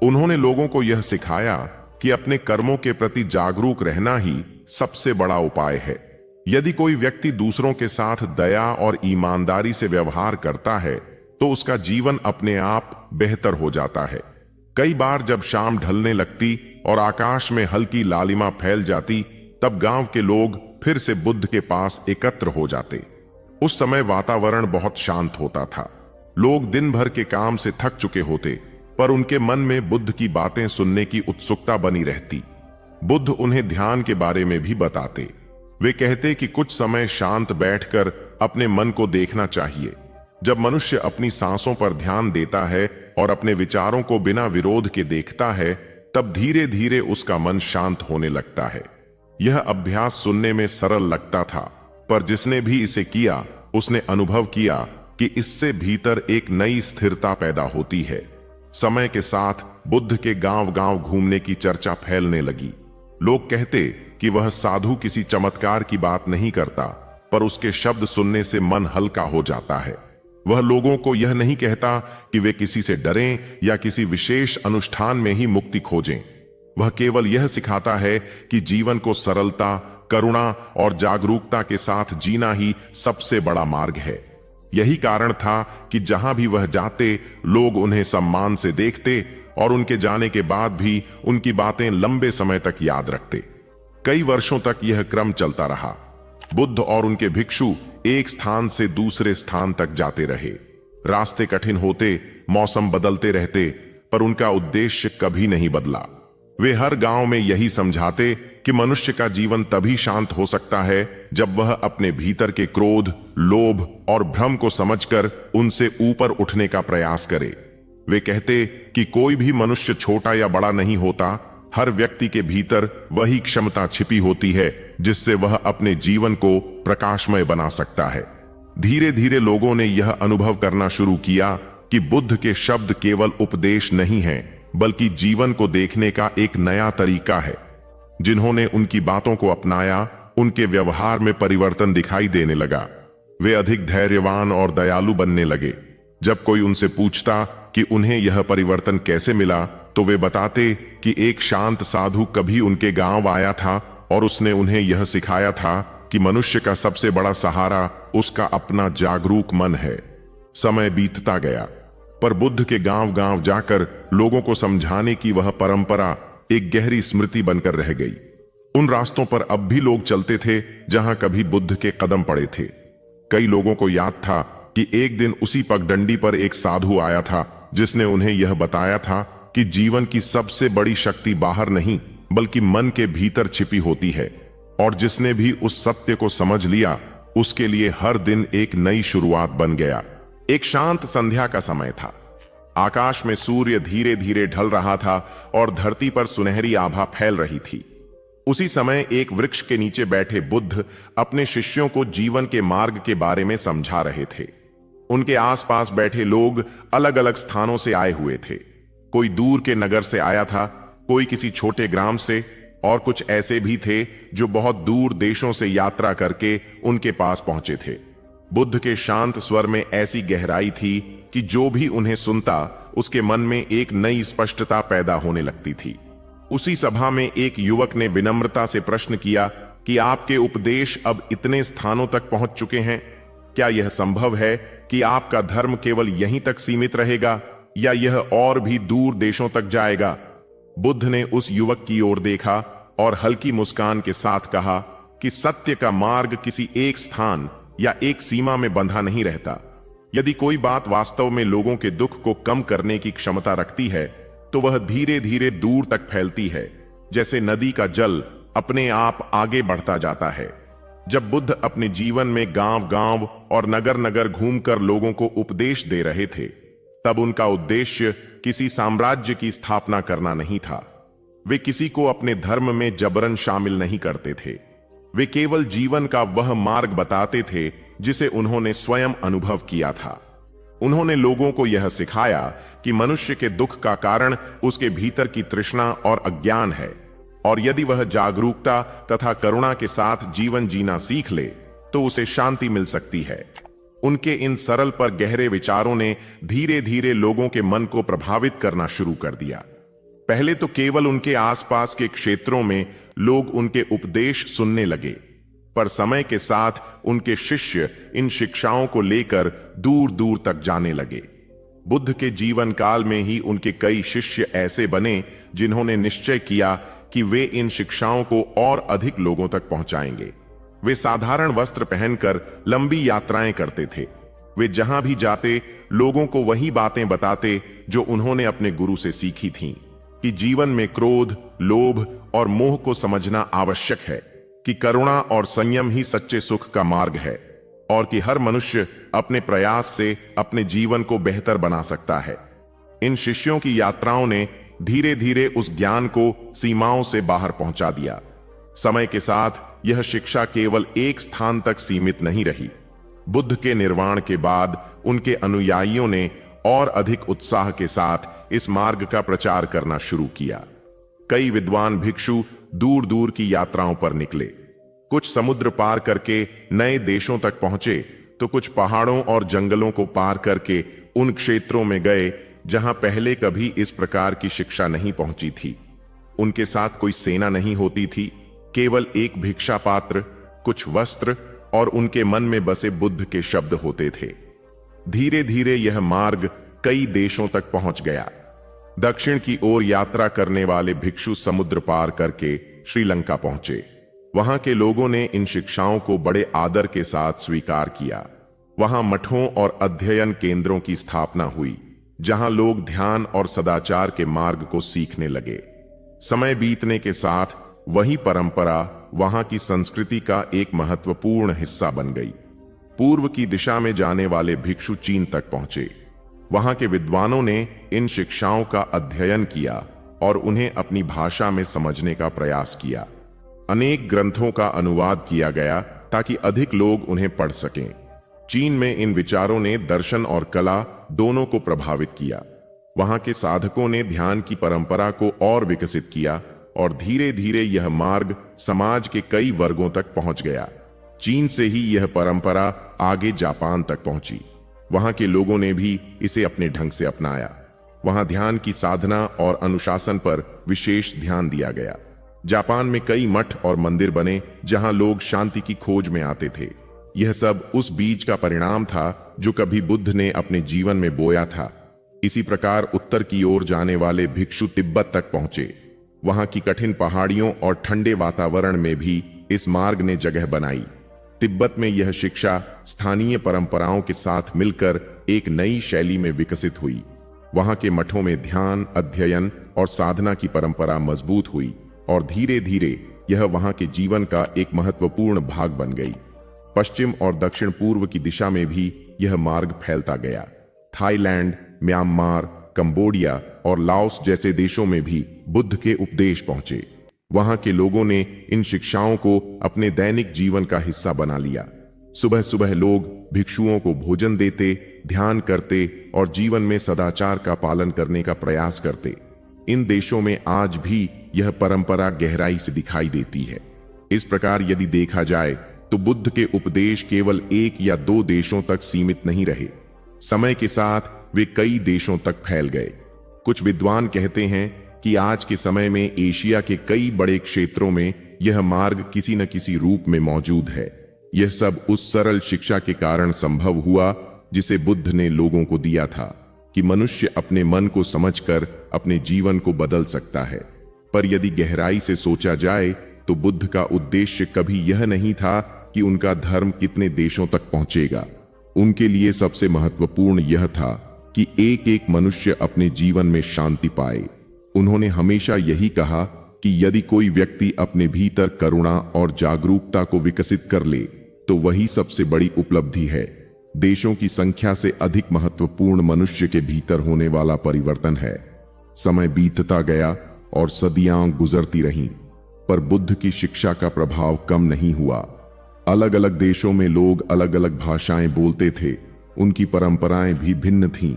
उन्होंने लोगों को यह सिखाया कि अपने कर्मों के प्रति जागरूक रहना ही सबसे बड़ा उपाय है। यदि कोई व्यक्ति दूसरों के साथ दया और ईमानदारी से व्यवहार करता है तो उसका जीवन अपने आप बेहतर हो जाता है। कई बार जब शाम ढलने लगती और आकाश में हल्की लालिमा फैल जाती, तब गांव के लोग फिर से बुद्ध के पास एकत्र हो जाते। उस समय वातावरण बहुत शांत होता था। लोग दिन भर के काम से थक चुके होते, पर उनके मन में बुद्ध की बातें सुनने की उत्सुकता बनी रहती। बुद्ध उन्हें ध्यान के बारे में भी बताते। वे कहते कि कुछ समय शांत बैठकर अपने मन को देखना चाहिए। जब मनुष्य अपनी सांसों पर ध्यान देता है और अपने विचारों को बिना विरोध के देखता है, तब धीरे धीरे उसका मन शांत होने लगता है। यह अभ्यास सुनने में सरल लगता था, पर जिसने भी इसे किया उसने अनुभव किया कि इससे भीतर एक नई स्थिरता पैदा होती है। समय के साथ बुद्ध के गांव-गांव घूमने की चर्चा फैलने लगी। लोग कहते कि वह साधु किसी चमत्कार की बात नहीं करता, पर उसके शब्द सुनने से मन हल्का हो जाता है। वह लोगों को यह नहीं कहता कि वे किसी से डरें या किसी विशेष अनुष्ठान में ही मुक्ति खोजें। वह केवल यह सिखाता है कि जीवन को सरलता, करुणा और जागरूकता के साथ जीना ही सबसे बड़ा मार्ग है। यही कारण था कि जहां भी वह जाते, लोग उन्हें सम्मान से देखते और उनके जाने के बाद भी उनकी बातें लंबे समय तक याद रखते। कई वर्षों तक यह क्रम चलता रहा। बुद्ध और उनके भिक्षु एक स्थान से दूसरे स्थान तक जाते रहे। रास्ते कठिन होते, मौसम बदलते रहते, पर उनका उद्देश्य कभी नहीं बदला। वे हर गांव में यही समझाते कि मनुष्य का जीवन तभी शांत हो सकता है जब वह अपने भीतर के क्रोध, लोभ और भ्रम को समझकर उनसे ऊपर उठने का प्रयास करे। वे कहते कि कोई भी मनुष्य छोटा या बड़ा नहीं होता, हर व्यक्ति के भीतर वही क्षमता छिपी होती है जिससे वह अपने जीवन को प्रकाशमय बना सकता है। धीरे धीरे लोगों ने यह अनुभव करना शुरू किया कि बुद्ध के शब्द केवल उपदेश नहीं हैं, बल्कि जीवन को देखने का एक नया तरीका है। जिन्होंने उनकी बातों को अपनाया, उनके व्यवहार में परिवर्तन दिखाई देने लगा। वे अधिक धैर्यवान और दयालु बनने लगे। जब कोई उनसे पूछता कि उन्हें यह परिवर्तन कैसे मिला, तो वे बताते कि एक शांत साधु कभी उनके गांव आया था और उसने उन्हें यह सिखाया था कि मनुष्य का सबसे बड़ा सहारा उसका अपना जागरूक मन है। समय बीतता गया, पर बुद्ध के गांव-गांव जाकर लोगों को समझाने की वह परंपरा एक गहरी स्मृति बनकर रह गई। उन रास्तों पर अब भी लोग चलते थे जहां कभी बुद्ध के कदम पड़े थे। कई लोगों को याद था कि एक दिन उसी पगडंडी पर एक साधु आया था जिसने उन्हें यह बताया था कि जीवन की सबसे बड़ी शक्ति बाहर नहीं, बल्कि मन के भीतर छिपी होती है, और जिसने भी उस सत्य को समझ लिया, उसके लिए हर दिन एक नई शुरुआत बन गया। एक शांत संध्या का समय था। आकाश में सूर्य धीरे धीरे ढल रहा था और धरती पर सुनहरी आभा फैल रही थी। उसी समय एक वृक्ष के नीचे बैठे बुद्ध अपने शिष्यों को जीवन के मार्ग के बारे में समझा रहे थे। उनके आसपास बैठे लोग अलग अलग स्थानों से आए हुए थे। कोई दूर के नगर से आया था, कोई किसी छोटे ग्राम से, और कुछ ऐसे भी थे जो बहुत दूर देशों से यात्रा करके उनके पास पहुंचे थे। बुद्ध के शांत स्वर में ऐसी गहराई थी कि जो भी उन्हें सुनता, उसके मन में एक नई स्पष्टता पैदा होने लगती थी। उसी सभा में एक युवक ने विनम्रता से प्रश्न किया कि आपके उपदेश अब इतने स्थानों तक पहुंच चुके हैं, क्या यह संभव है कि आपका धर्म केवल यहीं तक सीमित रहेगा या यह और भी दूर देशों तक जाएगा? बुद्ध ने उस युवक की ओर देखा और हल्की मुस्कान के साथ कहा कि सत्य का मार्ग किसी एक स्थान या एक सीमा में बंधा नहीं रहता। यदि कोई बात वास्तव में लोगों के दुख को कम करने की क्षमता रखती है, तो वह धीरे धीरे दूर तक फैलती है, जैसे नदी का जल अपने आप आगे बढ़ता जाता है। जब बुद्ध अपने जीवन में गांव-गांव और नगर-नगर घूमकर लोगों को उपदेश दे रहे थे, तब उनका उद्देश्य किसी साम्राज्य की स्थापना करना नहीं था। वे किसी को अपने धर्म में जबरन शामिल नहीं करते थे। वे केवल जीवन का वह मार्ग बताते थे जिसे उन्होंने स्वयं अनुभव किया था। उन्होंने लोगों को यह सिखाया कि मनुष्य के दुख का कारण उसके भीतर की तृष्णा और अज्ञान है, और यदि वह जागरूकता तथा करुणा के साथ जीवन जीना सीख ले तो उसे शांति मिल सकती है। उनके इन सरल पर गहरे विचारों ने धीरे धीरे लोगों के मन को प्रभावित करना शुरू कर दिया। पहले तो केवल उनके आसपास के क्षेत्रों में लोग उनके उपदेश सुनने लगे, पर समय के साथ उनके शिष्य इन शिक्षाओं को लेकर दूर दूर तक जाने लगे। बुद्ध के जीवन काल में ही उनके कई शिष्य ऐसे बने जिन्होंने निश्चय किया कि वे इन शिक्षाओं को और अधिक लोगों तक पहुंचाएंगे। वे साधारण वस्त्र पहनकर लंबी यात्राएं करते थे। वे जहां भी जाते, लोगों को वही बातें बताते जो उन्होंने अपने गुरु से सीखी थीं, कि जीवन में क्रोध, लोभ और मोह को समझना आवश्यक है, कि करुणा और संयम ही सच्चे सुख का मार्ग है, और कि हर मनुष्य अपने प्रयास से अपने जीवन को बेहतर बना सकता है। इन शिष्यों की यात्राओं ने धीरे धीरे उस ज्ञान को सीमाओं से बाहर पहुंचा दिया। समय के साथ यह शिक्षा केवल एक स्थान तक सीमित नहीं रही, बुद्ध के निर्वाण के बाद उनके अनुयायियों ने और अधिक उत्साह के साथ इस मार्ग का प्रचार करना शुरू किया। कई विद्वान भिक्षु दूर दूर की यात्राओं पर निकले। कुछ समुद्र पार करके नए देशों तक पहुंचे, तो कुछ पहाड़ों और जंगलों को पार करके उन क्षेत्रों में गए जहां पहले कभी इस प्रकार की शिक्षा नहीं पहुंची थी। उनके साथ कोई सेना नहीं होती थी, केवल एक भिक्षा पात्र, कुछ वस्त्र और उनके मन में बसे बुद्ध के शब्द होते थे। धीरे धीरे यह मार्ग कई देशों तक पहुंच गया। दक्षिण की ओर यात्रा करने वाले भिक्षु समुद्र पार करके श्रीलंका पहुंचे। वहां के लोगों ने इन शिक्षाओं को बड़े आदर के साथ स्वीकार किया। वहां मठों और अध्ययन केंद्रों की स्थापना हुई, जहां लोग ध्यान और सदाचार के मार्ग को सीखने लगे। समय बीतने के साथ वही परंपरा वहां की संस्कृति का एक महत्वपूर्ण हिस्सा बन गई। पूर्व की दिशा में जाने वाले भिक्षु चीन तक पहुंचे। वहां के विद्वानों ने इन शिक्षाओं का अध्ययन किया और उन्हें अपनी भाषा में समझने का प्रयास किया। अनेक ग्रंथों का अनुवाद किया गया ताकि अधिक लोग उन्हें पढ़ सकें। चीन में इन विचारों ने दर्शन और कला दोनों को प्रभावित किया। वहां के साधकों ने ध्यान की परंपरा को और विकसित किया और धीरे धीरे यह मार्ग समाज के कई वर्गों तक पहुंच गया। चीन से ही यह परंपरा आगे जापान तक पहुंची। वहां के लोगों ने भी इसे अपने ढंग से अपनाया। वहां ध्यान की साधना और अनुशासन पर विशेष ध्यान दिया गया। जापान में कई मठ और मंदिर बने जहां लोग शांति की खोज में आते थे। यह सब उस बीज का परिणाम था जो कभी बुद्ध ने अपने जीवन में बोया था। इसी प्रकार उत्तर की ओर जाने वाले भिक्षु तिब्बत तक पहुंचे। वहां की कठिन पहाड़ियों और ठंडे वातावरण में भी इस मार्ग ने जगह बनाई। तिब्बत में यह शिक्षा स्थानीय परंपराओं के साथ मिलकर एक नई शैली में विकसित हुई। वहां के मठों में ध्यान, अध्ययन और साधना की परंपरा मजबूत हुई और धीरे धीरे यह वहां के जीवन का एक महत्वपूर्ण भाग बन गई। पश्चिम और दक्षिण पूर्व की दिशा में भी यह मार्ग फैलता गया। थाईलैंड, म्यांमार, कंबोडिया और लाओस जैसे देशों में भी बुद्ध के उपदेश पहुंचे। वहां के लोगों ने इन शिक्षाओं को अपने दैनिक जीवन का हिस्सा बना लिया। सुबह सुबह लोग भिक्षुओं को भोजन देते, ध्यान करते और जीवन में सदाचार का पालन करने का प्रयास करते। इन देशों में आज भी यह परंपरा गहराई से दिखाई देती है। इस प्रकार यदि देखा जाए तो बुद्ध के उपदेश केवल एक या दो देशों तक सीमित नहीं रहे। समय के साथ वे कई देशों तक फैल गए। कुछ विद्वान कहते हैं कि आज के समय में एशिया के कई बड़े क्षेत्रों में यह मार्ग किसी न किसी रूप में मौजूद है। यह सब उस सरल शिक्षा के कारण संभव हुआ जिसे बुद्ध ने लोगों को दिया था कि मनुष्य अपने मन को समझकर अपने जीवन को बदल सकता है। पर यदि गहराई से सोचा जाए तो बुद्ध का उद्देश्य कभी यह नहीं था कि उनका धर्म कितने देशों तक पहुंचेगा। उनके लिए सबसे महत्वपूर्ण यह था कि एक एक मनुष्य अपने जीवन में शांति पाए। उन्होंने हमेशा यही कहा कि यदि कोई व्यक्ति अपने भीतर करुणा और जागरूकता को विकसित कर ले तो वही सबसे बड़ी उपलब्धि है। देशों की संख्या से अधिक महत्वपूर्ण मनुष्य के भीतर होने वाला परिवर्तन है। समय बीतता गया और सदियां गुजरती रहीं, पर बुद्ध की शिक्षा का प्रभाव कम नहीं हुआ। अलग अलग देशों में लोग अलग अलग भाषाएं बोलते थे, उनकी परंपराएं भी भिन्न थीं।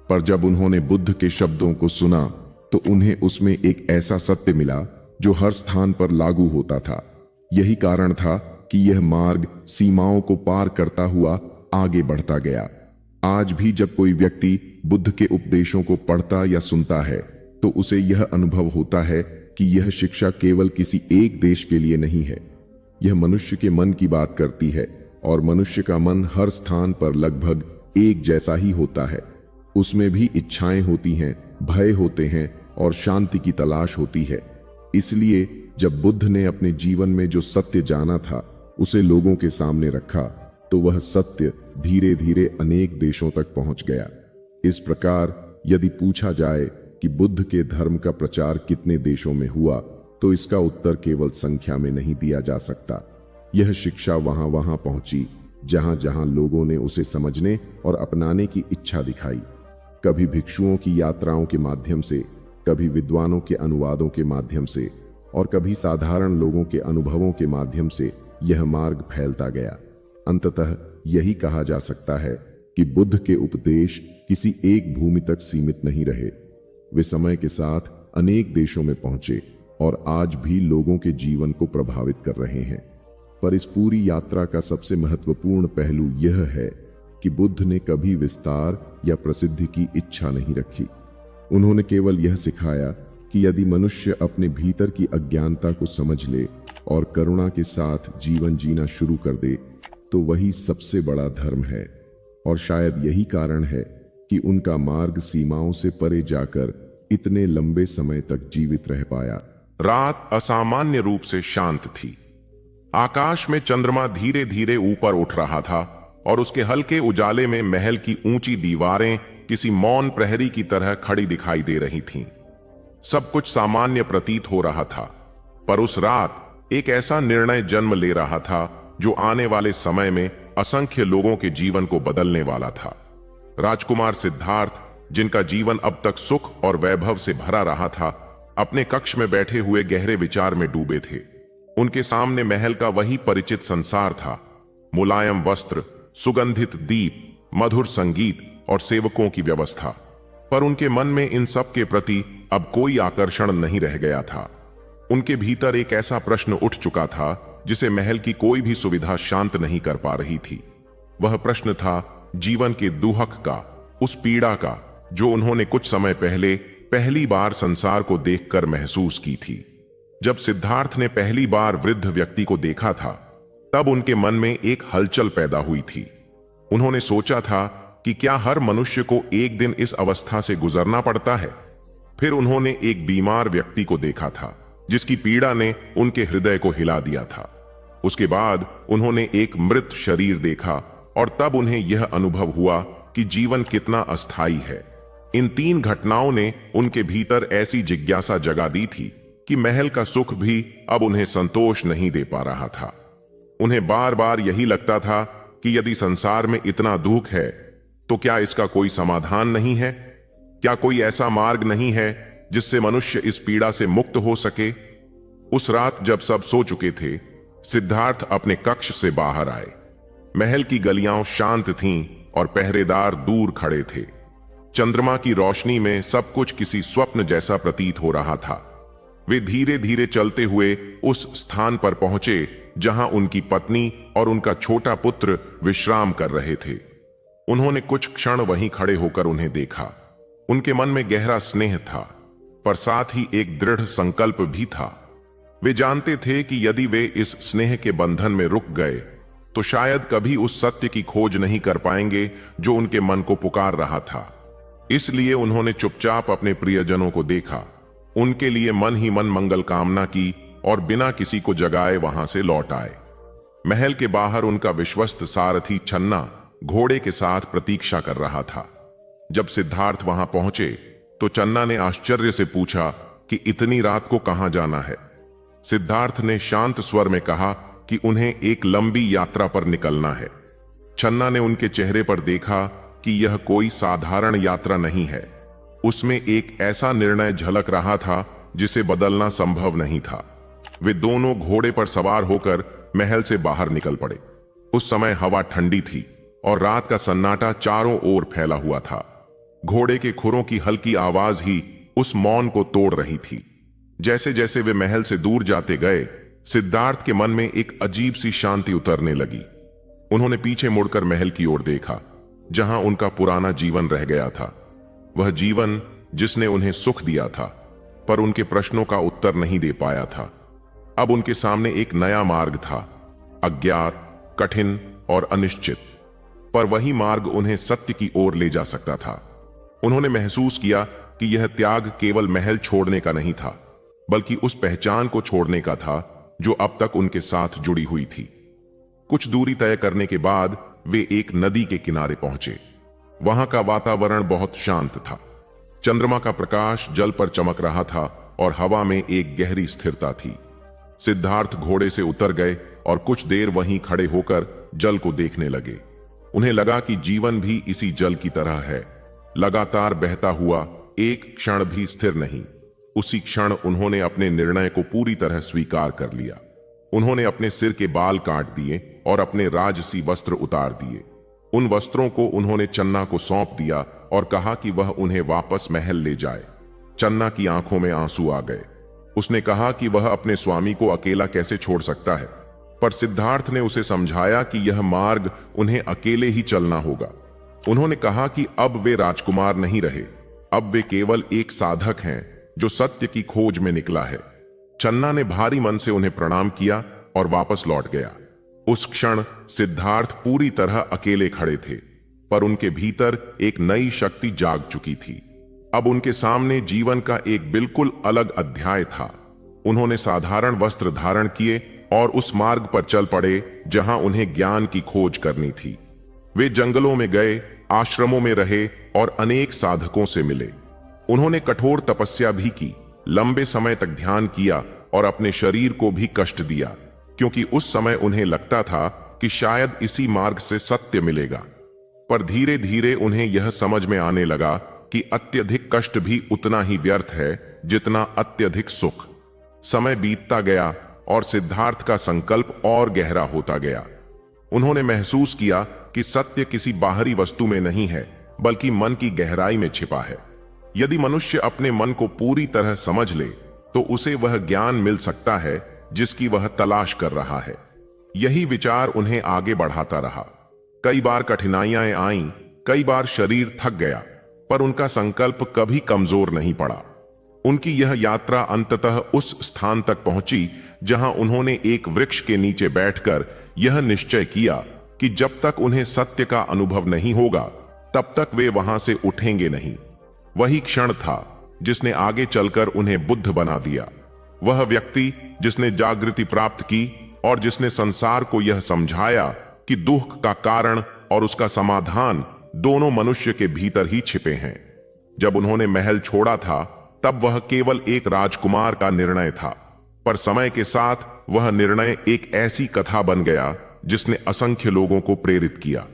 पर जब उन्होंने बुद्ध के शब्दों को सुना तो उन्हें उसमें एक ऐसा सत्य मिला जो हर स्थान पर लागू होता था। यही कारण था कि यह मार्ग सीमाओं को पार करता हुआ आगे बढ़ता गया। आज भी जब कोई व्यक्ति बुद्ध के उपदेशों को पढ़ता या सुनता है तो उसे यह अनुभव होता है कि यह शिक्षा केवल किसी एक देश के लिए नहीं है। यह मनुष्य के मन की बात करती है और मनुष्य का मन हर स्थान पर लगभग एक जैसा ही होता है। उसमें भी इच्छाएं होती हैं, भय होते हैं और शांति की तलाश होती है। इसलिए जब बुद्ध ने अपने जीवन में जो सत्य जाना था उसे लोगों के सामने रखा तो वह सत्य धीरे धीरे अनेक देशों तक पहुंच गया। इस प्रकार यदि पूछा जाए कि बुद्ध के धर्म का प्रचार कितने देशों में हुआ तो इसका उत्तर केवल संख्या में नहीं दिया जा सकता। यह शिक्षा वहां वहां पहुंची जहां जहां लोगों ने उसे समझने और अपनाने की इच्छा दिखाई। कभी भिक्षुओं की यात्राओं के माध्यम से, कभी विद्वानों के अनुवादों के माध्यम से और कभी साधारण लोगों के अनुभवों के माध्यम से यह मार्ग फैलता गया। अंततः यही कहा जा सकता है कि बुद्ध के उपदेश किसी एक भूमि तक सीमित नहीं रहे। वे समय के साथ अनेक देशों में पहुंचे और आज भी लोगों के जीवन को प्रभावित कर रहे हैं। पर इस पूरी यात्रा का सबसे महत्वपूर्ण पहलू यह है कि बुद्ध ने कभी विस्तार या प्रसिद्धि की इच्छा नहीं रखी। उन्होंने केवल यह सिखाया कि यदि मनुष्य अपने भीतर की अज्ञानता को समझ ले और करुणा के साथ जीवन जीना शुरू कर दे तो वही सबसे बड़ा धर्म है। और शायद यही कारण है कि उनका मार्ग सीमाओं से परे जाकर इतने लंबे समय तक जीवित रह पाया। रात असामान्य रूप से शांत थी। आकाश में चंद्रमा धीरे धीरे ऊपर उठ रहा था और उसके हल्के उजाले में महल की ऊंची दीवारें किसी मौन प्रहरी की तरह खड़ी दिखाई दे रही थीं। सब कुछ सामान्य प्रतीत हो रहा था, पर उस रात एक ऐसा निर्णय जन्म ले रहा था जो आने वाले समय में असंख्य लोगों के जीवन को बदलने वाला था। राजकुमार सिद्धार्थ, जिनका जीवन अब तक सुख और वैभव से भरा रहा था, अपने कक्ष में बैठे हुए गहरे विचार में डूबे थे। उनके सामने महल का वही परिचित संसार था, मुलायम वस्त्र, सुगंधित दीप, मधुर संगीत और सेवकों की व्यवस्था। पर उनके मन में इन सब के प्रति अब कोई आकर्षण नहीं रह गया था। उनके भीतर एक ऐसा प्रश्न उठ चुका था जिसे महल की कोई भी सुविधा शांत नहीं कर पा रही थी। वह प्रश्न था जीवन के दुहक का, उस पीड़ा का जो उन्होंने कुछ समय पहले पहली बार संसार को देखकर महसूस की थी। जब सिद्धार्थ ने पहली बार वृद्ध व्यक्ति को देखा था, तब उनके मन में एक हलचल पैदा हुई थी। उन्होंने सोचा था कि क्या हर मनुष्य को एक दिन इस अवस्था से गुजरना पड़ता है। फिर उन्होंने एक बीमार व्यक्ति को देखा था जिसकी पीड़ा ने उनके हृदय को हिला दिया था। उसके बाद उन्होंने एक मृत शरीर देखा और तब उन्हें यह अनुभव हुआ कि जीवन कितना अस्थायी है। इन तीन घटनाओं ने उनके भीतर ऐसी जिज्ञासा जगा दी थी कि महल का सुख भी अब उन्हें संतोष नहीं दे पा रहा था। उन्हें बार बार यही लगता था कि यदि संसार में इतना दुख है तो क्या इसका कोई समाधान नहीं है? क्या कोई ऐसा मार्ग नहीं है जिससे मनुष्य इस पीड़ा से मुक्त हो सके? उस रात जब सब सो चुके थे, सिद्धार्थ अपने कक्ष से बाहर आए। महल की गलियां शांत थीं और पहरेदार दूर खड़े थे। चंद्रमा की रोशनी में सब कुछ किसी स्वप्न जैसा प्रतीत हो रहा था। वे धीरे धीरे चलते हुए उस स्थान पर पहुंचे जहां उनकी पत्नी और उनका छोटा पुत्र विश्राम कर रहे थे। उन्होंने कुछ क्षण वहीं खड़े होकर उन्हें देखा। उनके मन में गहरा स्नेह था, पर साथ ही एक दृढ़ संकल्प भी था। वे जानते थे कि यदि वे इस स्नेह के बंधन में रुक गए तो शायद कभी उस सत्य की खोज नहीं कर पाएंगे जो उनके मन को पुकार रहा था। इसलिए उन्होंने चुपचाप अपने प्रियजनों को देखा, उनके लिए मन ही मन मंगल कामना की और बिना किसी को जगाए वहां से लौट आए। महल के बाहर उनका विश्वस्त सारथी छन्ना घोड़े के साथ प्रतीक्षा कर रहा था। जब सिद्धार्थ वहां पहुंचे तो चन्ना ने आश्चर्य से पूछा कि इतनी रात को कहां जाना है। सिद्धार्थ ने शांत स्वर में कहा कि उन्हें एक लंबी यात्रा पर निकलना है। छन्ना ने उनके चेहरे पर देखा कि यह कोई साधारण यात्रा नहीं है। उसमें एक ऐसा निर्णय झलक रहा था जिसे बदलना संभव नहीं था। वे दोनों घोड़े पर सवार होकर महल से बाहर निकल पड़े। उस समय हवा ठंडी थी और रात का सन्नाटा चारों ओर फैला हुआ था। घोड़े के खुरों की हल्की आवाज ही उस मौन को तोड़ रही थी। जैसे जैसे वे महल से दूर जाते गए, सिद्धार्थ के मन में एक अजीब सी शांति उतरने लगी। उन्होंने पीछे मुड़कर महल की ओर देखा, जहां उनका पुराना जीवन रह गया था। वह जीवन जिसने उन्हें सुख दिया था, पर उनके प्रश्नों का उत्तर नहीं दे पाया था। अब उनके सामने एक नया मार्ग था, अज्ञात, कठिन और अनिश्चित, पर वही मार्ग उन्हें सत्य की ओर ले जा सकता था। उन्होंने महसूस किया कि यह त्याग केवल महल छोड़ने का नहीं था, बल्कि उस पहचान को छोड़ने का था जो अब तक उनके साथ जुड़ी हुई थी। कुछ दूरी तय करने के बाद वे एक नदी के किनारे पहुंचे। वहां का वातावरण बहुत शांत था। चंद्रमा का प्रकाश जल पर चमक रहा था और हवा में एक गहरी स्थिरता थी। सिद्धार्थ घोड़े से उतर गए और कुछ देर वहीं खड़े होकर जल को देखने लगे। उन्हें लगा कि जीवन भी इसी जल की तरह है, लगातार बहता हुआ, एक क्षण भी स्थिर नहीं। उसी क्षण उन्होंने अपने निर्णय को पूरी तरह स्वीकार कर लिया। उन्होंने अपने सिर के बाल काट दिए और अपने राजसी वस्त्र उतार दिए। उन वस्त्रों को उन्होंने चन्ना को सौंप दिया और कहा कि वह उन्हें वापस महल ले जाए। चन्ना की आंखों में आंसू आ गए। उसने कहा कि वह अपने स्वामी को अकेला कैसे छोड़ सकता है, पर सिद्धार्थ ने उसे समझाया कि यह मार्ग उन्हें अकेले ही चलना होगा। उन्होंने कहा कि अब वे राजकुमार नहीं रहे, अब वे केवल एक साधक हैं जो सत्य की खोज में निकला है। चन्ना ने भारी मन से उन्हें प्रणाम किया और वापस लौट गया। उस क्षण सिद्धार्थ पूरी तरह अकेले खड़े थे, पर उनके भीतर एक नई शक्ति जाग चुकी थी। अब उनके सामने जीवन का एक बिल्कुल अलग अध्याय था। उन्होंने साधारण वस्त्र धारण किए और उस मार्ग पर चल पड़े जहां उन्हें ज्ञान की खोज करनी थी। वे जंगलों में गए, आश्रमों में रहे और अनेक साधकों से मिले। उन्होंने कठोर तपस्या भी की, लंबे समय तक ध्यान किया और अपने शरीर को भी कष्ट दिया, क्योंकि उस समय उन्हें लगता था कि शायद इसी मार्ग से सत्य मिलेगा। पर धीरे धीरे उन्हें यह समझ में आने लगा कि अत्यधिक कष्ट भी उतना ही व्यर्थ है जितना अत्यधिक सुख। समय बीतता गया और सिद्धार्थ का संकल्प और गहरा होता गया। उन्होंने महसूस किया कि सत्य किसी बाहरी वस्तु में नहीं है, बल्कि मन की गहराई में छिपा है। यदि मनुष्य अपने मन को पूरी तरह समझ ले तो उसे वह ज्ञान मिल सकता है जिसकी वह तलाश कर रहा है। यही विचार उन्हें आगे बढ़ाता रहा। कई बार कठिनाइयां आईं, कई बार शरीर थक गया, पर उनका संकल्प कभी कमजोर नहीं पड़ा। उनकी यह यात्रा अंततः उस स्थान तक पहुंची जहां उन्होंने एक वृक्ष के नीचे बैठकर यह निश्चय किया कि जब तक उन्हें सत्य का अनुभव नहीं होगा तब तक वे वहां से उठेंगे नहीं। वही क्षण था जिसने आगे चलकर उन्हें बुद्ध बना दिया। वह व्यक्ति जिसने जागृति प्राप्त की और जिसने संसार को यह समझाया कि दुख का कारण और उसका समाधान दोनों मनुष्य के भीतर ही छिपे हैं। जब उन्होंने महल छोड़ा था तब वह केवल एक राजकुमार का निर्णय था, पर समय के साथ वह निर्णय एक ऐसी कथा बन गया जिसने असंख्य लोगों को प्रेरित किया।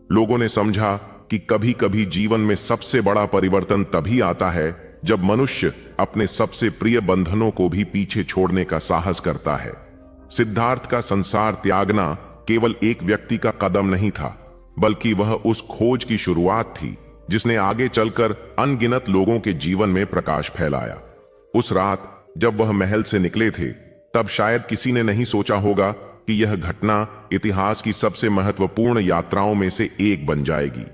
लोगों ने समझा कि कभी कभी जीवन में सबसे बड़ा परिवर्तन तभी आता है जब मनुष्य अपने सबसे प्रिय बंधनों को भी पीछे छोड़ने का साहस करता है। सिद्धार्थ का संसार त्यागना केवल एक व्यक्ति का कदम नहीं था, बल्कि वह उस खोज की शुरुआत थी जिसने आगे चलकर अनगिनत लोगों के जीवन में प्रकाश फैलाया। उस रात जब वह महल से निकले थे तब शायद किसी ने नहीं सोचा होगा कि यह घटना इतिहास की सबसे महत्वपूर्ण यात्राओं में से एक बन जाएगी।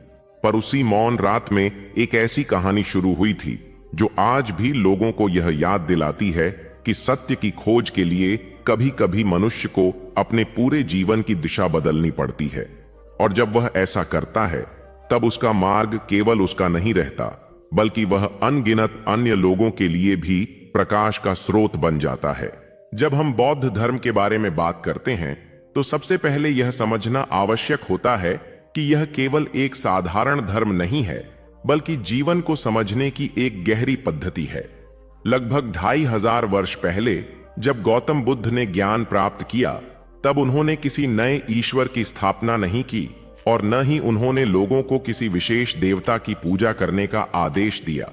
पर उसी मौन रात में एक ऐसी कहानी शुरू हुई थी जो आज भी लोगों को यह याद दिलाती है कि सत्य की खोज के लिए कभी कभी मनुष्य को अपने पूरे जीवन की दिशा बदलनी पड़ती है, और जब वह ऐसा करता है तब उसका मार्ग केवल उसका नहीं रहता, बल्कि वह अनगिनत अन्य लोगों के लिए भी प्रकाश का स्रोत बन जाता है। जब हम बौद्ध धर्म के बारे में बात करते हैं तो सबसे पहले यह समझना आवश्यक होता है कि यह केवल एक साधारण धर्म नहीं है, बल्कि जीवन को समझने की एक गहरी पद्धति है। लगभग 2500 वर्ष पहले जब गौतम बुद्ध ने ज्ञान प्राप्त किया तब उन्होंने किसी नए ईश्वर की स्थापना नहीं की और न ही उन्होंने लोगों को किसी विशेष देवता की पूजा करने का आदेश दिया।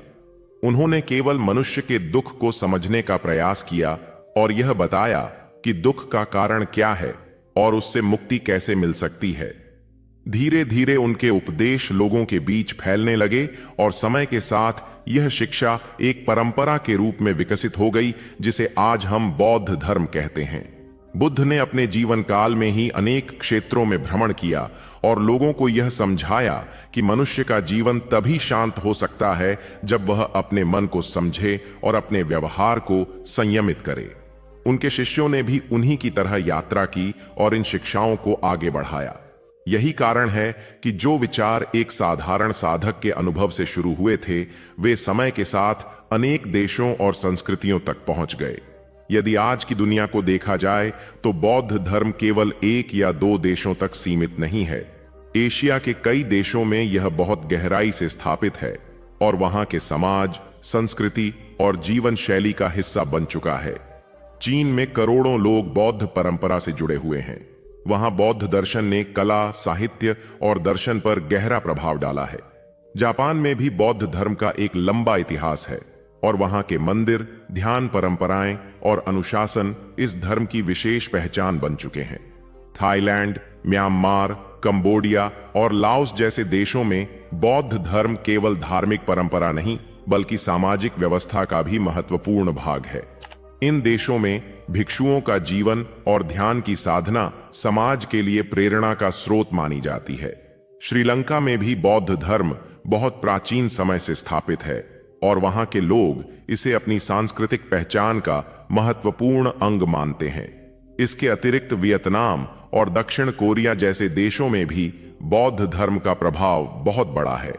उन्होंने केवल मनुष्य के दुख को समझने का प्रयास किया और यह बताया कि दुख का कारण क्या है और उससे मुक्ति कैसे मिल सकती है। धीरे धीरे उनके उपदेश लोगों के बीच फैलने लगे और समय के साथ यह शिक्षा एक परंपरा के रूप में विकसित हो गई, जिसे आज हम बौद्ध धर्म कहते हैं। बुद्ध ने अपने जीवन काल में ही अनेक क्षेत्रों में भ्रमण किया और लोगों को यह समझाया कि मनुष्य का जीवन तभी शांत हो सकता है जब वह अपने मन को समझे और अपने व्यवहार को संयमित करे। उनके शिष्यों ने भी उन्हीं की तरह यात्रा की और इन शिक्षाओं को आगे बढ़ाया। यही कारण है कि जो विचार एक साधारण साधक के अनुभव से शुरू हुए थे, वे समय के साथ अनेक देशों और संस्कृतियों तक पहुंच गए। यदि आज की दुनिया को देखा जाए तो बौद्ध धर्म केवल 1 या 2 देशों तक सीमित नहीं है। एशिया के कई देशों में यह बहुत गहराई से स्थापित है और वहां के समाज, संस्कृति और जीवन शैली का हिस्सा बन चुका है। चीन में करोड़ों लोग बौद्ध परंपरा से जुड़े हुए हैं। वहां बौद्ध दर्शन ने कला, साहित्य और दर्शन पर गहरा प्रभाव डाला है। जापान में भी बौद्ध धर्म का एक लंबा इतिहास है और वहां के मंदिर, ध्यान परंपराएं और अनुशासन इस धर्म की विशेष पहचान बन चुके हैं। थाईलैंड, म्यांमार, कंबोडिया और लाओस जैसे देशों में बौद्ध धर्म केवल धार्मिक परंपरा नहीं बल्कि सामाजिक व्यवस्था का भी महत्वपूर्ण भाग है। इन देशों में भिक्षुओं का जीवन और ध्यान की साधना समाज के लिए प्रेरणा का स्रोत मानी जाती है। श्रीलंका में भी बौद्ध धर्म बहुत प्राचीन समय से स्थापित है और वहां के लोग इसे अपनी सांस्कृतिक पहचान का महत्वपूर्ण अंग मानते हैं। इसके अतिरिक्त वियतनाम और दक्षिण कोरिया जैसे देशों में भी बौद्ध धर्म का प्रभाव बहुत बड़ा है।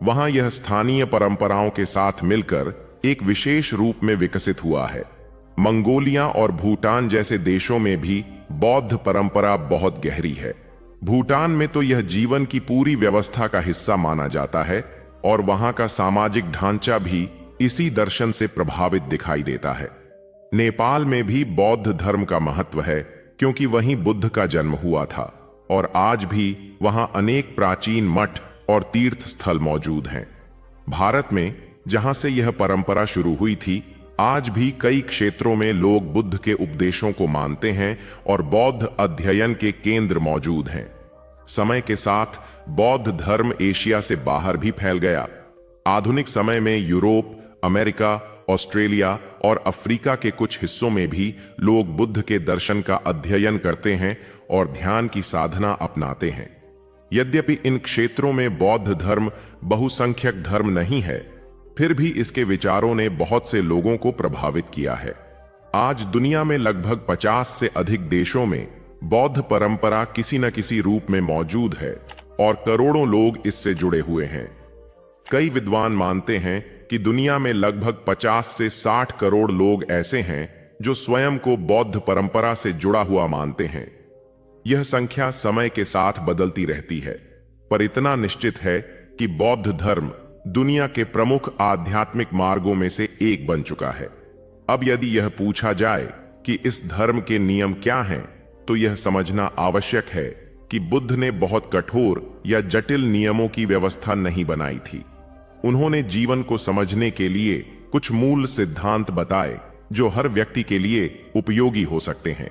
वहां यह स्थानीय परंपराओं के साथ मिलकर एक विशेष रूप में विकसित हुआ है। मंगोलिया और भूटान जैसे देशों में भी बौद्ध परंपरा बहुत गहरी है। भूटान में तो यह जीवन की पूरी व्यवस्था का हिस्सा माना जाता है और वहां का सामाजिक ढांचा भी इसी दर्शन से प्रभावित दिखाई देता है। नेपाल में भी बौद्ध धर्म का महत्व है क्योंकि वहीं बुद्ध का जन्म हुआ था और आज भी वहां अनेक प्राचीन मठ और तीर्थ स्थल मौजूद हैं। भारत में जहां से यह परंपरा शुरू हुई थी, आज भी कई क्षेत्रों में लोग बुद्ध के उपदेशों को मानते हैं और बौद्ध अध्ययन के केंद्र मौजूद हैं। समय के साथ बौद्ध धर्म एशिया से बाहर भी फैल गया। आधुनिक समय में यूरोप, अमेरिका, ऑस्ट्रेलिया और अफ्रीका के कुछ हिस्सों में भी लोग बुद्ध के दर्शन का अध्ययन करते हैं और ध्यान की साधना अपनाते हैं। यद्यपि इन क्षेत्रों में बौद्ध धर्म बहुसंख्यक धर्म नहीं है, फिर भी इसके विचारों ने बहुत से लोगों को प्रभावित किया है। आज दुनिया में लगभग 50 से अधिक देशों में बौद्ध परंपरा किसी न किसी रूप में मौजूद है और करोड़ों लोग इससे जुड़े हुए हैं। कई विद्वान मानते हैं कि दुनिया में लगभग 50 से 60 करोड़ लोग ऐसे हैं जो स्वयं को बौद्ध परंपरा से जुड़ा हुआ मानते हैं। यह संख्या समय के साथ बदलती रहती है, पर इतना निश्चित है कि बौद्ध धर्म दुनिया के प्रमुख आध्यात्मिक मार्गों में से एक बन चुका है। अब यदि यह पूछा जाए कि इस धर्म के नियम क्या हैं, तो यह समझना आवश्यक है कि बुद्ध ने बहुत कठोर या जटिल नियमों की व्यवस्था नहीं बनाई थी। उन्होंने जीवन को समझने के लिए कुछ मूल सिद्धांत बताए जो हर व्यक्ति के लिए उपयोगी हो सकते हैं।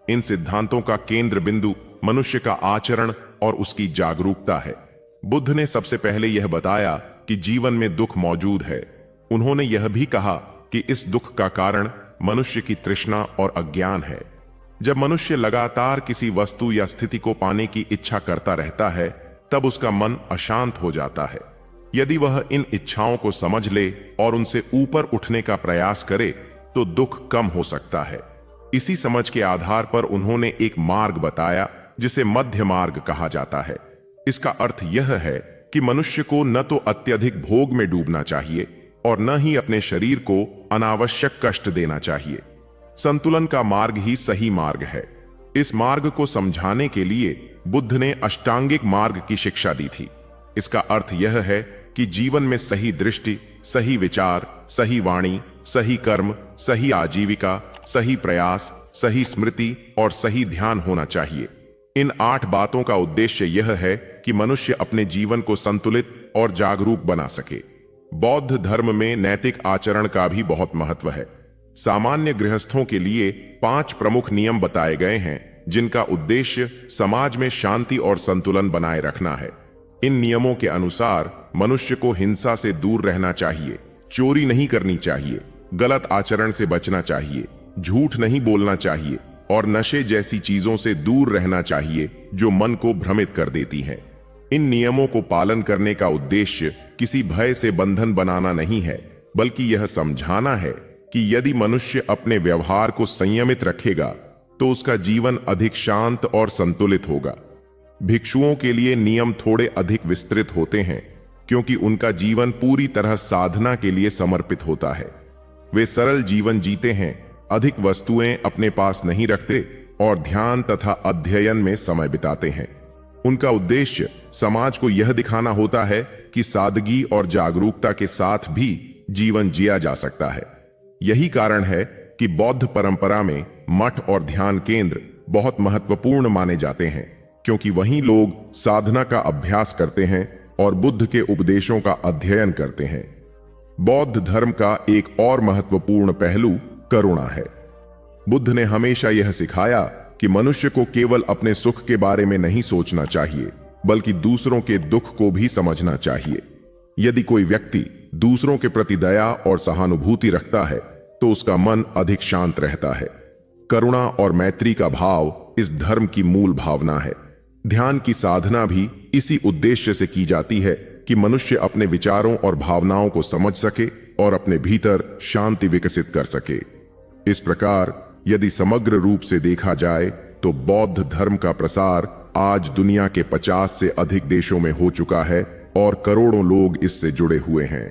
इन सिद्धांतों का केंद्र बिंदु मनुष्य का आचरण और उसकी जागरूकता है। बुद्ध ने सबसे पहले यह बताया कि जीवन में दुख मौजूद है। उन्होंने यह भी कहा कि इस दुख का कारण मनुष्य की तृष्णा और अज्ञान है। जब मनुष्य लगातार किसी वस्तु या स्थिति को पाने की इच्छा करता रहता है, तब उसका मन अशांत हो जाता है। यदि वह इन इच्छाओं को समझ ले और उनसे ऊपर उठने का प्रयास करे, तो दुख कम हो सकता है। इसी समझ के आधार पर उन्होंने एक मार्ग बताया जिसे मध्य मार्ग कहा जाता है। इसका अर्थ यह है कि मनुष्य को न तो अत्यधिक भोग में डूबना चाहिए और न ही अपने शरीर को अनावश्यक कष्ट देना चाहिए। संतुलन का मार्ग ही सही मार्ग है। इस मार्ग को समझाने के लिए बुद्ध ने अष्टांगिक मार्ग की शिक्षा दी थी। इसका अर्थ यह है कि जीवन में सही दृष्टि, सही विचार, सही वाणी, सही कर्म, सही आजीविका, सही प्रयास, सही स्मृति और सही ध्यान होना चाहिए। इन 8 बातों का उद्देश्य यह है कि मनुष्य अपने जीवन को संतुलित और जागरूक बना सके। बौद्ध धर्म में नैतिक आचरण का भी बहुत महत्व है। सामान्य गृहस्थों के लिए 5 प्रमुख नियम बताए गए हैं जिनका उद्देश्य समाज में शांति और संतुलन बनाए रखना है। इन नियमों के अनुसार मनुष्य को हिंसा से दूर रहना चाहिए, चोरी नहीं करनी चाहिए, गलत आचरण से बचना चाहिए, झूठ नहीं बोलना चाहिए और नशे जैसी चीजों से दूर रहना चाहिए जो मन को भ्रमित कर देती हैं। इन नियमों को पालन करने का उद्देश्य किसी भय से बंधन बनाना नहीं है, बल्कि यह समझाना है कि यदि मनुष्य अपने व्यवहार को संयमित रखेगा तो उसका जीवन अधिक शांत और संतुलित होगा। भिक्षुओं के लिए नियम थोड़े अधिक विस्तृत होते हैं क्योंकि उनका जीवन पूरी तरह साधना के लिए समर्पित होता है। वे सरल जीवन जीते हैं, अधिक वस्तुएं अपने पास नहीं रखते और ध्यान तथा अध्ययन में समय बिताते हैं। उनका उद्देश्य समाज को यह दिखाना होता है कि सादगी और जागरूकता के साथ भी जीवन जिया जा सकता है। यही कारण है कि बौद्ध परंपरा में मठ और ध्यान केंद्र बहुत महत्वपूर्ण माने जाते हैं, क्योंकि वहीं लोग साधना का अभ्यास करते हैं और बुद्ध के उपदेशों का अध्ययन करते हैं। बौद्ध धर्म का एक और महत्वपूर्ण पहलू करुणा है। बुद्ध ने हमेशा यह सिखाया कि मनुष्य को केवल अपने सुख के बारे में नहीं सोचना चाहिए, बल्कि दूसरों के दुख को भी समझना चाहिए। यदि कोई व्यक्ति दूसरों के प्रति दया और सहानुभूति रखता है तो उसका मन अधिक शांत रहता है। करुणा और मैत्री का भाव इस धर्म की मूल भावना है। ध्यान की साधना भी इसी उद्देश्य से की जाती है कि मनुष्य अपने विचारों और भावनाओं को समझ सके और अपने भीतर शांति विकसित कर सके। इस प्रकार यदि समग्र रूप से देखा जाए तो बौद्ध धर्म का प्रसार आज दुनिया के 50 से अधिक देशों में हो चुका है और करोड़ों लोग इससे जुड़े हुए हैं।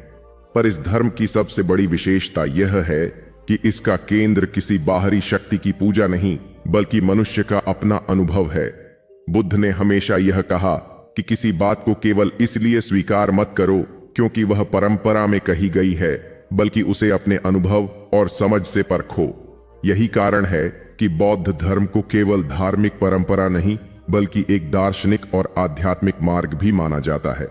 पर इस धर्म की सबसे बड़ी विशेषता यह है कि इसका केंद्र किसी बाहरी शक्ति की पूजा नहीं, बल्कि मनुष्य का अपना अनुभव है। बुद्ध ने हमेशा यह कहा कि किसी बात को केवल इसलिए स्वीकार मत करो क्योंकि वह परंपरा में कही गई है, बल्कि उसे अपने अनुभव और समझ से परखो। यही कारण है कि बौद्ध धर्म को केवल धार्मिक परंपरा नहीं, बल्कि एक दार्शनिक और आध्यात्मिक मार्ग भी माना जाता है।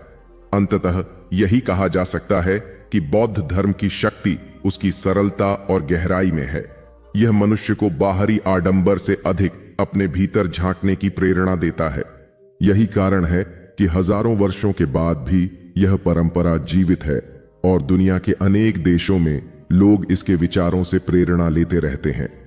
अंततः यही कहा जा सकता है कि बौद्ध धर्म की शक्ति उसकी सरलता और गहराई में है। यह मनुष्य को बाहरी आडंबर से अधिक अपने भीतर झांकने की प्रेरणा देता है। यही कारण है कि हजारों वर्षों के बाद भी यह परंपरा जीवित है और दुनिया के अनेक देशों में लोग इसके विचारों से प्रेरणा लेते रहते हैं।